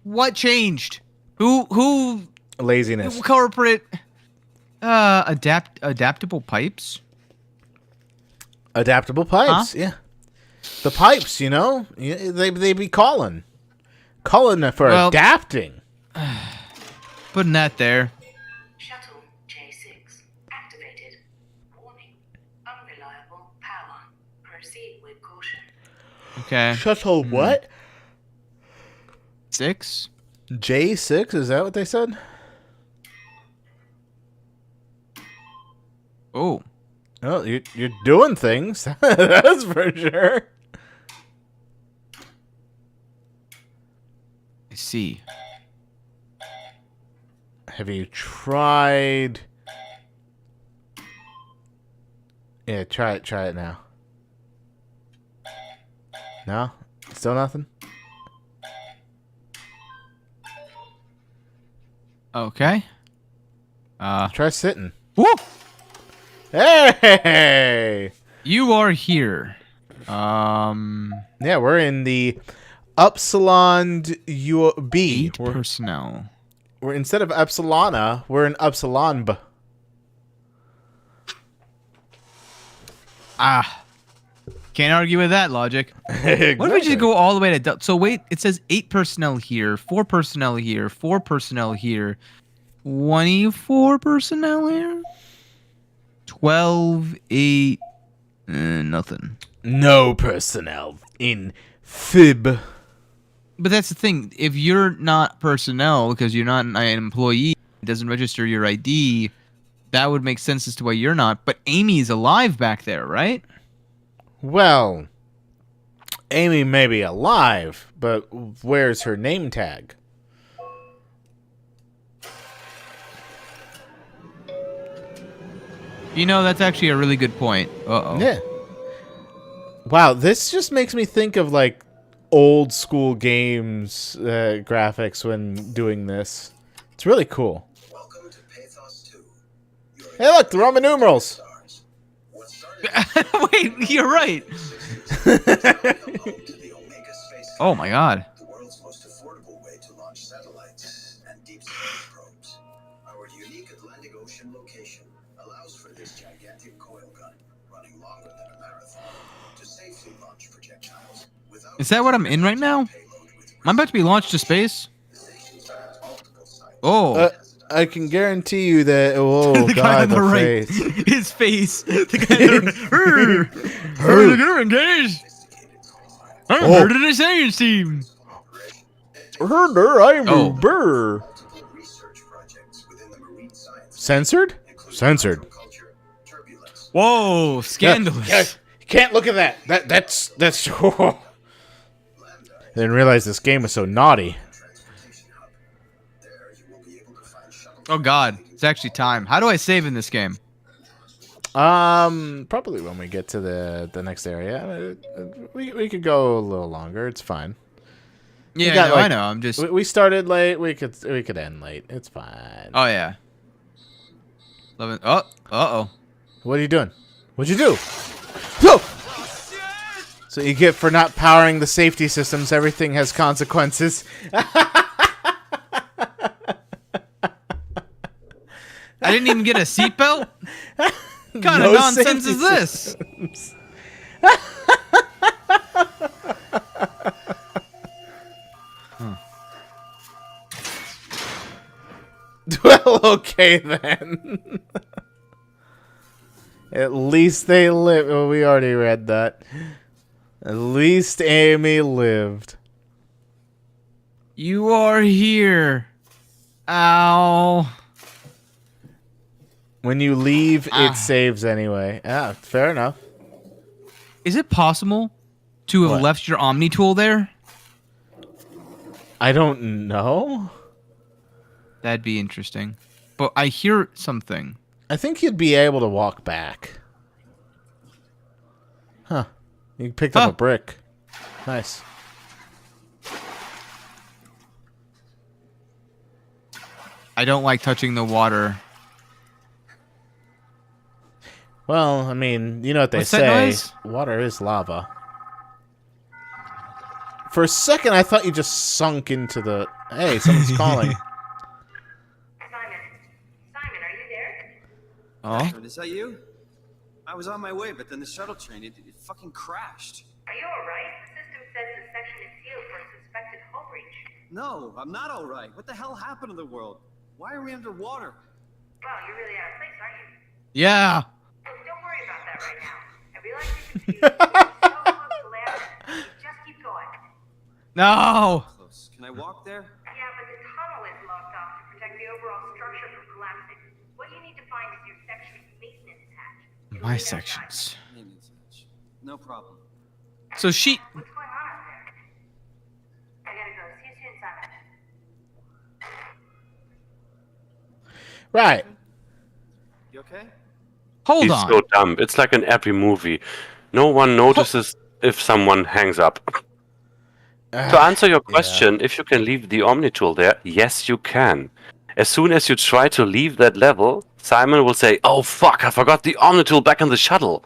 What changed? Who Laziness. corporate adaptable pipes? Adaptable pipes. Yeah. The pipes, you know, they be calling for Well- adapting. Putting that there. Shuttle J6 activated. Warning. Unreliable power. Proceed with caution. Okay. Shuttle what? 6. J6? Is that what they said? Oh. Oh, you're doing things. That's for sure. I see. Have you tried? Yeah, try it now. No? Still nothing? Okay. Try sitting. Woo! Hey! You are here. Yeah, we're in the Upsilon UB. 8 personnel. We're instead of Epsilona, we're in Upsilon. Can't argue with that logic. What if we just go all the way to... So wait, it says 8 personnel here, 4 personnel here, 4 personnel here, 24 personnel here, 12, 8, nothing. No personnel in Fib. But that's the thing. If you're not personnel, because you're not an employee, it doesn't register your ID, that would make sense as to why you're not. But Amy is alive back there, right? Well, Amy may be alive, but where's her name tag? You know, that's actually a really good point. Uh-oh. Yeah. Wow, this just makes me think of, like, old school games graphics when doing this. It's really cool. Welcome to Pathos 2. Hey, look, the Roman numerals. Wait, you're right. Oh my god. The world's most affordable way to launch satellites and deep space probes. Our unique Atlantic Ocean location allows for this gigantic coil gun running longer than a marathon to safely launch projectiles without... Is that what I'm in right now? Am I about to be launched to space? Oh. I can guarantee you that. Oh, the God, guy on the face. right. His face. The guy on the right. How are you doing, guys? I'm part of the science team. Herder, I'm a burr. Censored? Censored. Whoa, scandalous. Yeah, you can't look at that. That's. Oh. I didn't realize this game was so naughty. Oh god, it's actually time. How do I save in this game? Probably when we get to the next area. We could go a little longer. It's fine. Yeah, no, I know. I'm just. We started late. We could end late. It's fine. Oh yeah. 11. Oh, uh-oh. What are you doing? What'd you do? No! So you get for not powering the safety systems. Everything has consequences. I didn't even get a seatbelt? What kind of nonsense is this? Well, okay then. At least they lived. Well, we already read that. At least Amy lived. You are here. Ow. When you leave, it saves anyway. Ah, fair enough. Is it possible to have left your Omni tool there? I don't know. That'd be interesting. But I hear something. I think you'd be able to walk back. Huh. You picked up a brick. Nice. I don't like touching the water. Well, I mean, you know what they What's that say. noise? Water is lava. For a second, I thought you just sunk into the... Hey, someone's calling. Simon, are you there? Oh? Is that you? I was on my way, but then the shuttle train, it fucking crashed. Are you alright? The system says the section is sealed for a suspected hull breach. No, I'm not alright. What the hell happened to the world? Why are we underwater? Well, you're really out of place, aren't you? Yeah. Don't worry about that right now. I realize you're confused. You're so close to land. Just keep going. No. Close. Can I walk there? Yeah, but the tunnel is locked off to protect the overall structure from collapsing. What you need to find is your section's maintenance hatch. It'll My lead outside. sections. Maintenance hatch. No problem. So she. What's going on out there? I gotta go. See you soon, Simon. Right. You okay? Hold He's on. so dumb. It's like in every movie. No one notices if someone hangs up. To answer your question, if you can leave the Omni tool there, yes, you can. As soon as you try to leave that level, Simon will say, "Oh fuck, I forgot the Omni tool back in the shuttle."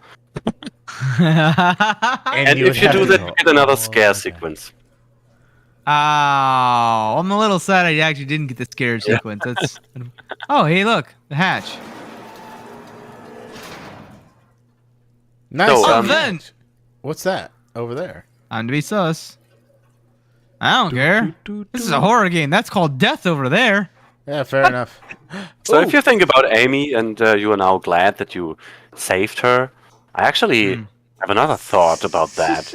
And you if you have do to that, go, you get another "Oh, scare okay." sequence. Oh, I'm a little sad I actually didn't get the scare sequence. That's. Oh, hey, look, the hatch. Nice. So, Oh, then. What's that over there? I'm to be sus. I don't care. This is a horror game. That's called death over there. Yeah, fair enough. So if you think about Amy and you are now glad that you saved her, I actually have another thought about that.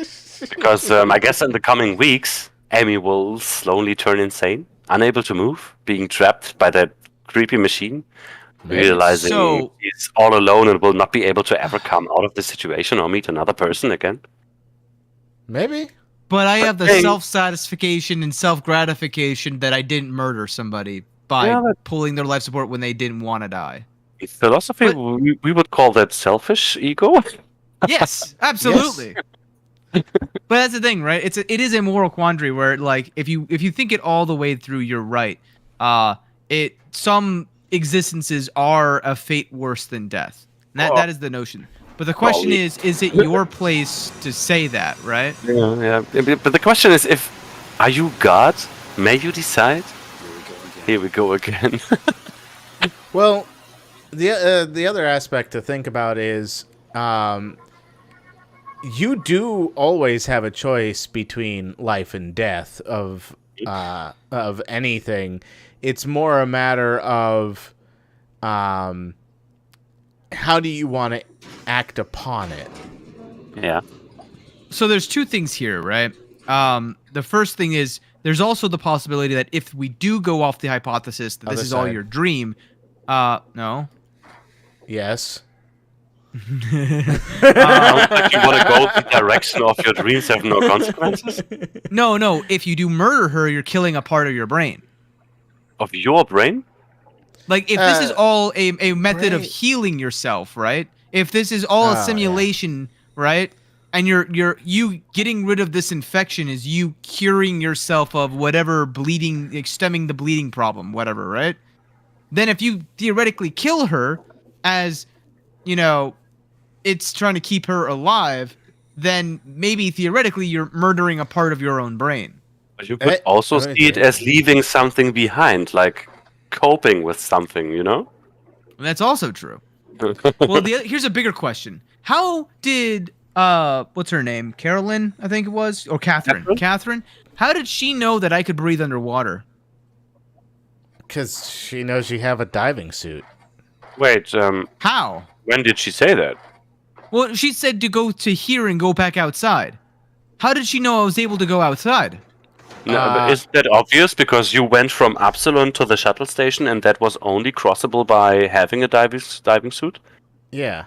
Because I guess in the coming weeks, Amy will slowly turn insane, unable to move, being trapped by that creepy machine, realizing So- he's all alone and will not be able to ever come out of this situation or meet another person again. Maybe. But I have the hey- self-satisfaction and self-gratification that I didn't murder somebody by Yeah, but- pulling their life support when they didn't want to die. In philosophy, But- we would call that selfish ego. Yes, absolutely. But that's the thing, right? It is a moral quandary where, like, if you think it all the way through, you're right. Some existences are a fate worse than death. And that is the notion. But the question Probably. is it your place to say that, right? Yeah. But the question is, are you God? May you decide? Here we go again. Well, the other aspect to think about is you do always have a choice between life and death of anything. It's more a matter of how do you want to act upon it. Yeah. So there's two things here, right? The first thing is there's also the possibility that if we do go off the hypothesis that this Other is all side. your dream, no. Yes. Sounds like you want to go the direction of your dreams have no consequences. No. If you do murder her, you're killing a part of your brain. Of your brain? Like, if this is all a method of Right. healing yourself, right? If this is all a Oh, simulation, right? And you getting rid of this infection is you curing yourself of whatever bleeding, like, stemming the bleeding problem, whatever, right? Then if you theoretically kill her as, it's trying to keep her alive, then maybe theoretically you're murdering a part of your own brain. But you could also Right see it there. as leaving something behind, like coping with something, you know? That's also true. Well, here's a bigger question. How did what's her name? Carolyn, I think it was, or Catherine. Catherine. How did she know that I could breathe underwater? Because she knows you have a diving suit. Wait, How? when did she say that? Well, she said to go to here and go back outside. How did she know I was able to go outside? No, but isn't that obvious? Because you went from Absalon to the shuttle station, and that was only crossable by having a diving suit. Yeah.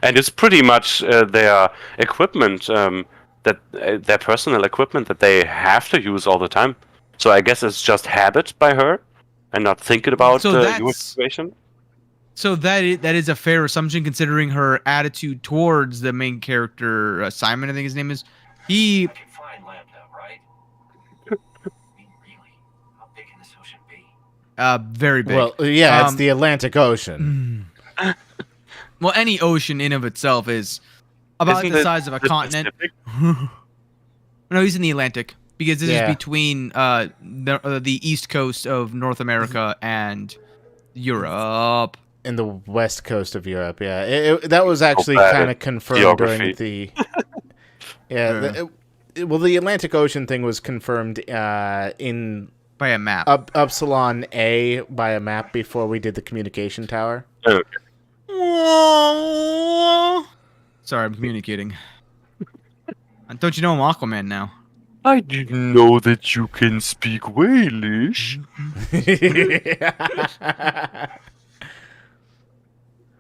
And it's pretty much their equipment, their personal equipment that they have to use all the time. So I guess it's just habit by her, and not thinking about So your that's- situation. So that is a fair assumption considering her attitude towards the main character, Simon, I think his name is. He I can find Lambda, right? I mean, really? How big can this ocean be? very big. Well, yeah, it's Um, the Atlantic Ocean. Well, any ocean in of itself is about Isn't the it size of a the continent. Pacific? No, he's in the Atlantic because this Yeah. is between the east coast of North America and Europe. In the west coast of Europe, yeah. That was actually bad kind of at confirmed during geography. the... Yeah, well, the Atlantic Ocean thing was confirmed in By a map. Upsilon A by a map before we did the communication tower. Okay. Sorry, I'm communicating. Don't you know I'm Aquaman now? I didn't know that you can speak Walish.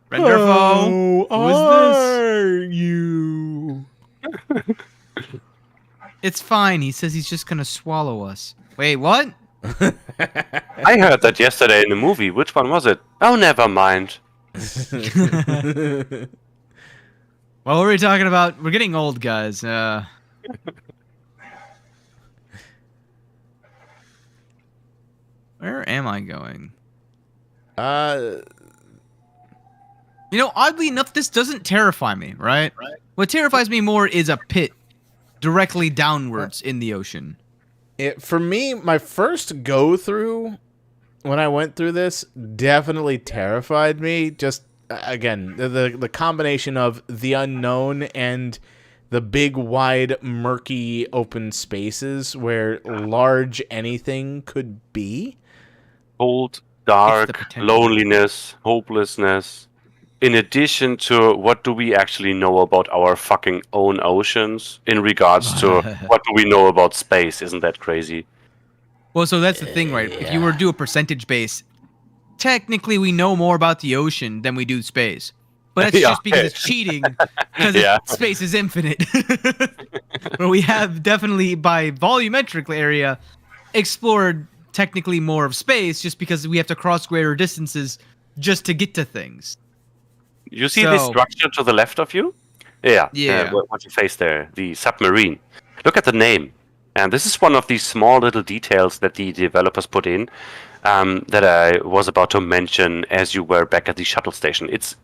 Renderfo, who is you? this? It's fine. He says he's just gonna swallow us. Wait, what? I heard that yesterday in the movie. Which one was it? Oh, never mind. What were we talking about? We're getting old, guys. Where am I going? You know, oddly enough, this doesn't terrify me, right? What terrifies me more is a pit directly downwards in the ocean. For me, my first go through when I went through this definitely terrified me. Just again, the combination of the unknown and the big, wide, murky, open spaces where large anything could be. Cold, dark, loneliness, hopelessness. In addition to what do we actually know about our fucking own oceans in regards to what do we know about space? Isn't that crazy? Well, so that's the thing, right? If you were to do a percentage base, technically we know more about the ocean than we do space. But that's just because it's cheating, because space is infinite. But we have definitely, by volumetric area, explored technically more of space just because we have to cross greater distances just to get to things. You see this structure to the left of you? Yeah. Yeah. What you face there, the submarine. Look at the name. And this is one of these small little details that the developers put in that I was about to mention as you were back at the shuttle station. It's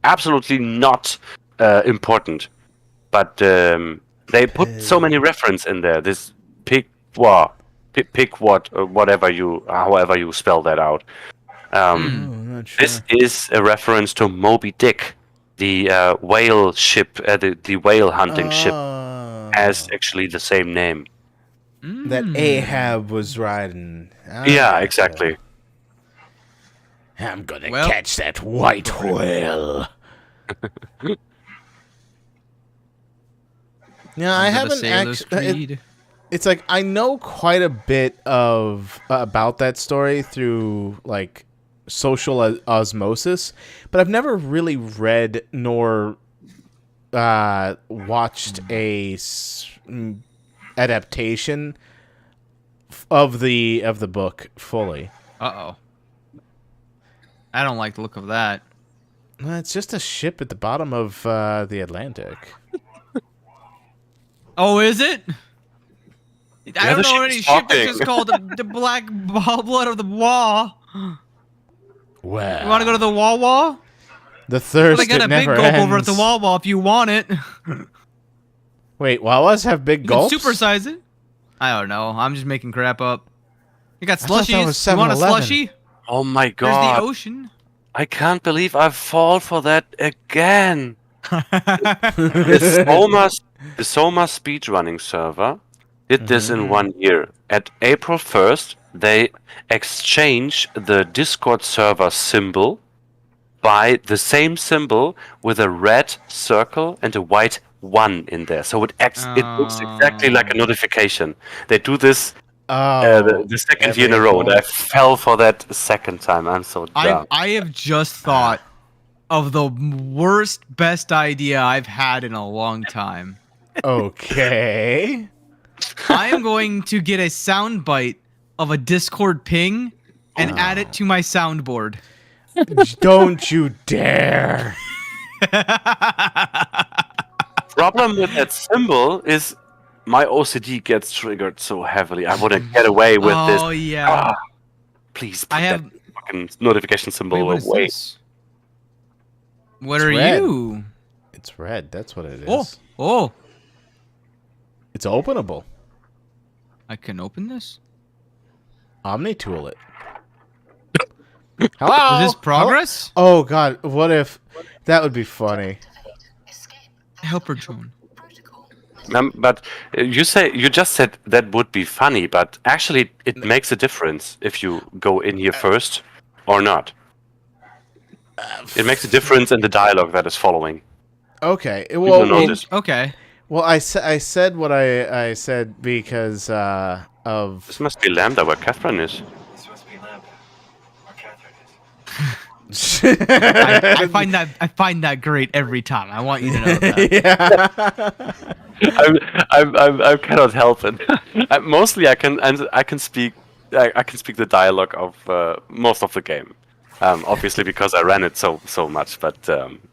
absolutely not important, but they put so many reference in there. This however you spell that out. This is a reference to Moby Dick, the whale ship, the whale hunting ship, has actually the same name. That Ahab was riding. Yeah, exactly. I'm gonna catch that white whale. Yeah, I haven't actually. It's like I know quite a bit of about that story through like social osmosis, but I've never really read nor watched a adaptation of the book fully. I don't like the look of that. Well, it's just a ship at the bottom of the Atlantic. Oh, is it? I don't know any ship that's just called the Black Blood of the Wall. Well, you want to go to the Wawa? The thirst they got a big gulp over at the Wawa if you want it. Wait, Wawas have big gulps? You can supersize it. I don't know. I'm just making crap up. You got slushies. You want a slushie? Oh my god. There's the ocean. I can't believe I fall for that again. The SOMA speedrunning server did this in 1 year. At April 1st, they exchange the Discord server symbol by the same symbol with a red circle and a white 1 in there. So it looks exactly like a notification. They do this the second year in a row, and I fell for that second time. I'm so dumb. I have just thought of the worst, best idea I've had in a long time. Okay. I am going to get a soundbite of a Discord ping and add it to my soundboard. Don't you dare. Problem with that symbol is my OCD gets triggered so heavily. I want to get away with this. Oh, yeah. Please put that fucking notification symbol away. What are you? It's red. That's what it is. Oh. It's openable. I can open this? Omni-tool it. Hello? Is this progress? Oh, God. What if... That would be funny. Helper drone. But you just said that would be funny, but actually it makes a difference if you go in here first or not. It makes a difference in the dialogue that is following. Okay. People Well, notice. Okay. well, I said what I said because of. This must be Lambda where Catherine is. It's supposed to be Lambda. Or Catherine is. I find that great every time. I want you to know that. Yeah. I cannot help it. Mostly I can speak the dialogue of most of the game. Obviously because I ran it so much, but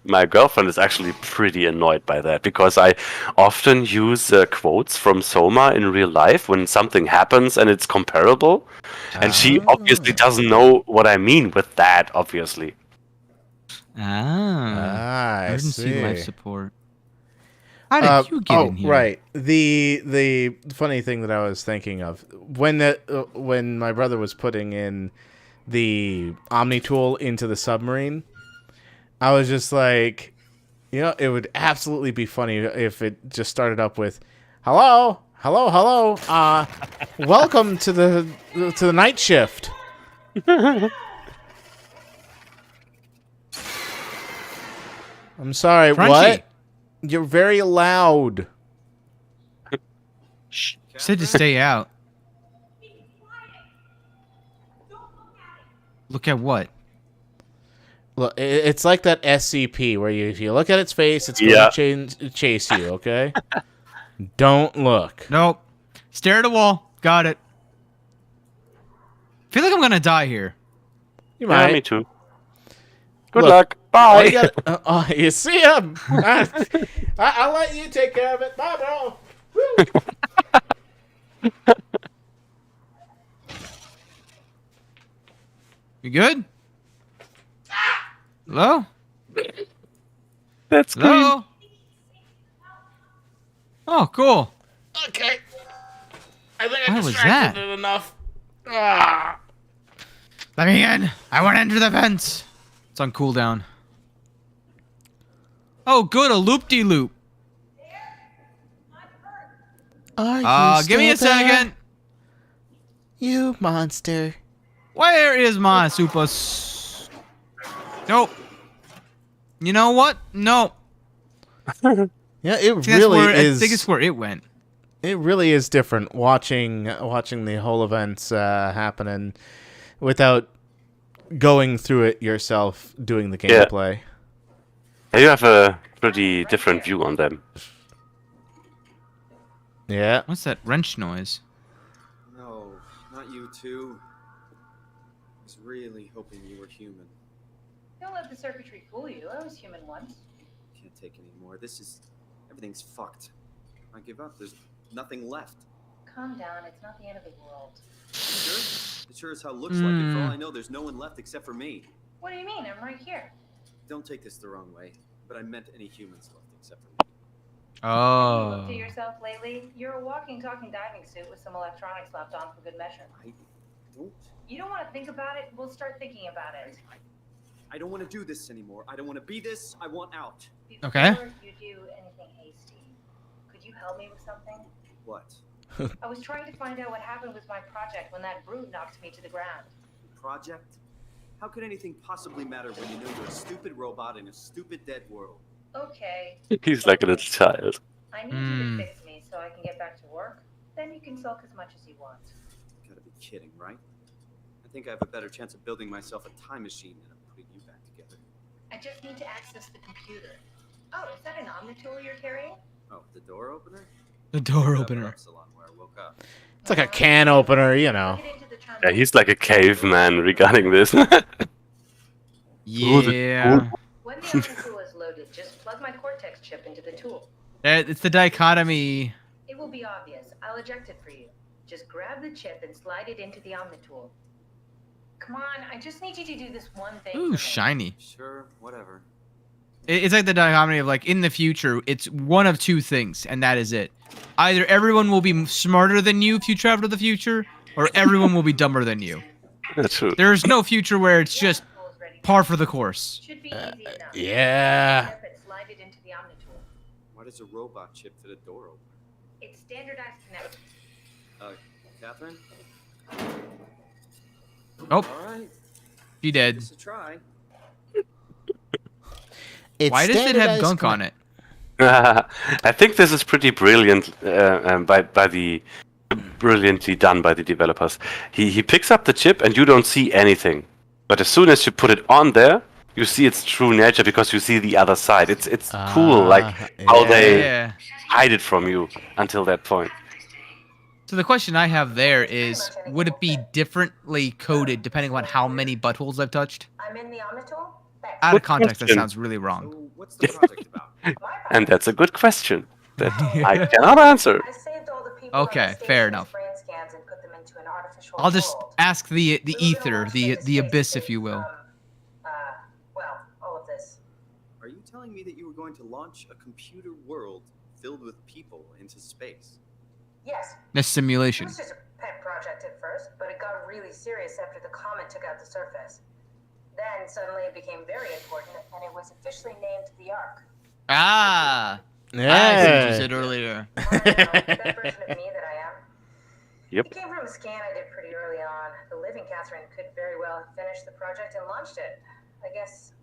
my girlfriend is actually pretty annoyed by that because I often use quotes from SOMA in real life when something happens and it's comparable, and she obviously doesn't know what I mean with that. Obviously. I Emergency life see. support. How did you get in here? Right. The funny thing that I was thinking of when my brother was putting in the Omni tool into the submarine, I was just like, it would absolutely be funny if it just started up with, "Hello, hello, hello. Welcome to the night shift." I'm sorry. Crunchy. What? You're very loud. Said to stay out. Look at what? Look, it's like that SCP where if you look at its face, it's going to chase you. Okay. Don't look. Nope. Stare at a wall. Got it. Feel like I'm gonna die here. You might. Yeah, me too. Good Look, luck. all Bye. you gotta- you see him. I'll let you take care of it. Bye, bro. Woo. You good? Hello? That's great. Hello? Oh, cool. Okay. I think I What was distracted that? it enough. Ah. Let me in. I want to enter the vents. It's on cooldown. Oh, good. A loop-de-loop. Give me a second. You monster. Where is my super... Nope. You know what? No. Yeah, it See, really I is. think it's where it went. It really is different watching the whole events happening without going through it yourself, doing the Yeah. gameplay. You have a pretty different view on them. Yeah. What's that wrench noise? No, not you too. I was really hoping you were human. Don't let the circuitry fool you. I was human once. Can't take any more. Everything's fucked. I give up. There's nothing left. Calm down. It's not the end of the world. Sure? It sure as hell looks like it. For all I know, there's no one left except for me. What do you mean? I'm right here. Don't take this the wrong way, but I meant any humans left except for me. Oh. Have you looked at yourself lately? You're a walking, talking diving suit with some electronics slapped on for good measure. I don't. You don't want to think about it? We'll start thinking about it. I don't want to do this anymore. I don't want to be this. I want out. Before Okay. you do anything hasty, could you help me with something? What? I was trying to find out what happened with my project when that brute knocked me to the ground. Project? How could anything possibly matter when you know you're a stupid robot in a stupid dead world? Okay. He's like a little child. I need you to fix me so I can get back to work. Then you can sulk as much as you want. You gotta be kidding, right? I think I have a better chance of building myself a time machine than of putting you back together. I just need to access the computer. Oh, is that an Omnitool you're carrying? Oh, the door opener? The door Yeah, opener. up salon where I woke up. It's like a can opener, you know. Plug it into the terminal. Yeah, he's like a caveman regarding this. Yeah. When the Omnitool is loaded, just plug my Cortex chip into the tool. It's the dichotomy. It will be obvious. I'll eject it for you. Just grab the chip and slide it into the Omnitool. Come on, I just need you to do this one thing. for Ooh, me. shiny. Sure, whatever. It's like the dichotomy of like in the future, it's one of two things, and that is it. Either everyone will be smarter than you if you travel to the future, or everyone will be dumber than you. That's true. There's no future where it's just Omnitool is ready. par for the course. Should be easy enough. Yeah. Chip and slide it into the Omnitool. Why does a robot chip fit a door opener? It's standardized connections. Catherine? Oh, Alright, she dead. just a try. It's Why does it have standardized gunk on it? I think this is pretty brilliant by the brilliantly done by the developers. He picks up the chip and you don't see anything, but as soon as you put it on there, you see its true nature because you see the other side. It's cool, like how they Yeah. hide it from you until that point. So the question I have there is, would it be differently coded depending on how many buttholes I've touched? I'm in the Omnitool. Thanks. Out of Good context, that question. sounds really wrong. So, what's the project about? And that's a good question that I cannot answer. I saved all the people on Okay, the fair station's enough. brain scans and put them into an artificial I'll just world. ask the We were gonna ether, launch them into the space abyss, to if you save, will. Well, all of this. Are you telling me that you were going to launch a computer world filled with people into space? Yes, This it simulation. was just a pet project at first, but it got really serious after the comet took out the surface. Then suddenly it became very important, and it was officially named the Ark. Ah! I see what you Yeah. said earlier. I don't know, that version of me that I am. Yep. It came from a scan I did pretty early on. The living Catherine could very well have finished the project and launched it. I guess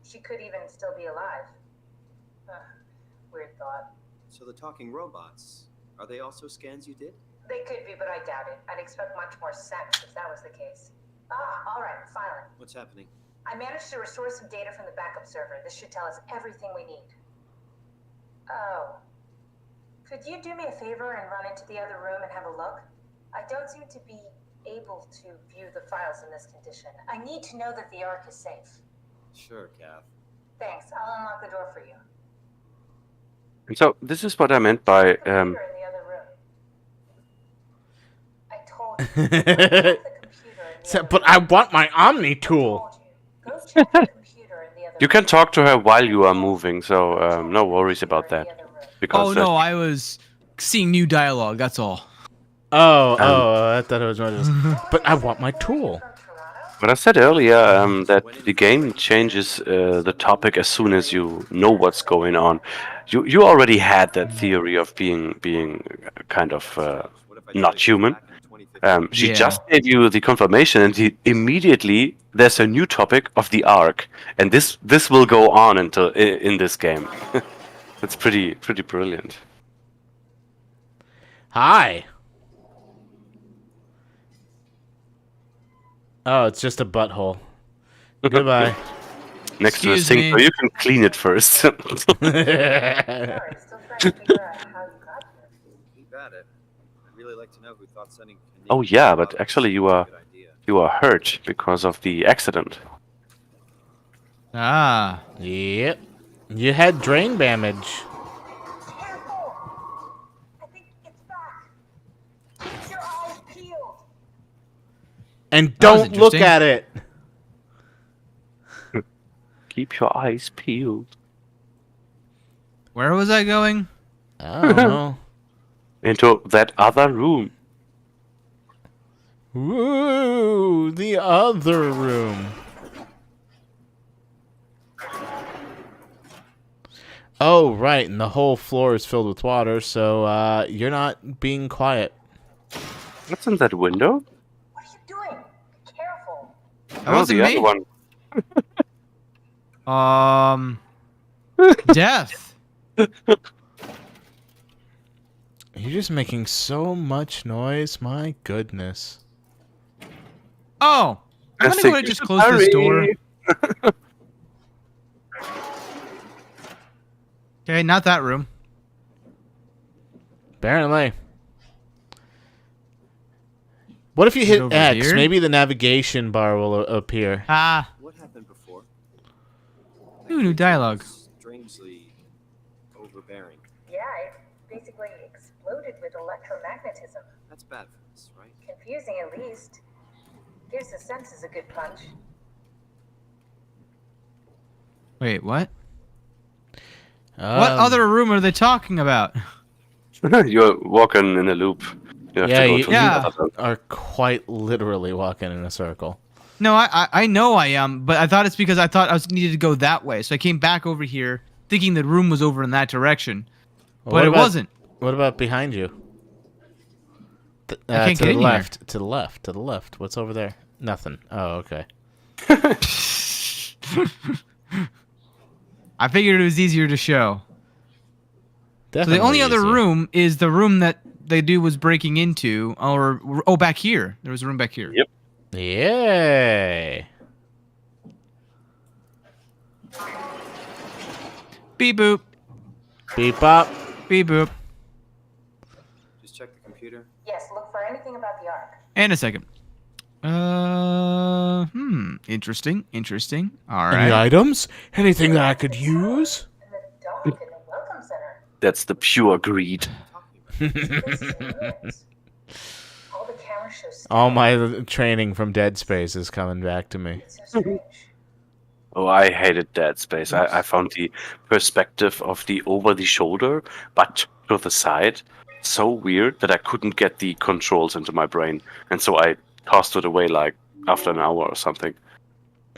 she could even still be alive. Weird thought. So the talking robots, are they also scans you did? They could be, but I doubt it. I'd expect much more sense if that was the case. All right, finally. What's happening? I managed to restore some data from the backup server. This should tell us everything we need. Oh. Could you do me a favor and run into the other room and have a look? I don't seem to be able to view the files in this condition. I need to know that the Ark is safe. Sure, Kath. Thanks. I'll unlock the door for you. And so this is what I meant by Computer in the other room. I told you. Unlock the computer in the So, other but room. I want my Omni tool. Told you. Go check the computer in the other you room. can talk to her while you are moving, so no worries about that. Because Oh no, I was seeing new dialogue, that's all. Oh, I thought it was just. But I want my tool. But I said earlier that the game changes the topic as soon as you know what's going on. You already had that theory of being kind of not human. She Yeah. just gave you the confirmation, and immediately there's a new topic of the Ark, and this will go on until in this game. It's pretty brilliant. Hi. Oh, it's just a butthole. Goodbye. Next to a Excuse sink, me. so you can clean it first. Sorry, still trying to figure out how you got here. Keep at it. I'd really like to know who thought sending. Oh yeah, but actually you are hurt because of the accident. Ah. Yep. You had drain damage. Careful! I think it's back. Keep your eyes peeled. And That was don't look interesting. at it. Keep your eyes peeled. Where was I going? I don't know. Into that other room. Woo! The other room. Oh, right. And the whole floor is filled with water, so you're not being quiet. What's in that window? What are you doing? Be careful. That wasn't the me. other one. Death. You're just making so much noise. My goodness. Oh. I'm gonna go ahead and just close this door. Okay, not that room. Apparently. What if you hit over X? here? Maybe the navigation bar will appear. Ah. What happened before? Ooh, new dialogue. Strangely overbearing. Yeah, it basically exploded with electromagnetism. That's bad for us, right? Confusing at least. Gives the senses a good punch. Wait, what? What other room are they talking about? You're walking in a loop. You have Yeah, to go you, to yeah. the other one. are quite literally walking in a circle. No, I know I am, but I thought it's because I thought I was needed to go that way. So I came back over here thinking the room was over in that direction. But What it about- wasn't. What about behind you? I can't to get the in left. To the left. To the left. What's over there? Nothing. Oh, okay. I figured it was easier to show. Definitely So the only other easier. room is the room that the dude was breaking into, or back here. There was a room back here. Yep. Yay! Beep boop. Beep up. Beep boop. Just check the computer. Yes, look for anything about the Ark. And a second. Interesting. Interesting. All Any right. items? Anything that I could use? And the dock and the welcome center. That's the pure greed. This is ruins. All the cameras show stuff. All my training from Dead Space is coming back to me. It's so strange. Oh, I hated Dead Space. I found the perspective of the over the shoulder, but to the side, so weird that I couldn't get the controls into my brain. And so I tossed it away like after an hour or something.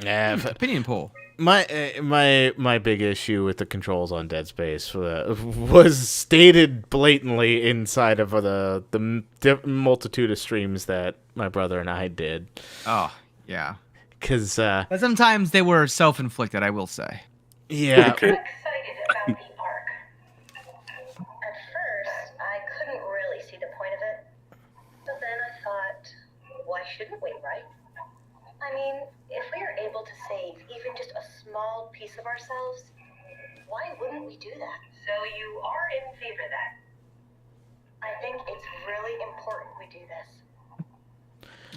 Yeah, Opinion poll. my big issue with the controls on Dead Space was stated blatantly inside of the multitude of streams that my brother and I did. Oh, yeah. Because But sometimes they were self-inflicted, I will say. yeah, Okay. I'm excited about the Ark. At first, I couldn't really see the point of it. But then I thought, why shouldn't we, right? I mean, if we are able to save even just a small piece of ourselves, why wouldn't we do that? So you are in favor of that? I think it's really important we do this.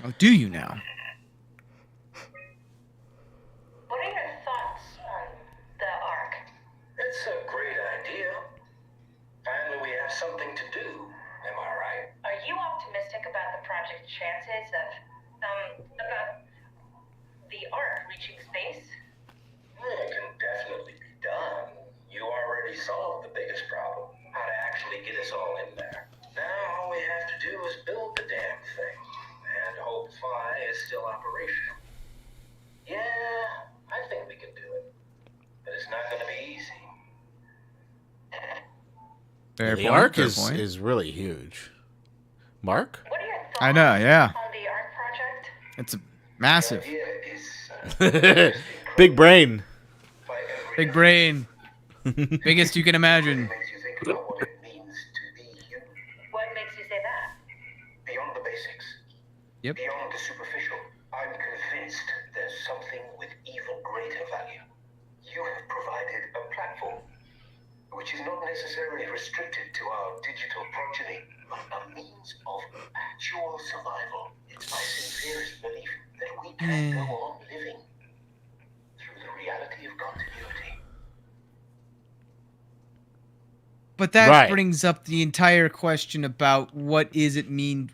Oh, do you now? What are your thoughts on the Ark? It's a great idea. Finally, we have something to do. Am I right? Are you optimistic about the project's chances of, about the Ark reaching space? It can definitely be done. You already solved the biggest problem. How to actually get us all in there. Now all we have to do is build the damn thing. And hope Phi is still operational. Yeah, I think we can do it. But it's not going to be easy. Fair the point, Ark fair is point. really huge. Mark? What are your thoughts I know, yeah. on the Ark project? It's massive. The idea is Big brain. by every Big brain. Biggest you can imagine. makes you think about what it means to be human. What makes you say that? Beyond the basics. Yep. Beyond the superficial. I'm convinced there's something with even greater value. You have provided a platform, which is not necessarily restricted to our digital progeny, but a means of actual survival. It's my sincerest belief that we can go on living through the reality of continuity. But that Right. brings up the entire question about what does it mean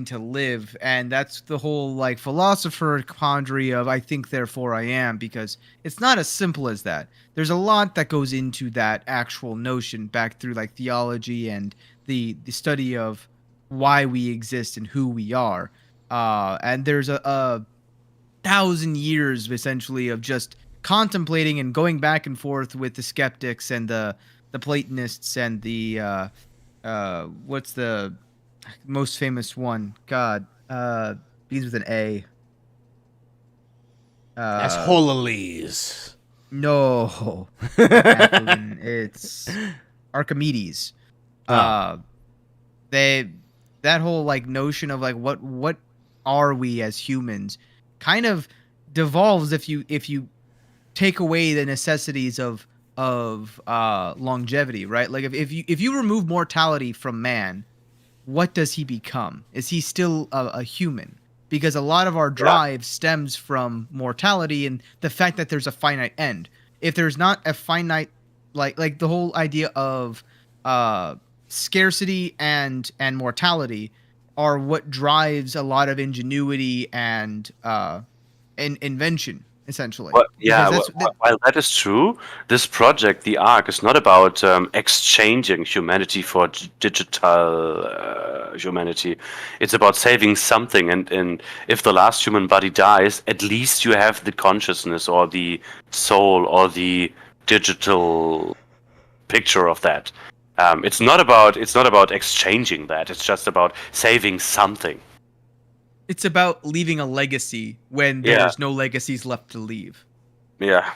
to live? And that's the whole like philosopher quandary of I think therefore I am, because it's not as simple as that. There's a lot that goes into that actual notion back through like theology and the study of why we exist and who we are. And there's a 1,000 years essentially of just contemplating and going back and forth with the skeptics and the Platonists and the what's the most famous one? God, begins with an A. That's Hololes. No, it's Archimedes. That whole like notion of like what are we as humans kind of devolves if you take away the necessities of longevity, right? Like if you remove mortality from man, what does he become? Is he still a human? Because a lot of our drive stems from mortality and the fact that there's a finite end. If there's not a finite, like the whole idea of scarcity and mortality are what drives a lot of ingenuity and invention. Essentially. Well, yeah, Because while that is true, this project, the Ark, is not about exchanging humanity for digital humanity. It's about saving something, and if the last human body dies, at least you have the consciousness or the soul or the digital picture of that. It's not about exchanging that. It's just about saving something. It's about leaving a legacy when Yeah. there's no legacies left to leave. Yeah.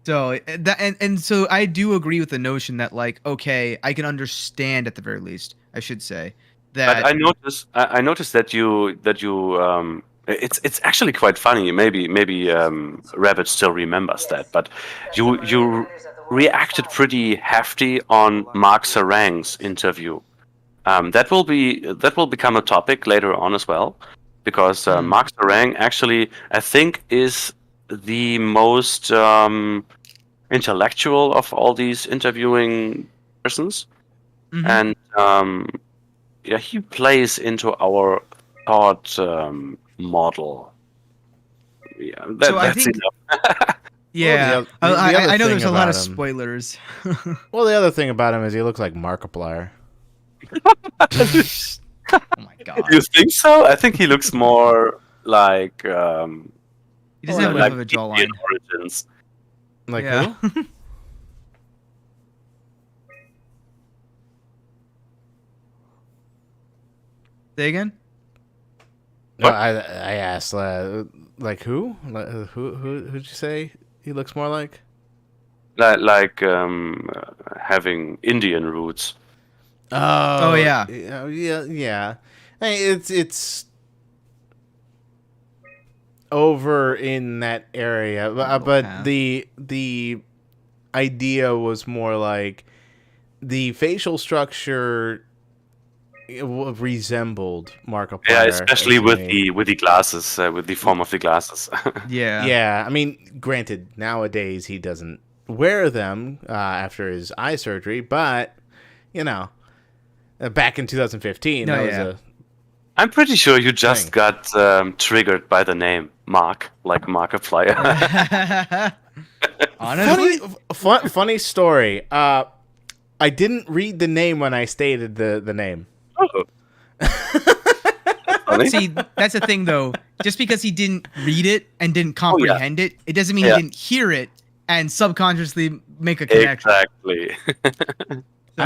So and so I do agree with the notion that like, okay, I can understand at the very least, I should say, that But I noticed that you it's actually quite funny. Maybe Rabbit still remembers that, but you reacted pretty hefty on Mark Sarang's interview. That will become a topic later on as well, because Mark Sarang actually, I think, is the most intellectual of all these interviewing persons, and yeah, he plays into our thought model. Yeah, So I that's think- enough. yeah, Well, the other I know thing there's a lot about of him- spoilers. Well, the other thing about him is he looks like Markiplier. Oh my god. You think so? I think he looks more like He doesn't have like enough of a jawline. Indian origins. Like Yeah. who? Say again? No, What? I asked like who? Who'd you say he looks more like? Like having Indian roots. Oh, yeah. yeah. Hey, it's over in that area, but path. the idea was more like the facial structure resembled Markiplier. Yeah, especially as with a- the glasses, with the form of the glasses. Yeah. Yeah, I mean, granted, nowadays he doesn't wear them after his eye surgery, but you know, back in 2015, No, that yeah. was a I'm pretty sure you just Thing. got triggered by the name Mark, like Markiplier. Honestly, funny story. I didn't read the name when I stated the name. Oh. Funny. see, that's the thing though. Just because he didn't read it and didn't comprehend it, it doesn't mean Yeah. he didn't hear it and subconsciously make a connection. Exactly. So,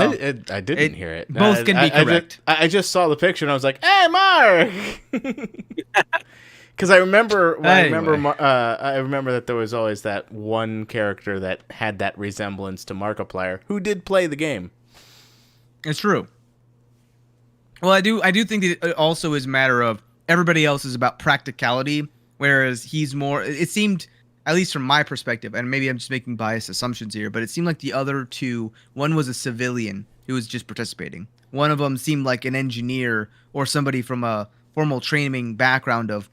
I didn't hear it. both can be correct. I just saw the picture and I was like, "Hey, Mark!" Because I remember, Anyway. I remember that there was always that one character that had that resemblance to Markiplier, who did play the game. It's true. Well, I do think that it also is a matter of everybody else is about practicality, whereas he's more. It seemed, at least from my perspective, and maybe I'm just making biased assumptions here, but it seemed like the other two, one was a civilian who was just participating. One of them seemed like an engineer or somebody from a formal training background of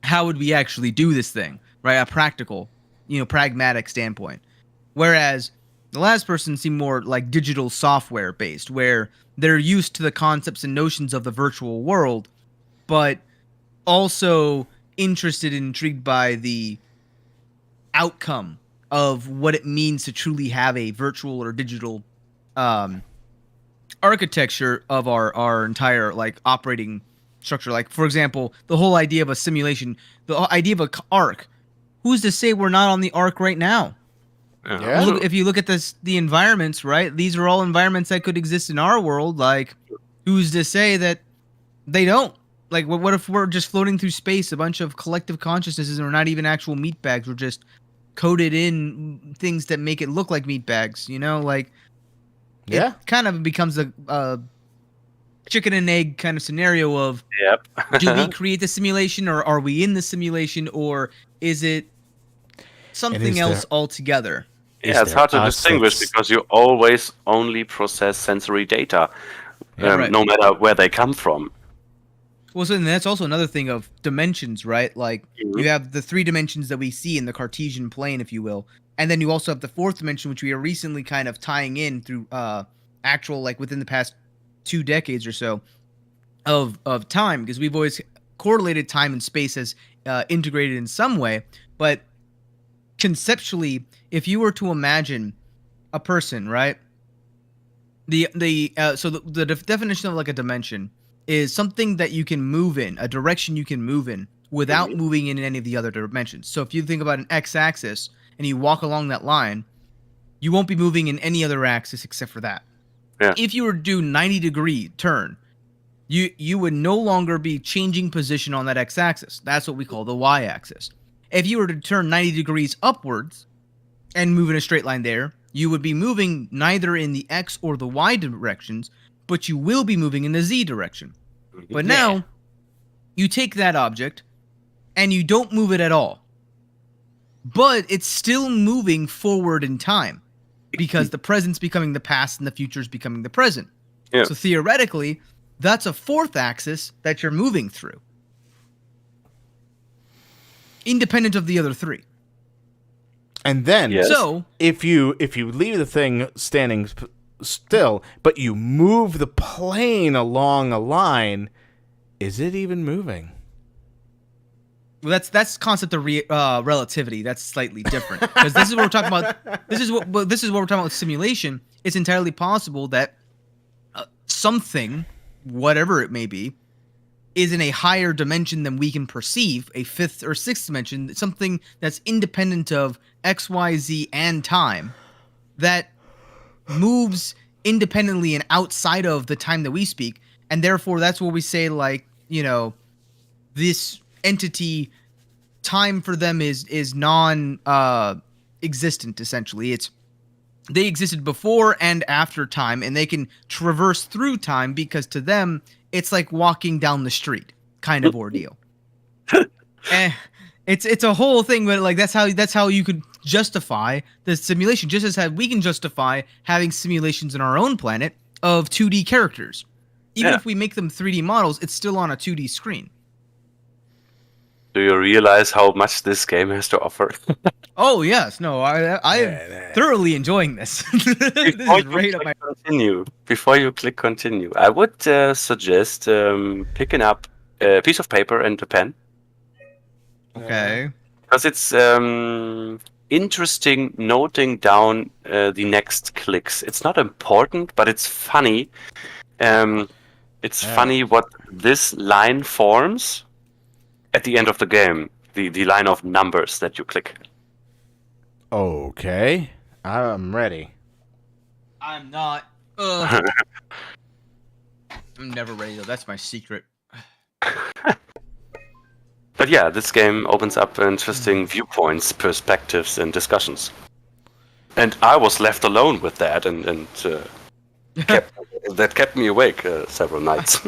how would we actually do this thing, right? A practical, pragmatic standpoint. Whereas the last person seemed more like digital software based, where they're used to the concepts and notions of the virtual world, but also interested and intrigued by the outcome of what it means to truly have a virtual or digital architecture of our entire like operating structure. Like, for example, the whole idea of a simulation, the idea of a arc. Who's to say we're not on the arc right now? Yeah. Look, if you look at the environments, right? These are all environments that could exist in our world. Like, who's to say that they don't? Like, what if we're just floating through space, a bunch of collective consciousnesses, and we're not even actual meat bags? We're just coded in things that make it look like meat bags. Like, Yeah. it kind of becomes a chicken and egg kind of scenario of Yep. do we create the simulation, or are we in the simulation, or is it something there- else altogether? Yeah, it's hard to us distinguish that's- because you always only process sensory data, Yeah, right. no matter where they come from. Well, so then that's also another thing of dimensions, right? Like, you have the 3 dimensions that we see in the Cartesian plane, if you will, and then you also have the 4th dimension, which we are recently kind of tying in through actual, like, within the past 2 decades or so of time, because we've always correlated time and space as integrated in some way. But conceptually, if you were to imagine a person, right? So the definition of like a dimension is something that you can move in, a direction you can move in without moving in any of the other dimensions. So if you think about an x-axis and you walk along that line, You won't be moving in any other axis except for that. Yeah. If you were to do 90-degree turn, you would no longer be changing position on that x-axis. That's what we call the y-axis. If you were to turn 90 degrees upwards and move in a straight line there, you would be moving neither in the x or the y directions, but you will be moving in the z direction. But now, you take that object, and you don't move it at all. But it's still moving forward in time, because the present's becoming the past and the future's becoming the present. Yeah. So theoretically, that's a fourth axis that you're moving through, independent of the other three. And then, Yes. So if you leave the thing standing still, but you move the plane along a line, is it even moving? well, that's concept of relativity. That's slightly different, because this is what we're talking about. This is what we're talking about with simulation. It's entirely possible that something, whatever it may be, is in a higher dimension than we can perceive, a fifth or sixth dimension, something that's independent of X, Y, Z, and time, that moves independently and outside of the time that we speak, and therefore that's where we say, like, you know, this entity, time for them is non existent, essentially. They existed before and after time, and they can traverse through time, because to them it's like walking down the street kind of ordeal. It's a whole thing, but like that's how you could justify the simulation, just as how we can justify having simulations in our own planet of 2D characters. Even if we make them 3D models, it's still on a 2D screen. Do you realize how much this game has to offer? Oh yes, no, I am thoroughly enjoying this. This is right up my. Before you click continue, I would suggest picking up a piece of paper and a pen, Okay. because it's interesting noting down the next clicks. It's not important, but it's funny. It's funny what this line forms at the end of the game. The line of numbers that you click. Okay, I'm ready. I'm not. I'm never ready though. That's my secret. But yeah, this game opens up interesting viewpoints, perspectives, and discussions. And I was left alone with that, and that kept me awake several nights.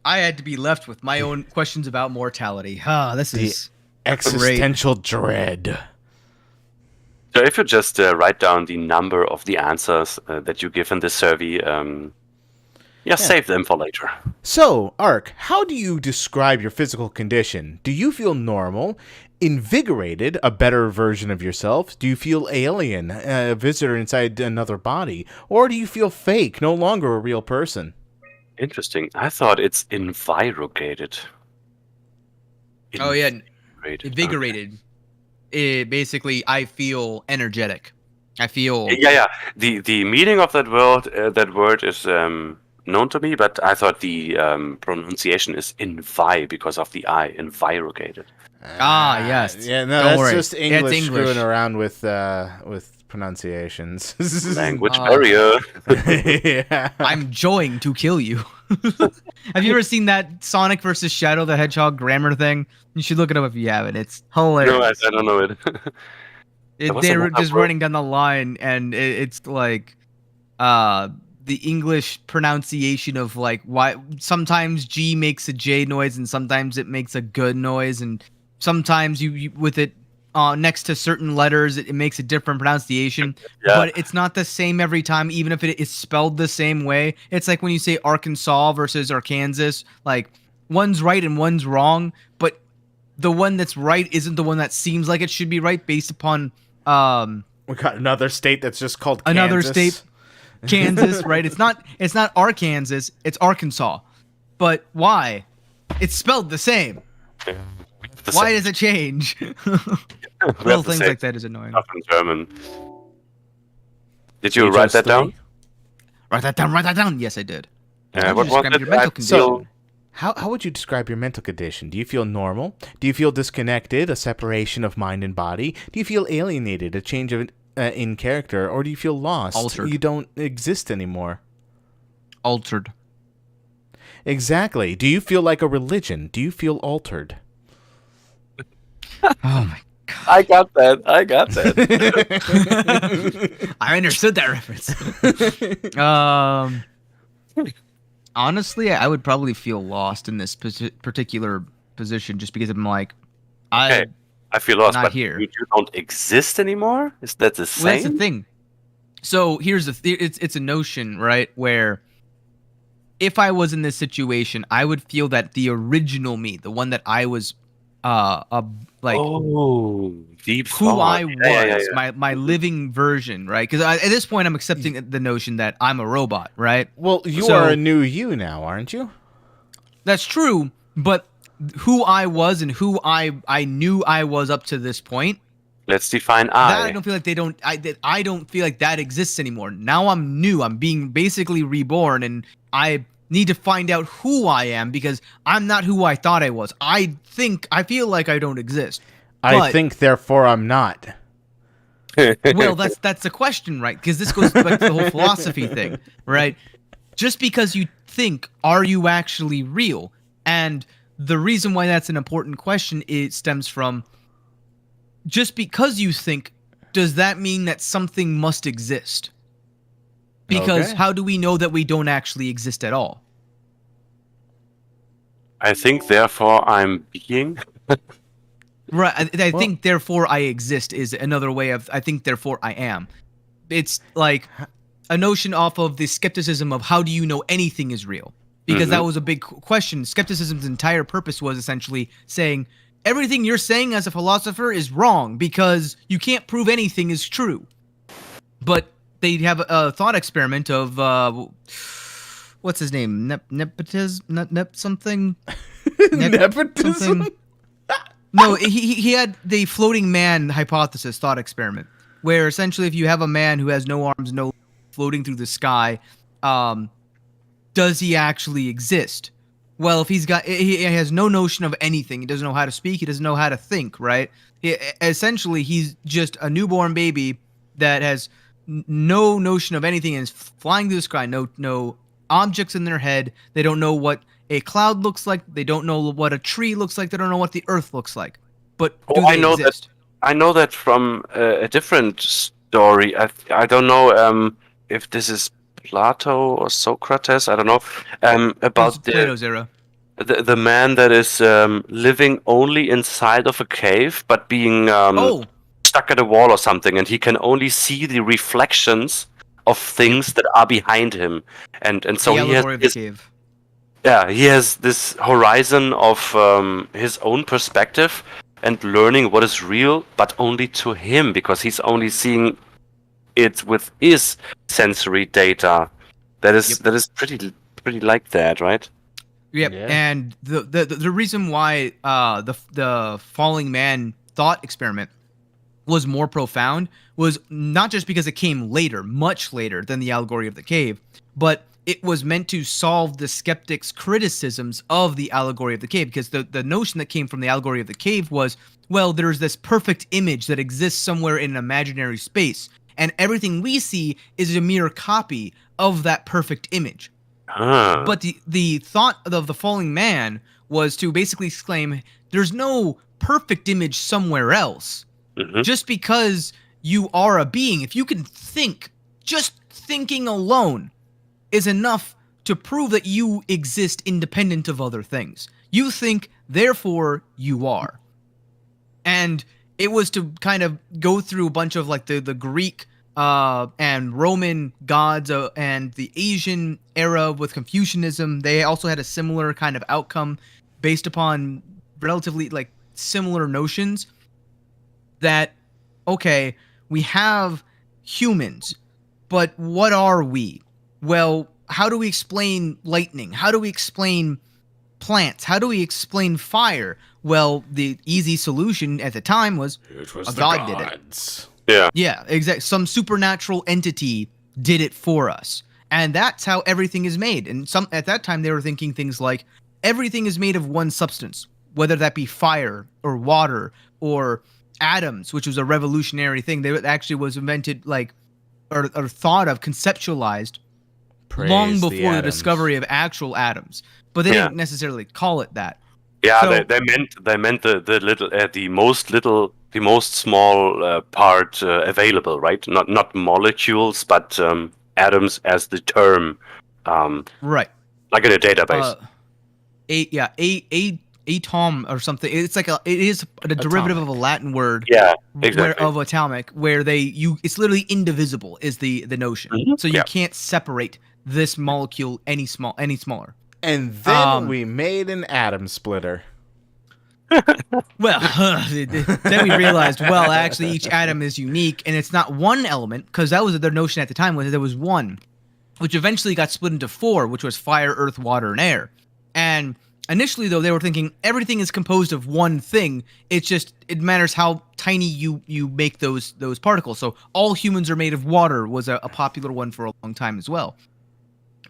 I had to be left with my own questions about mortality. This is Existential dread. So if you just write down the number of the answers that you give in this survey, save them for later. So, Ark, how do you describe your physical condition? Do you feel normal, invigorated, a better version of yourself? Do you feel alien, a visitor inside another body? Or do you feel fake, no longer a real person? Interesting. I thought it's invigorated. Oh yeah, invigorated. Basically, I feel energetic. I feel. Yeah. The meaning of that word is known to me, but I thought the pronunciation is invi because of the I, invigorated. Yes. Yeah, no, Don't that's worry. just English, It's English. screwing around with pronunciations. Language barrier. Yeah. I'm joying to kill you. Have you ever seen that Sonic versus Shadow the Hedgehog grammar thing? You should look it up if you haven't. It's hilarious. No, I don't know it. They're just running down the line, and it's like the English pronunciation of like why sometimes G makes a J noise and sometimes it makes a good noise, and sometimes you with it next to certain letters it makes a different pronunciation, but it's not the same every time, even if it is spelled the same way. It's like when you say Arkansas versus Arkansas, like one's right and one's wrong, but the one that's right isn't the one that seems like it should be right based upon we got another state that's just called Kansas. Another state, Kansas, right? It's not Arkansas, it's Arkansas. But why? It's spelled the same. Why does it change? Little things like that is annoying. Stuff in German. Did you write that down? Write that down. Yes, I did. What was describe your mental it? condition? So, how would you describe your mental condition? Do you feel normal? Do you feel disconnected, a separation of mind and body? Do you feel alienated, a change of in character, or do you feel lost? Altered. You don't exist anymore. Altered. Exactly. Do you feel like a religion? Do you feel altered? Oh my god. I got that. I understood that reference. Honestly, I would probably feel lost in this particular position just because I'm like, Okay. I feel lost, not but here. you don't exist anymore? Is that the same? Well, that's the thing. So here's it's a notion, right, where if I was in this situation, I would feel that the original me, the one that I was, like deep who thought. I was, Yeah. my living version, right? Because at this point, I'm accepting the notion that I'm a robot, right? Well, you So- are a new you now, aren't you? That's true, but who I was and who I knew I was up to this point, Let's define that I. I don't feel like I don't feel like that exists anymore. Now I'm new. I'm being basically reborn, and I need to find out who I am because I'm not who I thought I was. I feel like I don't exist. I But- think, therefore, I'm not. Well, that's the question, right? Because this goes back to the whole philosophy thing, right? Just because you think, are you actually real? And the reason why that's an important question, it stems from just because you think, does that mean that something must exist? Because Okay. how do we know that we don't actually exist at all? I think, therefore, I'm being. Right. I think, therefore, I exist is another way of, I think, therefore, I am. It's like a notion off of the skepticism of how do you know anything is real? Because that was a big question. Skepticism's entire purpose was essentially saying, everything you're saying as a philosopher is wrong because you can't prove anything is true. But they'd have a thought experiment of, what's his name? Nepotism? Something? Nepotism? Something? No, he had the floating man hypothesis thought experiment, where essentially if you have a man who has no arms, no floating through the sky, does he actually exist? Well, if he has no notion of anything, he doesn't know how to speak, he doesn't know how to think, right? Essentially, he's just a newborn baby that has no notion of anything and is flying through the sky, no objects in their head. They don't know what a cloud looks like. They don't know what a tree looks like. They don't know what the earth looks like. But do they exist? I know that from a different story. I don't know if this is Plato or Socrates. I don't know about Plato's era. the man that is living only inside of a cave, but being stuck at a wall or something, and he can only see the reflections of things that are behind him, and so the he has allegory of the cave. Yeah, he has this horizon of his own perspective and learning what is real, but only to him, because he's only seeing it with his sensory data. That is pretty like that, right? Yep. Yeah. And the reason why the falling man thought experiment was more profound was not just because it came later, much later than the allegory of the cave, but it was meant to solve the skeptics' criticisms of the allegory of the cave, because the notion that came from the allegory of the cave was, well, there's this perfect image that exists somewhere in an imaginary space, and everything we see is a mere copy of that perfect image. But the thought of the falling man was to basically exclaim, there's no perfect image somewhere else. Just because you are a being, if you can think, just thinking alone is enough to prove that you exist independent of other things. You think, therefore you are. And it was to kind of go through a bunch of like the Greek and Roman gods and the Asian era with Confucianism. They also had a similar kind of outcome based upon relatively like similar notions that, okay, we have humans, but what are we? Well, how do we explain lightning? How do we explain plants? How do we explain fire? Well, the easy solution at the time was a god did it. Yeah, exactly. Some supernatural entity did it for us. And that's how everything is made. And at that time they were thinking things like everything is made of one substance, whether that be fire or water or atoms, which was a revolutionary thing. They actually was invented or thought of, conceptualized long Praise before the atoms. discovery of actual atoms. But they didn't necessarily call it that. Yeah, So- they meant the most small part available, right? Not molecules, but atoms as the term, Right. like in a database. Atom or something. It's like it is a derivative of a Latin word. Yeah, exactly. Of atomic, where it's literally indivisible is the notion. Mhm, So you yeah. can't separate this molecule any smaller. And then we made an atom splitter. Well, then we realized, well, actually, each atom is unique, and it's not one element, because that was their notion at the time, was that there was one, which eventually got split into 4, which was fire, earth, water, and air. And initially, though, they were thinking everything is composed of one thing. It's just it matters how tiny you make those particles. So all humans are made of water was a popular one for a long time as well.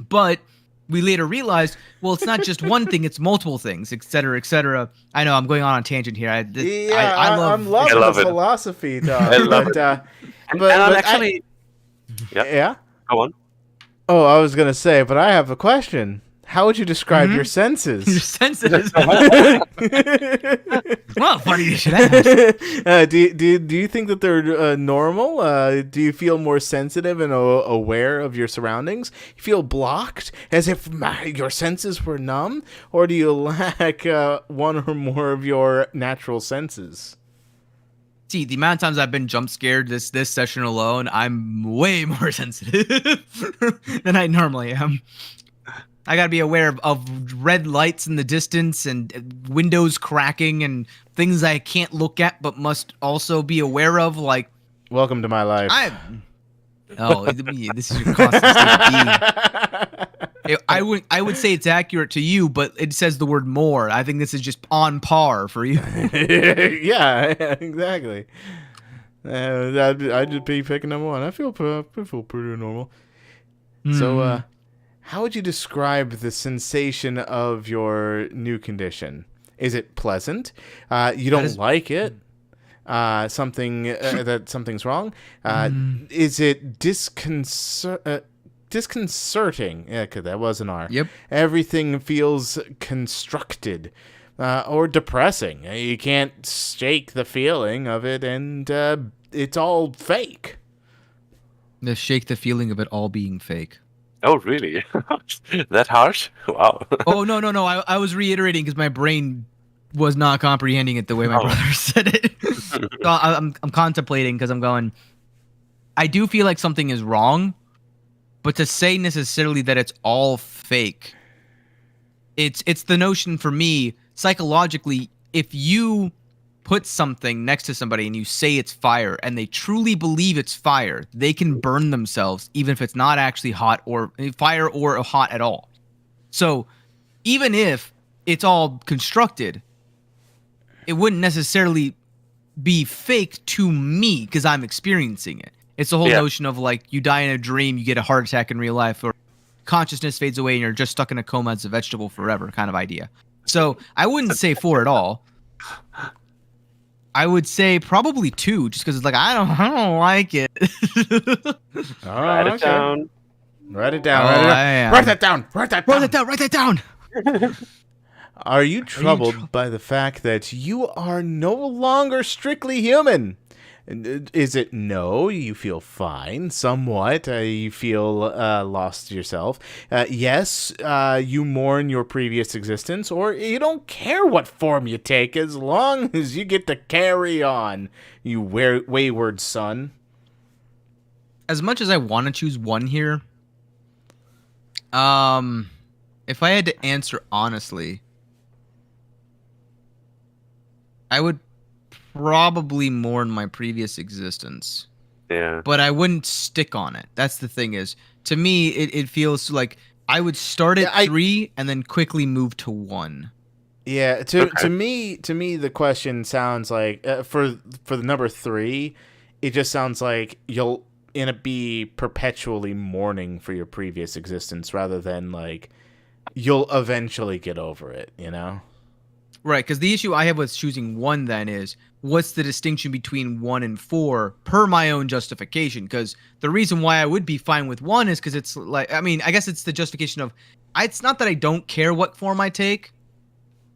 But we later realized, well, it's not just one thing; it's multiple things, et cetera, et cetera. I know I'm going on a tangent here. I'm loving I love the it. philosophy, Tom. I love it. but And I'm actually, yeah. go on. Oh, I was gonna say, but I have a question. How would you describe your Your senses? senses. Well, funny you should ask. Do you think that they're normal? Do you feel more sensitive and aware of your surroundings? You feel blocked, as if your senses were numb, or do you lack one or more of your natural senses? See, the amount of times I've been jump scared this session alone, I'm way more sensitive than I normally am. I gotta be aware of red lights in the distance and windows cracking and things I can't look at but must also be aware of. Like, Welcome to my life. This is your constant state of being. I would say it's accurate to you, but it says the word more. I think this is just on par for you. Yeah, exactly. I'd just be picking number one. I feel pretty normal. So, how would you describe the sensation of your new condition? Is it pleasant? You don't like it? Something's wrong? Is it disconcerting? Yeah, 'cause that was an R. Yep. Everything feels constructed. Or depressing. You can't shake the feeling of it, and it's all fake. Shake the feeling of it all being fake. Oh, really? That harsh? Wow. Oh, no. I was reiterating because my brain was not comprehending it the way my brother said it. So I'm contemplating because I'm going, I do feel like something is wrong, but to say necessarily that it's all fake, it's the notion for me, psychologically, if you put something next to somebody and you say it's fire and they truly believe it's fire, they can burn themselves even if it's not actually hot or fire or hot at all. So even if it's all constructed, it wouldn't necessarily be fake to me because I'm experiencing it. It's the whole notion of like you die in a dream, you get a heart attack in real life, or consciousness fades away and you're just stuck in a coma as a vegetable forever kind of idea. So I wouldn't say 4 at all. I would say probably 2, just because it's like I don't like it. Write it down. Write it down. Write that down. Write that down. Are you troubled by the fact that you are no longer strictly human? Is it no? You feel fine, somewhat. You feel lost to yourself. Yes, you mourn your previous existence, or you don't care what form you take as long as you get to carry on, you wayward son. As much as I want to choose one here, if I had to answer honestly, I would probably mourn my previous existence. Yeah. But I wouldn't stick on it. That's the thing is, to me, it feels like I would start at 3 and then quickly move to 1. Yeah, to me, the question sounds like for the number 3, it just sounds like you'll be perpetually mourning for your previous existence rather than like you'll eventually get over it. You know. Right, because the issue I have with choosing 1 then is, what's the distinction between 1 and 4 per my own justification? Because the reason why I would be fine with 1 is because it's like, I mean, I guess it's the justification of, it's not that I don't care what form I take.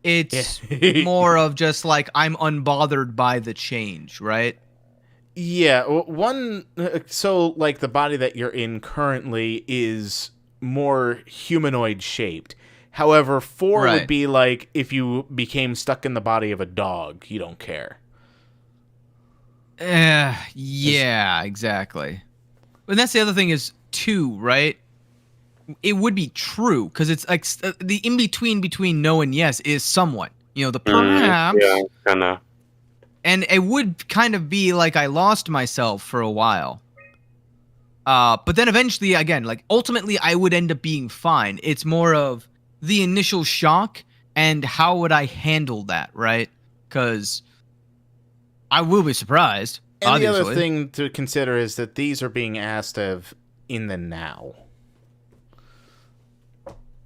It's more of just like, I'm unbothered by the change, right? Yeah, one, so like the body that you're in currently is more humanoid shaped. However, 4 would Right. be like if you became stuck in the body of a dog, you don't care. Yeah, exactly. And that's the other thing is 2, right? It would be true because it's like the in between no and yes is somewhat, the perhaps. Yeah, kinda. And it would kind of be like I lost myself for a while. But then eventually, again, like ultimately, I would end up being fine. It's more of the initial shock and how would I handle that, right? Because I will be surprised. And obviously. the other thing to consider is that these are being asked of in the now.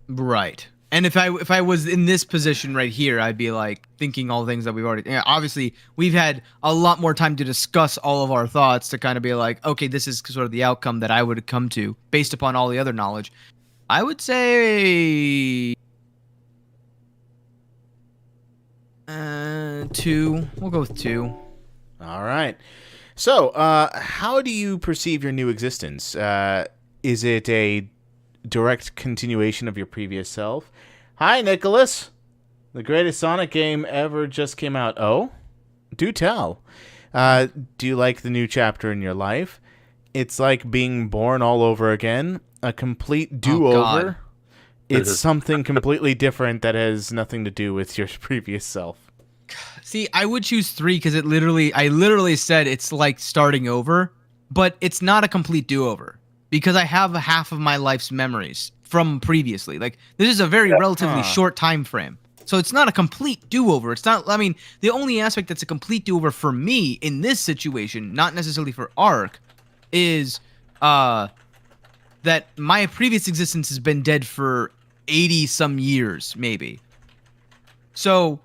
Right. And if I was in this position right here, I'd be like thinking all the things that we've already. Obviously, we've had a lot more time to discuss all of our thoughts to kind of be like, okay, this is sort of the outcome that I would come to based upon all the other knowledge. I would say 2. We'll go with 2. All right. So, how do you perceive your new existence? Is it a direct continuation of your previous self? Hi, Nicholas. The greatest Sonic game ever just came out. Oh? Do tell. Do you like the new chapter in your life? It's like being born all over again. A complete do-over. It's something completely different that has nothing to do with your previous self. See, I would choose 3 because I literally said it's like starting over, but it's not a complete do-over because I have half of my life's memories from previously. Like, this is a very relatively short time frame. So it's not a complete do-over. It's not, I mean, the only aspect that's a complete do-over for me in this situation, not necessarily for Ark, is that my previous existence has been dead for 80 some years, maybe. So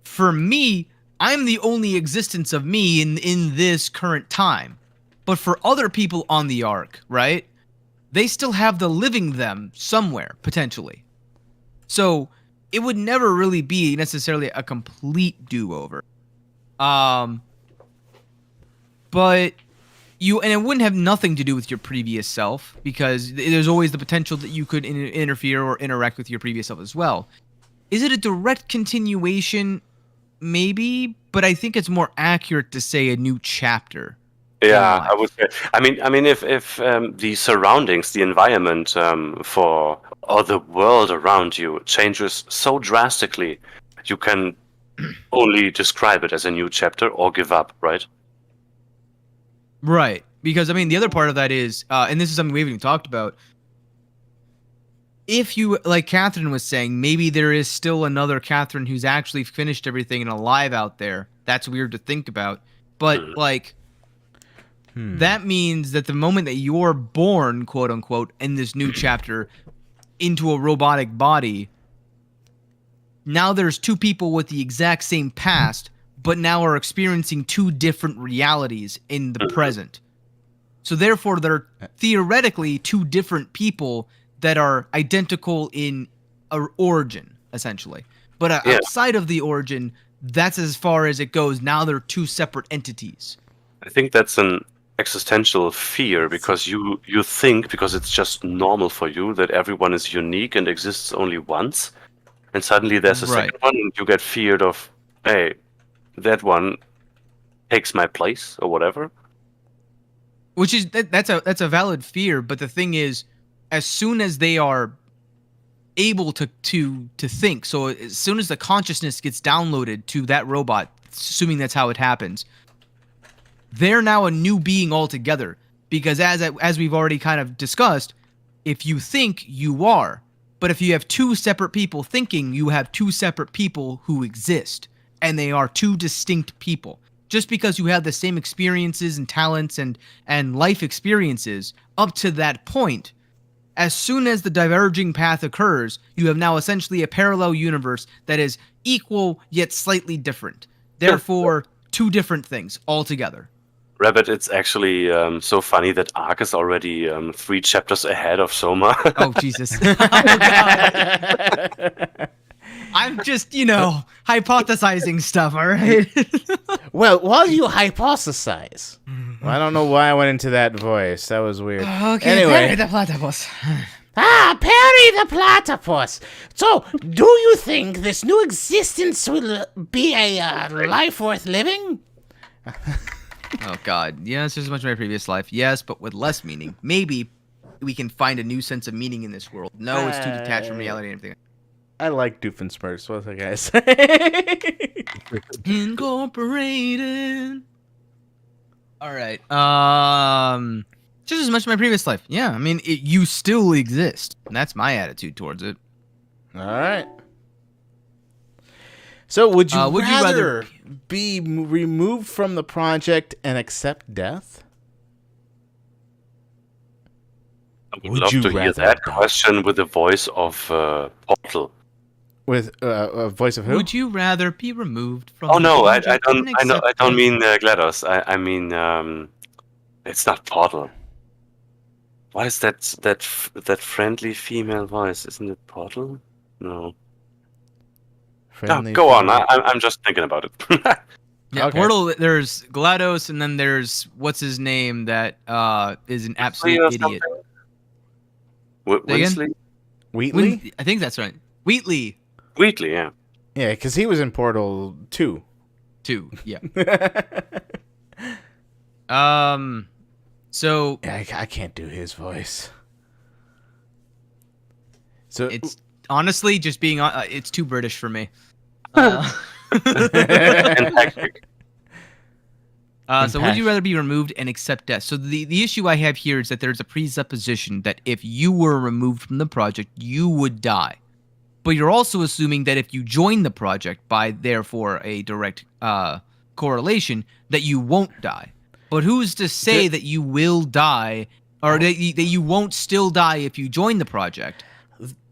for me, I'm the only existence of me in this current time. But for other people on the Ark, right? They still have the living them somewhere, potentially. So it would never really be necessarily a complete do-over. But and it wouldn't have nothing to do with your previous self, because there's always the potential that you could interfere or interact with your previous self as well. Is it a direct continuation? Maybe, but I think it's more accurate to say a new chapter. Yeah, I would say. I mean, if the surroundings, the environment or the world around you changes so drastically, you can only describe it as a new chapter or give up, right? Right, because I mean, the other part of that is, and this is something we haven't even talked about. If you, like Catherine was saying, maybe there is still another Catherine who's actually finished everything and alive out there. That's weird to think about, but like. That means that the moment that you're born, quote unquote, in this new chapter into a robotic body, now there's 2 people with the exact same past, but now are experiencing 2 different realities in the present. So therefore, they're theoretically 2 different people that are identical in origin, essentially. But outside of the origin, that's as far as it goes. Now they're 2 separate entities. I think that's an existential fear because you think, because it's just normal for you, that everyone is unique and exists only once, and suddenly there's a second one and you get feared of, hey, that one takes my place or whatever. Which is that's a valid fear, but the thing is, as soon as they are able to think, so as soon as the consciousness gets downloaded to that robot, assuming that's how it happens, they're now a new being altogether, because as we've already kind of discussed, if you think, you are. But if you have 2 separate people thinking, you have 2 separate people who exist, and they are 2 distinct people. Just because you have the same experiences and talents and life experiences up to that point, as soon as the diverging path occurs, you have now essentially a parallel universe that is equal yet slightly different. Therefore, two different things altogether. Rabbit, it's actually so funny that Ark is already 3 chapters ahead of Soma. Oh, Jesus. Oh, God. I'm just, hypothesizing stuff, all right? Well, while you hypothesize, I don't know why I went into that voice. That was weird. Okay, Anyway. Perry the Platypus. Perry the Platypus. So, do you think this new existence will be a life worth living? Oh, God. Yes, there's much of my previous life. Yes, but with less meaning. Maybe we can find a new sense of meaning in this world. No, it's too detached from reality and everything. I like Doofenshmirtz. What's the guy say? Incorporated. All right. Just as much as my previous life. Yeah, I mean, you still exist. And that's my attitude towards it. All right. So, would you would you rather rather be removed from the project and accept death? I would Would love you to hear rather that die? question with the voice of Portal. With a voice of who? Would you rather be removed from Oh the no, I project don't. and I know. I accept don't death? mean GLaDOS. I mean, it's not Portal. What is that friendly female voice? Isn't it Portal? No. Friendly Go on. female. I'm just thinking about it. Yeah, Okay. Portal, there's GLaDOS, and then there's, what's his name, that is an absolute or idiot. something? Say again? Winsley? Wheatley? I think that's right. Wheatley, Wheatley, yeah. Yeah, because he was in Portal 2. too. Yeah. So I can't do his voice. So it's honestly just being it's too British for me. And hectic. So would you rather be removed and accept death? So the issue I have here is that there's a presupposition that if you were removed from the project, you would die. But you're also assuming that if you join the project, by therefore a direct correlation, that you won't die. But who's to say that you will die, or that you won't still die if you join the project?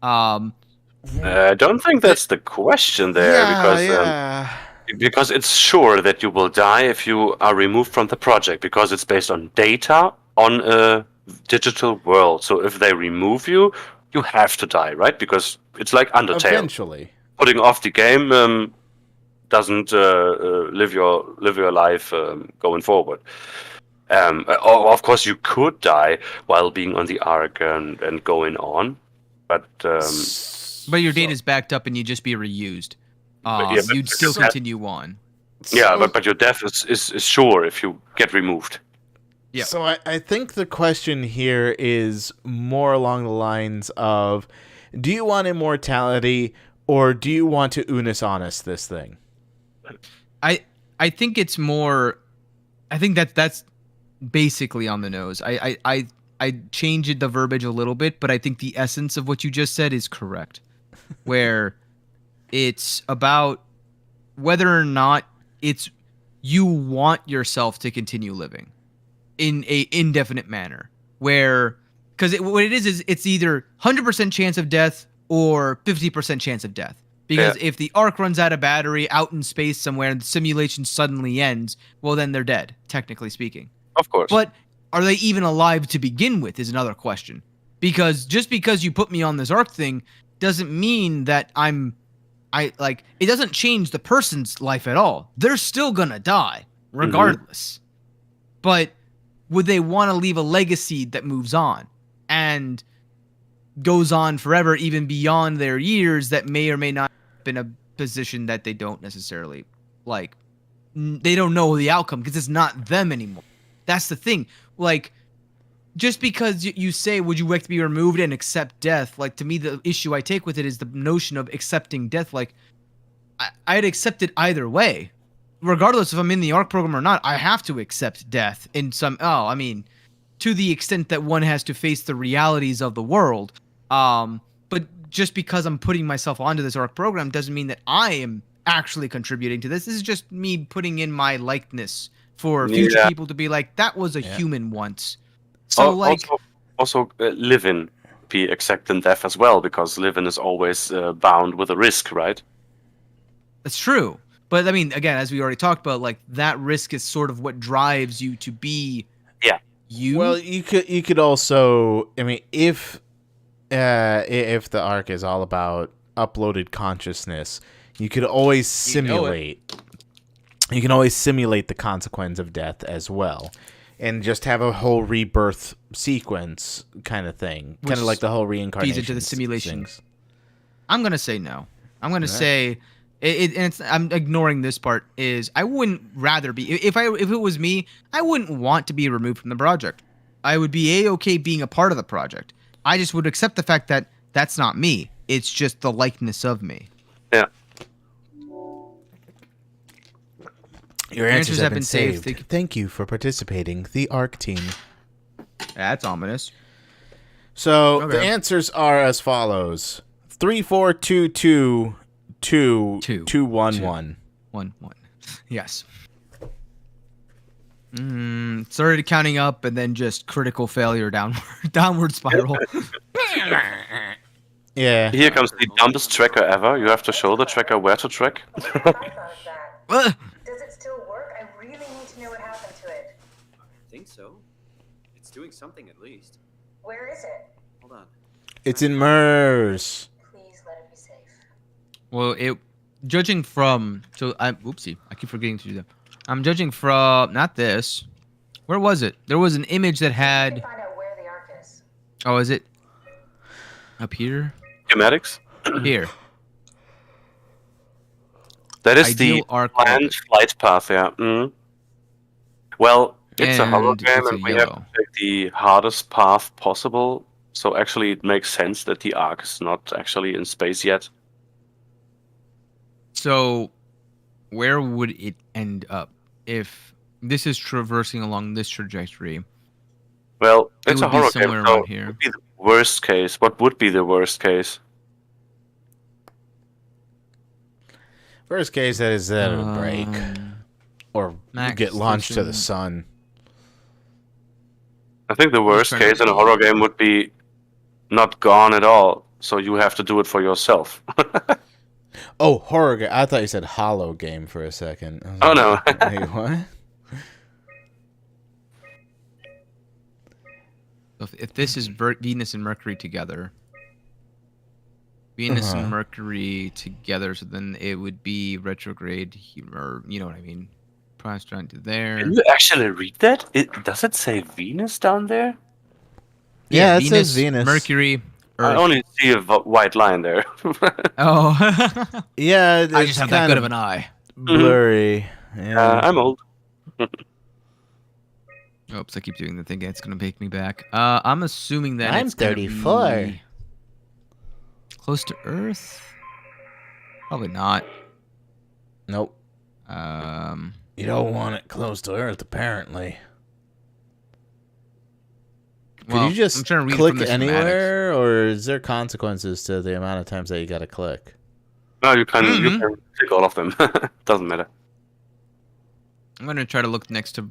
I don't think that's the question there, because it's sure that you will die if you are removed from the project, because it's based on data on a digital world. So if they remove you, you have to die, right? Because it's like Undertale. eventually. Putting off the game doesn't live your life going forward. Of course, you could die while being on the Ark and going on, but your data's backed up and you'd just be reused. but You'd still continue on. yeah, but your death is sure if you get removed. Yeah. So I think the question here is more along the lines of, do you want immortality or do you want to Unis Honest this thing? I think it's more. I think that's basically on the nose. I changed the verbiage a little bit, but I think the essence of what you just said is correct. Where it's about whether or not it's you want yourself to continue living in a indefinite manner. Where because what it is it's either 100% chance of death or 50% chance of death. Because if the Ark runs out of battery out in space somewhere and the simulation suddenly ends, well, then they're dead, technically speaking. Of course. But are they even alive to begin with is another question. Because just because you put me on this Ark thing doesn't mean that it doesn't change the person's life at all. They're still gonna die, regardless. But would they want to leave a legacy that moves on and goes on forever, even beyond their years, that may or may not in a position that they don't necessarily like? They don't know the outcome because it's not them anymore. That's the thing. Like, just because you say, would you like to be removed and accept death? Like, to me, the issue I take with it is the notion of accepting death. Like, I'd accept it either way. Regardless if I'm in the Ark program or not, I have to accept death in some... to the extent that one has to face the realities of the world. But just because I'm putting myself onto this Ark program doesn't mean that I am actually contributing to this. This is just me putting in my likeness for future people to be like, that was a human once. So, also live in be accepting death as well, because living is always bound with a risk, right? That's true. But I mean, again, as we already talked about, like that risk is sort of what drives you to be you. Well, you could also, I mean, if the arc is all about uploaded consciousness, you could always simulate. You can always simulate the consequence of death as well, and just have a whole rebirth sequence kind of thing, kind of like the whole reincarnation. Feeds into the simulation. things. I'm gonna say no. I'm gonna say I'm ignoring this part. Is I wouldn't rather be if it was me, I wouldn't want to be removed from the project. I would be okay being a part of the project. I just would accept the fact that that's not me. It's just the likeness of me. Yeah. Your answers have been saved. Thank you for participating, the ARC team. That's ominous. So the answers are as follows: 3-4-2-2-2-2-1-1. 1-1. Yes. Started counting up and then just critical failure downward spiral. Yeah. Here comes the dumbest tracker ever. You have to show the tracker where to track. I thought of that. Does it still work? I really need to know what happened to it. I think so. It's doing something at least. Where is it? Hold on. It's in MERS. Please let it be safe. Well, judging from I keep forgetting to do that. I'm judging from not this. Where was it? There was an image that had. Find out where the arc is. Oh, is it up here? Schematics? Here. That is Ideal the arc planned orbit. flight path, yeah. Well, it's a horror And game, it's a and we have to yellow. take the hardest path possible. So actually, it makes sense that the arc is not actually in space yet. So, where would it end up if this is traversing along this trajectory? Well, It it's would a be horror somewhere game, so around it here. would be the worst case. What would be the worst case? Worst case, that is that it'll break. Or max get launched to the station. sun. I think the worst trying to case in a see. horror game would be not gone at all. So you have to do it for yourself. Oh, horror game. I thought you said hollow game for a second. I was Oh, like, no. Wait, what? If this is Venus and Mercury together, Venus and Mercury together, so then it would be retrograde, or you know what I mean. Price trying to there. Can you actually read that? Does it say Venus down there? Yeah, it says Venus. Mercury, I Earth. only see a white line there. Oh, Yeah, it's I just have that kind good of of an eye. blurry. Yeah. I'm old. Oops, I keep doing the thing. It's gonna take me back. I'm assuming that I'm it's gonna 34. be close to Earth. Probably not. Nope. You don't want it close to Earth, apparently. Well, Could you just I'm trying to read click from the schematics. anywhere, or is there consequences to the amount of times that you gotta click? No, you can click all of them. Doesn't matter. I'm gonna try to look next to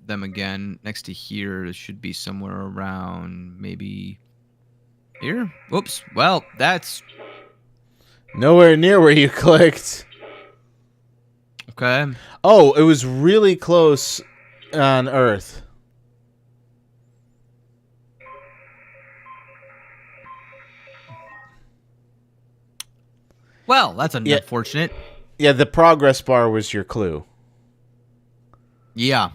them again. Next to here, it should be somewhere around maybe here. Whoops. Well, that's Nowhere near where you clicked. okay. Oh, it was really close on Earth. Well, that's Yeah. unfortunate. Yeah, the progress bar was your clue. Yeah.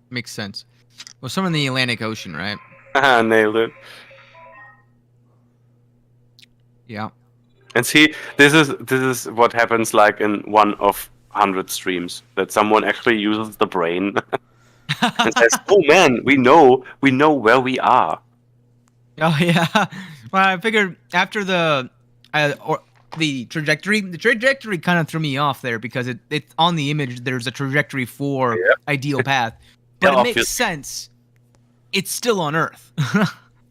Makes sense. Well, somewhere in the Atlantic Ocean, right? Nailed it. Yeah. And see, this is what happens like in one of 100 streams, that someone actually uses the brain and says, "Oh man, we know where we are." Oh yeah. Well, I figured after the trajectory kind of threw me off there because it's on the image. There's a trajectory for ideal path, but Yeah, it makes obvious. sense. It's still on Earth.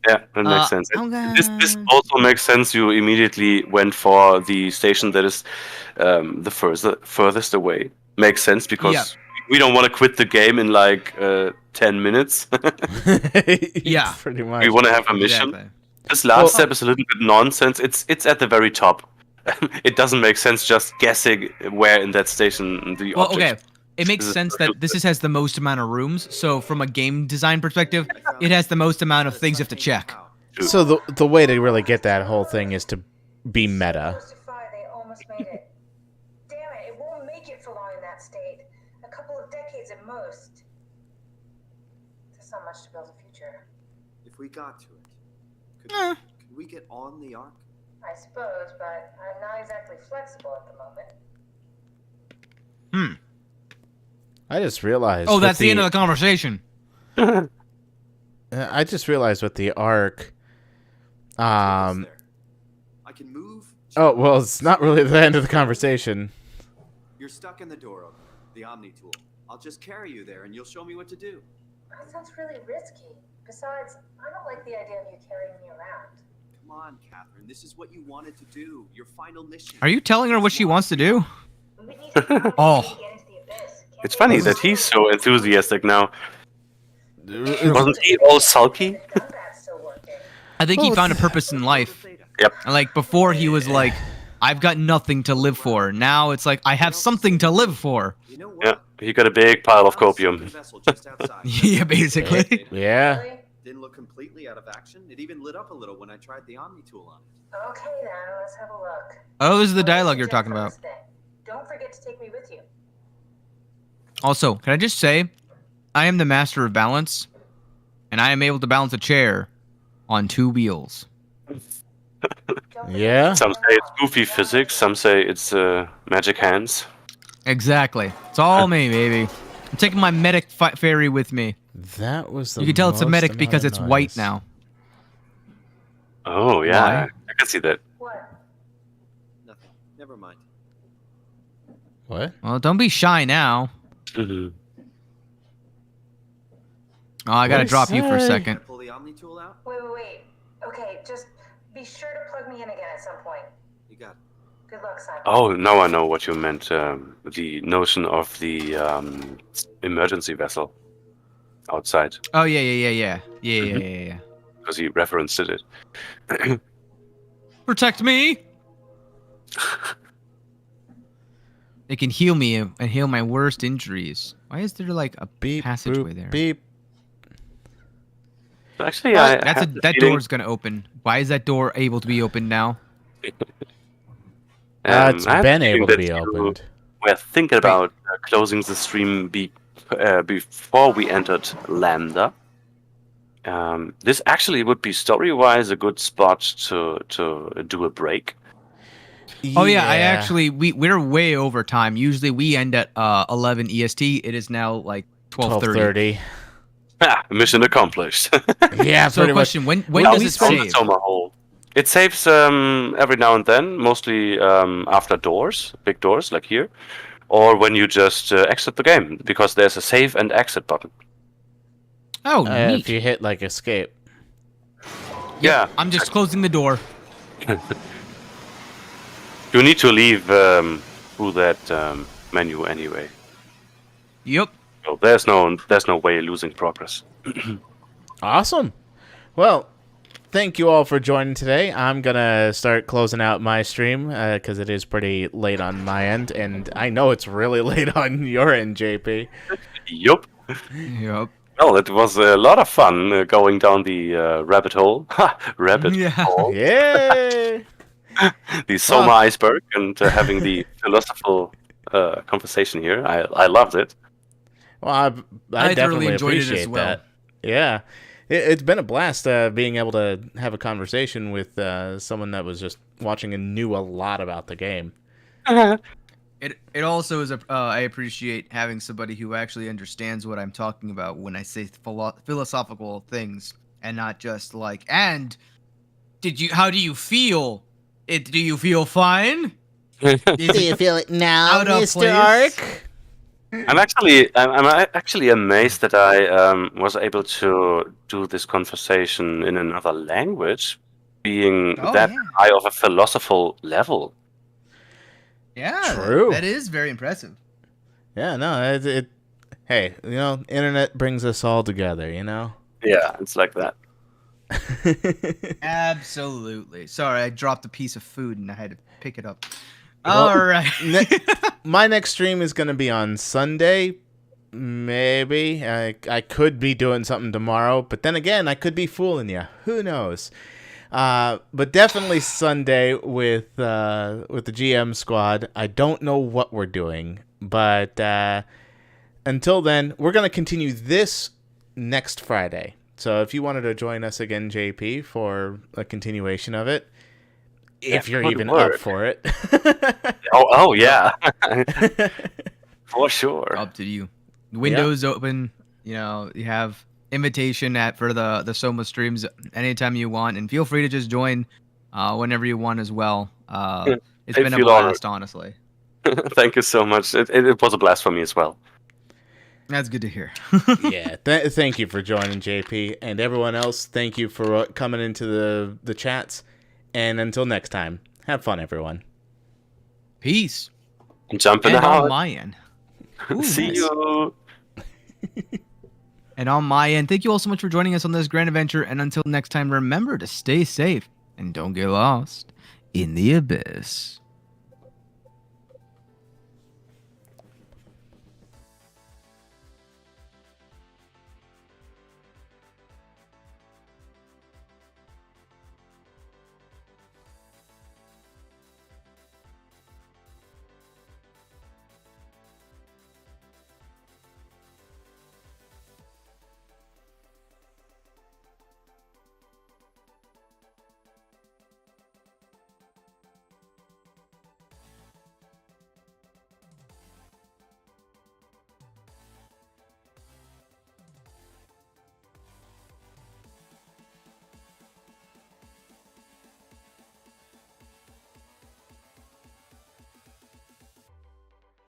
Yeah, that makes sense. I'm This also makes sense. You immediately went for the station that is the furthest away. Makes sense because we don't want to quit the game in like 10 minutes. Yeah. Pretty much. We want to have a mission. Exactly. This last step is a little bit nonsense. It's at the very top. It doesn't make sense just guessing where in that station the Well, object. okay. It makes sense that this has the most amount of rooms. So from a game design perspective, it has the most amount of things you have to check. So the way to really get that whole thing is to be meta. They almost made it. Damn it, it won't make it for long in that state. A couple of decades at most. There's not much to build a future. If we got to it, could we get on the Ark? I suppose, but I'm not exactly flexible at the moment. I just realized. Oh, that's the end of the conversation. I just realized with the Ark. I can move. Oh well, it's not really the end of the conversation. You're stuck in the door opener, the Omni tool. I'll just carry you there, and you'll show me what to do. That sounds really risky. Besides, I don't like the idea of you carrying me around. Come on, Catherine. This is what you wanted to do. Your final mission. Are you telling her what she wants to do? We need to get Oh. into the abyss. Can't It's we funny just- that he's so enthusiastic now. Wasn't he all sulky? The gunbat's still working. I think he found a purpose in life. Yep. And like before, he was like, "I've got nothing to live for." Now it's like, "I have something to live for." You know Yeah, what? he got a big pile of Found a copium. sinking vessel just outside. Yeah, basically. Yeah. Really? Didn't look completely out of action. It even lit up a little when I tried the Omni tool on it. Okay then, let's have a look. Oh, this is the What do you dialogue you're suggest talking on about. this thing? Don't forget to take me with you. Also, can I just say, I am the master of balance, and I am able to balance a chair on 2 wheels. Don't forget Yeah. to Some turn say it's off. goofy physics. Some say it's magic hands. Exactly. It's all me, baby. I'm taking my medic fairy with me. That was the. You can tell it's a most medic amount because of it's white noise. now. Oh yeah, Why? I can see that. What? Nothing. Never mind. What? Well, don't be shy now. Mhm. Oh, I gotta What drop you for a say? second. Pull the Omni tool out. Wait. Okay, just be sure to plug me in again at some point. You got it. Good luck, Simon. Oh, now I know what you meant. The notion of the emergency vessel outside, Oh yeah, because he referenced it. Protect me. It can heal me and heal my worst injuries. Why is there like a Beep. passageway boop, there? Beep. Actually, I have the That feeling- door's gonna open. Why is that door able to be opened now? It's I have been the feeling able to that be you opened. We're thinking about closing the stream before we entered Lambda. This actually would be story-wise a good spot to do a break. Oh yeah, we're way over time. Usually we end at 11 EST. It is now like 12:30. 12:30. Mission accomplished. Yeah, So pretty much. question, when We does it found the save? SOMA hole. It saves every now and then, mostly after doors, big doors like here, or when you just exit the game, because there's a save and exit button. Oh, neat. If you hit like escape. Yeah, I'm just closing the door. you need to leave through that menu anyway. Yep. So there's no way losing progress. Awesome. Well, thank you all for joining today. I'm gonna start closing out my stream because it is pretty late on my end, and I know it's really late on your end, JP. Yup. Yep. Well, it was a lot of fun going down the rabbit hole. Rabbit Yeah. hole. Yay! The SOMA iceberg and having the philosophical conversation here. I loved it. Well, I thoroughly definitely enjoyed it as appreciate well. that. Yeah, it's been a blast being able to have a conversation with someone that was just watching and knew a lot about the game. It also is I appreciate having somebody who actually understands what I'm talking about when I say philosophical things and not just like, and how do you feel? Do you feel fine? Do you feel it now, Out of Mr. place? Ark? I'm actually amazed that I was able to do this conversation in another language, being Oh, that yeah. high of a philosophical level. Yeah, True. That is very impressive. Yeah, no, it. Hey, internet brings us all together. Yeah, it's like that. Absolutely. Sorry, I dropped a piece of food and I had to pick it up. Well, All right. My next stream is going to be on Sunday. Maybe. I could be doing something tomorrow, but then again, I could be fooling you. Who knows? But definitely Sunday with the GM squad. I don't know what we're doing, but until then, we're going to continue this next Friday. So if you wanted to join us again, JP, for a continuation of it, if you're even up for it. Oh yeah. For sure. Up to you. Windows open. You know, you have invitation for the SOMA streams anytime you want, and feel free to just join whenever you want as well. It's been a blast, honestly. Thank you so much. It was a blast for me as well. That's good to hear. Yeah, thank you for joining, JP, and everyone else. Thank you for coming into the chats. And until next time, have fun, everyone. Peace. Jumping out. out. On my end. Ooh, See nice. you. And on my end, thank you all so much for joining us on this grand adventure. And until next time, remember to stay safe and don't get lost in the abyss.